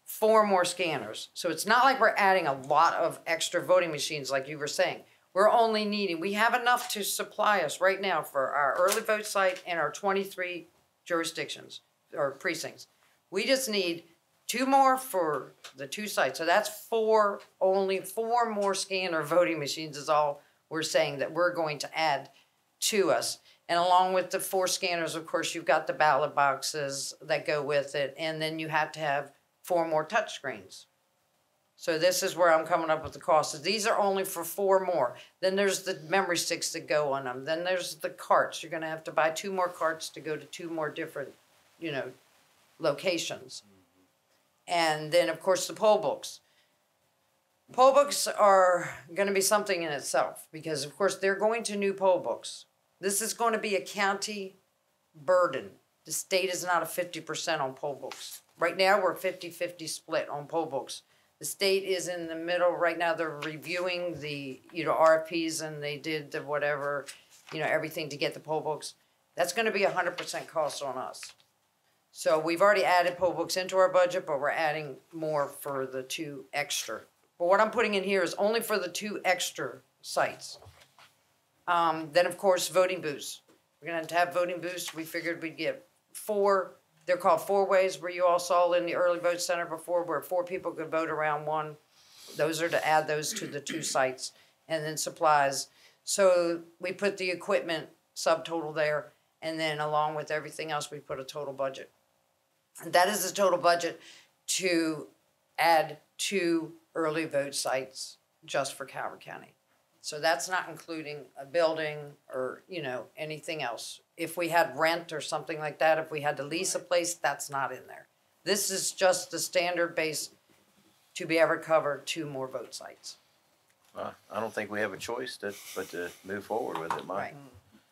S10: 4 more scanners. So it's not like we're adding a lot of extra voting machines like you were saying. We're only needing, we have enough to supply us right now for our early vote site and our 23 jurisdictions or precincts. We just need 2 more for the 2 sites. So that's 4, only 4 more scanner voting machines is all we're saying that we're going to add to us. And along with the 4 scanners, of course, you've got the ballot boxes that go with it. And then you have to have 4 more touch screens. So this is where I'm coming up with the costs. These are only for 4 more. Then there's the memory sticks that go on them. Then there's the carts. You're going to have to buy 2 more carts to go to 2 more different, you know, locations. And then, of course, the poll books. Poll books are going to be something in itself because, of course, they're going to new poll books. This is going to be a county burden. The state is not a 50% on poll books. Right now, we're 50-50 split on poll books. The state is in the middle right now. They're reviewing the, you know, RFPs, and they did the whatever, you know, everything to get the poll books. That's going to be 100% cost on us. So we've already added poll books into our budget, but we're adding more for the 2 extra. But what I'm putting in here is only for the 2 extra sites. Then, of course, voting booths. We're going to have voting booths. We figured we'd get 4. They're called 4-ways, where you all saw in the early vote center before, where 4 people could vote around 1. Those are to add those to the 2 sites. And then supplies. So we put the equipment subtotal there, and then along with everything else, we put a total budget. And that is the total budget to add 2 early vote sites just for Calvert County. So that's not including a building or, anything else. If we had rent or something like that, if we had to lease a place, that's not in there. This is just the standard base to be able to cover 2 more vote sites.
S7: I don't think we have a choice but to move forward with it, Mike.
S10: Right.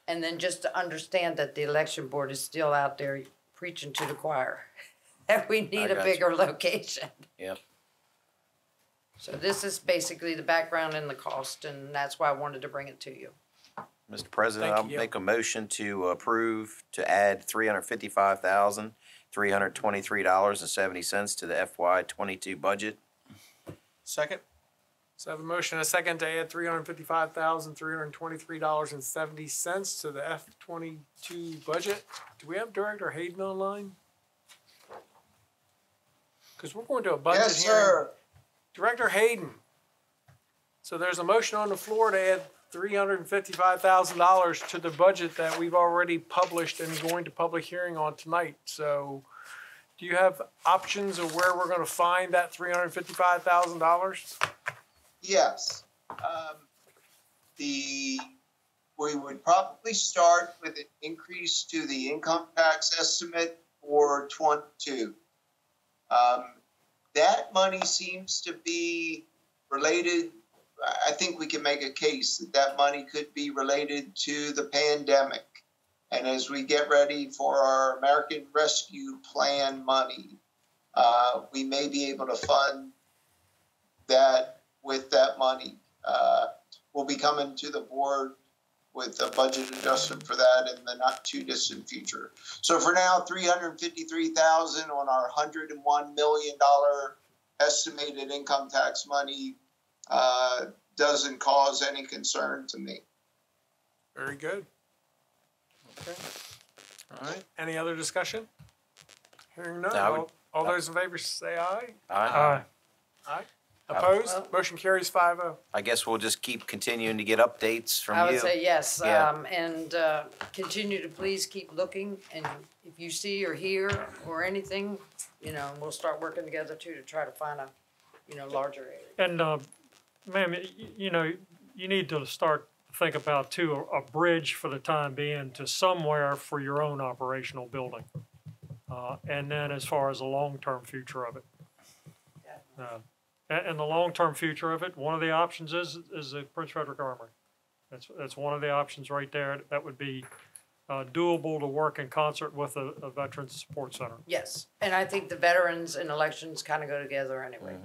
S10: And then just to understand that the election board is still out there preaching to the choir that we need a bigger location.
S7: Yep.
S10: So this is basically the background and the cost, and that's why I wanted to bring it to you.
S7: Mr. President,
S10: Thank
S7: I'll
S10: you.
S7: make a motion to approve to add $355,323.70 to the FY22 budget.
S14: Second.
S1: So I have a motion and a second to add $355,323.70 to the F22 budget. Do we have Director Hayden online? Because we're going to a budget
S6: Yes,
S1: hearing.
S6: sir.
S1: Director Hayden. So there's a motion on the floor to add $355,000 to the budget that we've already published and going to public hearing on tonight. So do you have options of where we're going to find that $355,000?
S6: Yes. We would probably start with an increase to the income tax estimate for 22. That money seems to be related. I think we can make a case that money could be related to the pandemic. And as we get ready for our American Rescue Plan money, we may be able to fund that with that money. We'll be coming to the board with a budget adjustment for that in the not too distant future. So for now, $353,000 on our $101 million estimated income tax money doesn't cause any concern to me.
S1: Very good. Okay.
S14: All right.
S1: Any other discussion? Hearing none.
S7: No,
S1: All those in favor say aye.
S7: Aye.
S1: Aye. Opposed? Motion carries 5-0.
S7: I guess we'll just keep continuing to get updates from you.
S10: I would say yes,
S7: Yeah.
S10: and continue to please keep looking, and if you see or hear or anything, we'll start working together too to try to find a, larger area.
S2: And, ma'am, you need to start to think about too, a bridge for the time being to somewhere for your own operational building. And then as far as the long-term future of it. And the long-term future of it, one of the options is the Prince Frederick Armory. That's one of the options right there. That would be doable to work in concert with a Veterans Support Center.
S10: Yes, and I think the veterans and elections kind of go together anyway.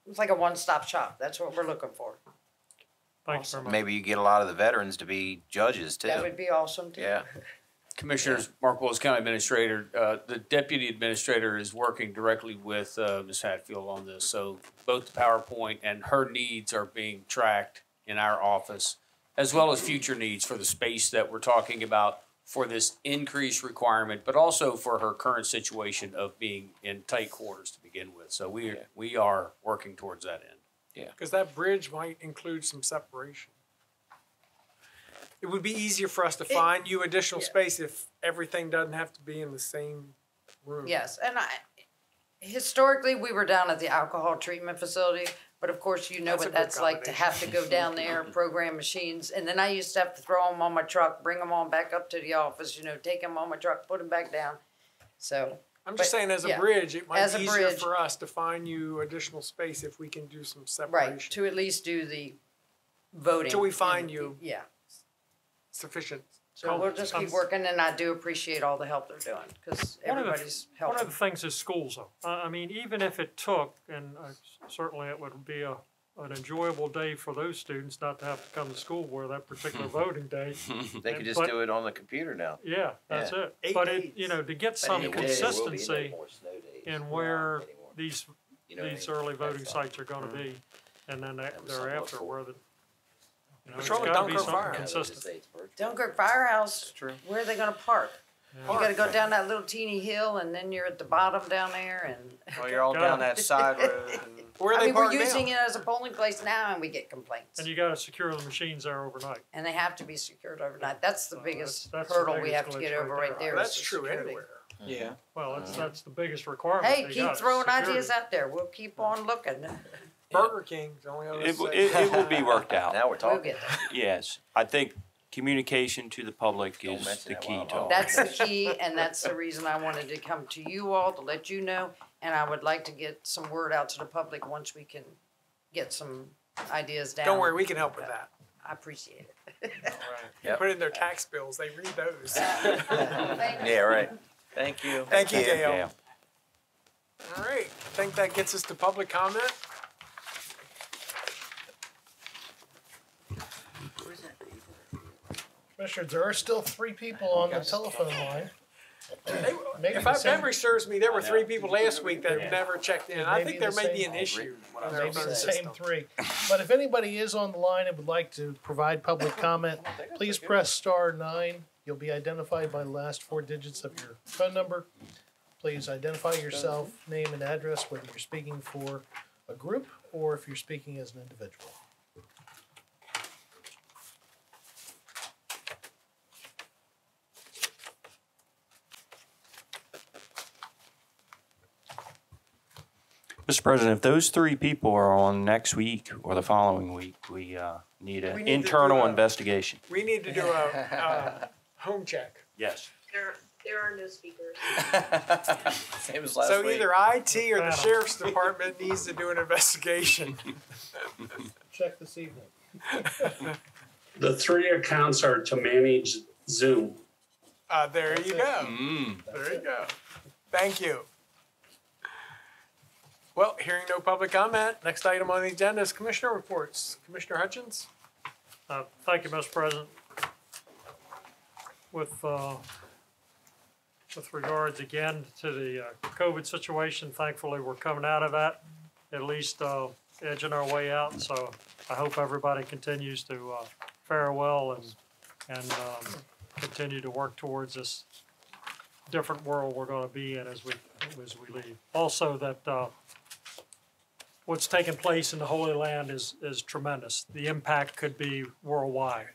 S10: It's like a one-stop shop. That's what we're looking for.
S2: Thanks very much.
S7: Maybe you get a lot of the veterans to be judges too.
S10: That would be awesome too.
S7: Yeah.
S8: Commissioners, Mark Willis, County Administrator, the Deputy Administrator is working directly with Ms. Hatfield on this. So both the PowerPoint and her needs are being tracked in our office, as well as future needs for the space that we're talking about for this increased requirement, but also for her current situation of being in tight quarters to begin with. So we are working towards that end.
S1: Yeah. Because that bridge might include some separation. It would be easier for us to find you additional space if everything doesn't have to be in the same room.
S10: Yes, and historically, we were down at the alcohol treatment facility, but of course, what that's like to have to go down there, program machines, and then I used to have to throw them on my truck, bring them on back up to the office, take them on my truck, put them back down. So.
S1: I'm just saying, as a bridge, it might be easier for us to find you additional space if we can do some separation.
S10: Right, to at least do the voting.
S1: Until we find you.
S10: Yeah.
S1: Sufficient.
S10: So we'll just keep working, and I do appreciate all the help they're doing, because everybody's helping.
S2: One of the things is schools, though. I mean, even if it took, and certainly it would be an enjoyable day for those students not to have to come to school for that particular voting day.
S7: They could just do it on the computer now.
S2: Yeah, that's it. But to get some consistency in where these early voting sites are going to be, and then thereafter where the
S1: Charlotte Dunkirk Firehouse.
S10: Dunkirk Firehouse. Where are they going to park?
S2: Yeah.
S10: You got to go down that little teeny hill, and then you're at the bottom down there, and.
S14: Oh, you're all down that side road.
S1: Where are they
S10: we're using it as a polling place now, and we get complaints.
S2: And you got to secure the machines there overnight.
S10: And they have to be secured overnight. That's the biggest
S2: that's
S10: hurdle
S2: the
S10: we have to get over right there.
S1: That's true anywhere.
S14: Yeah.
S2: Well, that's the biggest requirement.
S10: Hey, keep throwing ideas out there. We'll keep on looking.
S1: Burger King's the only other.
S5: It will be worked out.
S7: Now we're talking.
S10: We'll get there.
S5: Yes, I think communication to the public is the key to all.
S10: That's the key, and that's the reason I wanted to come to you all to let you know. And I would like to get some word out to the public once we can get some ideas down.
S1: Don't worry, we can help with that.
S10: I appreciate it.
S1: All right.
S7: Yep.
S1: Put in their tax bills. They read those.
S7: Yeah, right.
S14: Thank you.
S1: Thank you,
S5: Thank you,
S1: Gail.
S5: Gail.
S1: All right. I think that gets us to public comment.
S17: Commissioners, there are still 3 people on the telephone line. Maybe
S1: If
S17: the
S1: my
S17: same-
S1: memory serves me, there were 3 people last week that never checked in. I think there may be an issue. on their
S17: Maybe
S1: phone
S17: the
S1: system.
S17: same 3. But if anybody is on the line and would like to provide public comment, please press star 9. You'll be identified by the last 4 digits of your phone number. Please identify yourself, name and address, whether you're speaking for a group or if you're speaking as an individual.
S5: Mr. President, if those 3 people are on next week or the following week, we need an
S1: We need to
S5: internal
S1: do a-
S5: investigation.
S1: We need to do a home check.
S5: Yes.
S13: There are no speakers.
S7: Same as last
S1: So
S7: week.
S1: either IT or the sheriff's department needs to do an investigation.
S17: Check this evening.
S11: The 3 accounts are to manage Zoom.
S1: There you go.
S5: Mm.
S1: There you go. Thank you. Well, hearing no public comment, next item on the agenda is commissioner reports. Commissioner Hutchins?
S2: Thank you, Mr. President. With regards again to the COVID situation, thankfully we're coming out of that, at least edging our way out. So I hope everybody continues to fare well and continue to work towards this different world we're going to be in as we leave. Also, that what's taking place in the Holy Land is tremendous. The impact could be worldwide.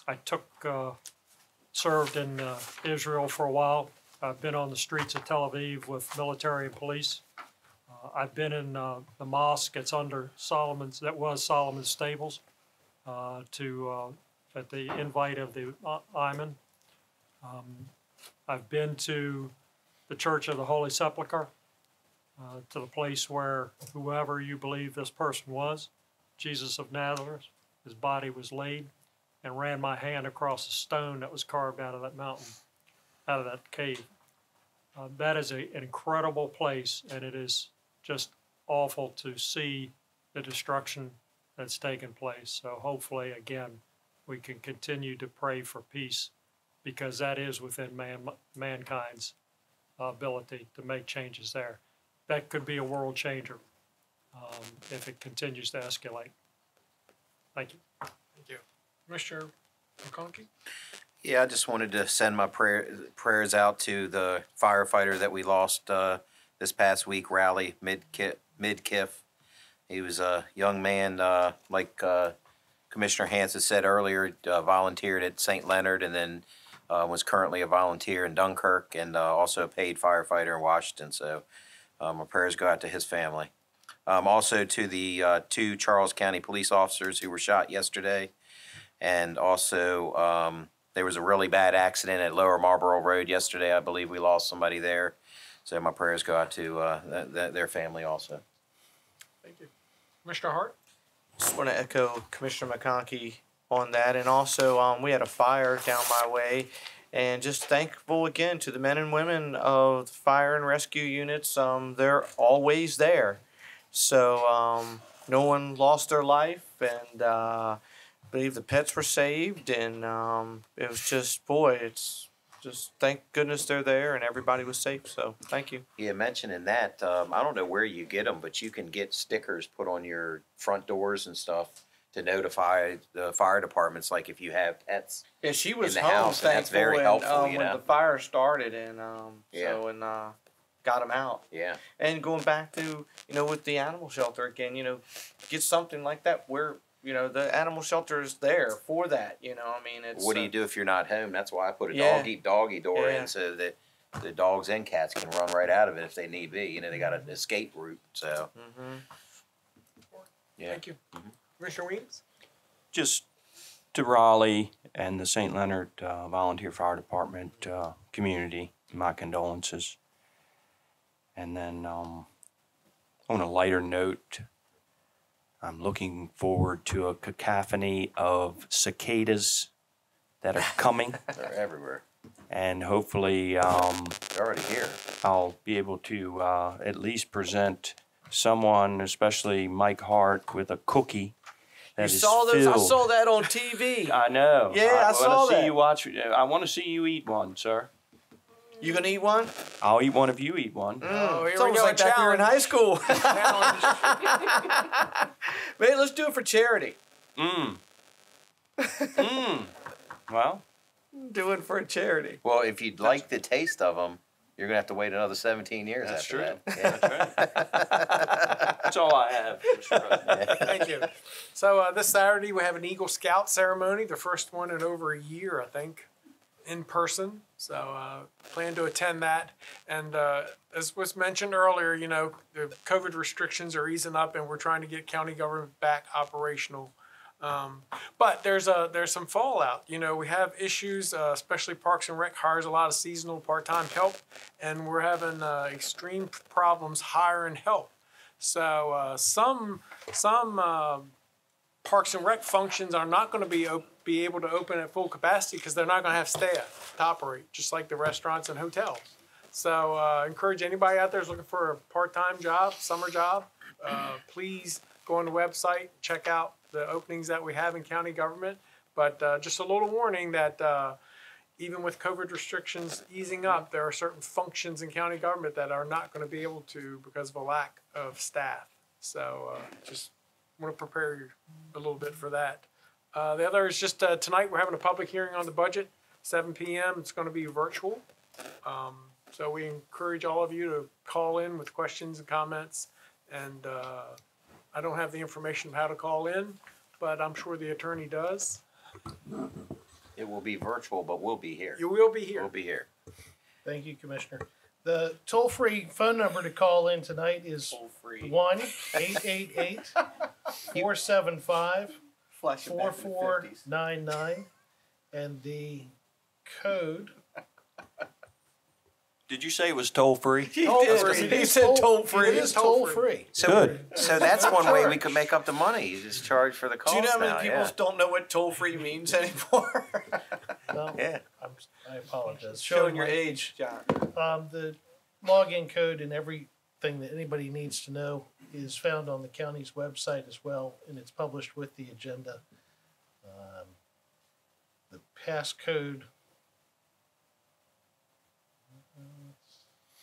S2: I served in Israel for a while. I've been on the streets of Tel Aviv with military and police. I've been in the mosque that's under Solomon's, that was Solomon's Stables, at the invite of the Imam. I've been to the Church of the Holy Sepulchre, to the place where whoever you believe this person was, Jesus of Nazareth, his body was laid, and ran my hand across a stone that was carved out of that mountain, out of that cave. That is an incredible place, and it is just awful to see the destruction that's taken place. So hopefully, again, we can continue to pray for peace, because that is within mankind's ability to make changes there. That could be a world changer if it continues to escalate. Thank you.
S1: Thank you. Commissioner McConkey?
S7: Yeah, I just wanted to send my prayers out to the firefighter that we lost this past week, Raleigh Midkiff. He was a young man, like Commissioner Hansen said earlier, volunteered at St. Leonard and then was currently a volunteer in Dunkirk and also a paid firefighter in Washington. So my prayers go out to his family. Also to the 2 Charles County police officers who were shot yesterday. And also there was a really bad accident at Lower Marlboro Road yesterday. I believe we lost somebody there. So my prayers go out to their family also.
S1: Thank you. Commissioner Hart?
S14: Just want to echo Commissioner McConkey on that. And also, we had a fire down my way. And just thankful again to the men and women of the fire and rescue units. They're always there. So no one lost their life. And I believe the pets were saved. And it was just, boy, it's just thank goodness they're there and everybody was safe. So thank you.
S7: Yeah, mentioning that, I don't know where you get them, but you can get stickers put on your front doors and stuff to notify the fire departments, like if you have pets.
S14: Yeah, she was
S7: in the
S14: home,
S7: house, and that's
S14: thankful,
S7: very helpful.
S14: when the fire started, and
S7: Yeah.
S14: got them out.
S7: Yeah.
S14: And going back to with the animal shelter again, get something like that where the animal shelter is there for that. I mean, it's.
S7: What do you do if you're not home? That's why I put a
S14: Yeah.
S7: doggy door
S14: Yeah.
S7: in so that the dogs and cats can run right out of it if they need be. You know, they got an escape route. So, yeah.
S1: Thank you. Commissioner Weems?
S5: Just to Raleigh and the St. Leonard Volunteer Fire Department community, my condolences. And then on a lighter note, I'm looking forward to a cacophony of cicadas that are coming.
S7: They're everywhere.
S5: And hopefully
S7: they're already here.
S5: I'll be able to at least present someone, especially Mike Hart, with a cookie.
S14: You saw those? I saw that on TV.
S5: I know.
S14: Yeah, I saw that.
S5: I want to see you eat one, sir.
S14: You gonna eat one?
S5: I'll eat one if you eat one.
S14: Oh, it's almost like back here in high school. Man, let's do it for charity.
S5: Well,
S14: do it for a charity.
S7: Well, if you'd like the taste of them, you're gonna have to wait another 17 years
S5: That's
S7: after
S5: true.
S7: that. Yeah.
S5: That's right. That's all I have, Mr. President.
S1: Thank you. So this Saturday we have an Eagle Scout ceremony, the first one in over a year, I think, in person. So plan to attend that. And as was mentioned earlier, you know, the COVID restrictions are easing up, and we're trying to get county government back operational. But there's some fallout. You know, we have issues, especially Parks and Rec hires a lot of seasonal part-time help, and we're having extreme problems hiring help. So some Parks and Rec functions are not going to be able to open at full capacity because they're not going to have staff to operate, just like the restaurants and hotels. So encourage anybody out there who's looking for a part-time job, summer job, please go on the website, check out the openings that we have in county government. But just a little warning that even with COVID restrictions easing up, there are certain functions in county government that are not going to be able to because of a lack of staff. So just want to prepare you a little bit for that. The other is just tonight we're having a public hearing on the budget, 7 p.m. It's going to be virtual. So we encourage all of you to call in with questions and comments. And I don't have the information of how to call in, but I'm sure the attorney does.
S7: It will be virtual, but we'll be here.
S1: You will be here.
S7: We'll be here.
S17: Thank you, Commissioner. The toll-free phone number to call in tonight is 1-888-475-4499, and the code.
S5: Did you say it was toll-free?
S14: He said toll-free.
S17: It is toll-free.
S7: So,
S5: Good.
S7: So that's one way we could make up the money. You just charge for the calls.
S14: Do you know how many
S7: now,
S14: people
S7: yeah.
S14: don't know what toll-free means anymore?
S17: Well,
S7: Yeah.
S17: I apologize.
S14: Showing your age, John.
S17: The login code and everything that anybody needs to know is found on the county's website as well, and it's published with the agenda. The passcode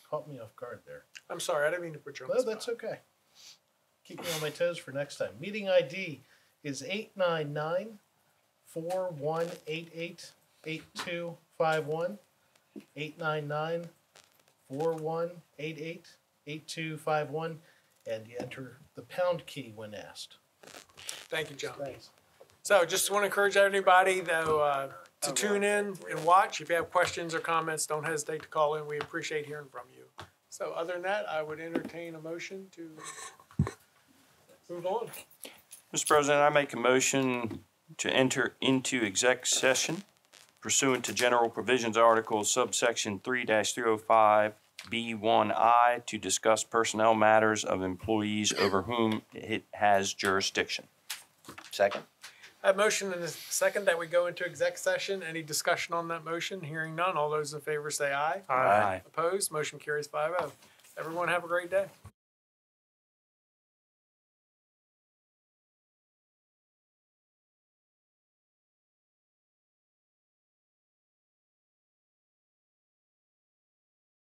S17: caught me off guard there.
S1: I'm sorry, I didn't mean to put you on the
S17: No,
S1: spot.
S17: that's okay. Keep me on my toes for next time. Meeting ID is 899-4188-8251. 899-4188-8251. And you enter the pound key when asked.
S1: Thank you, John.
S17: Thanks.
S1: So just want to encourage everybody, though, to tune in and watch. If you have questions or comments, don't hesitate to call in. We appreciate hearing from you. So other than that, I would entertain a motion to move on.
S5: Mr. President, I make a motion to enter into exec session pursuant to general provisions article subsection 3-305B1I to discuss personnel matters of employees over whom it has jurisdiction.
S7: Second.
S1: I have a motion and a second that we go into exec session. Any discussion on that motion? Hearing none. All those in favor say aye.
S5: Aye.
S1: Opposed? Motion carries 5-0. Everyone have a great day.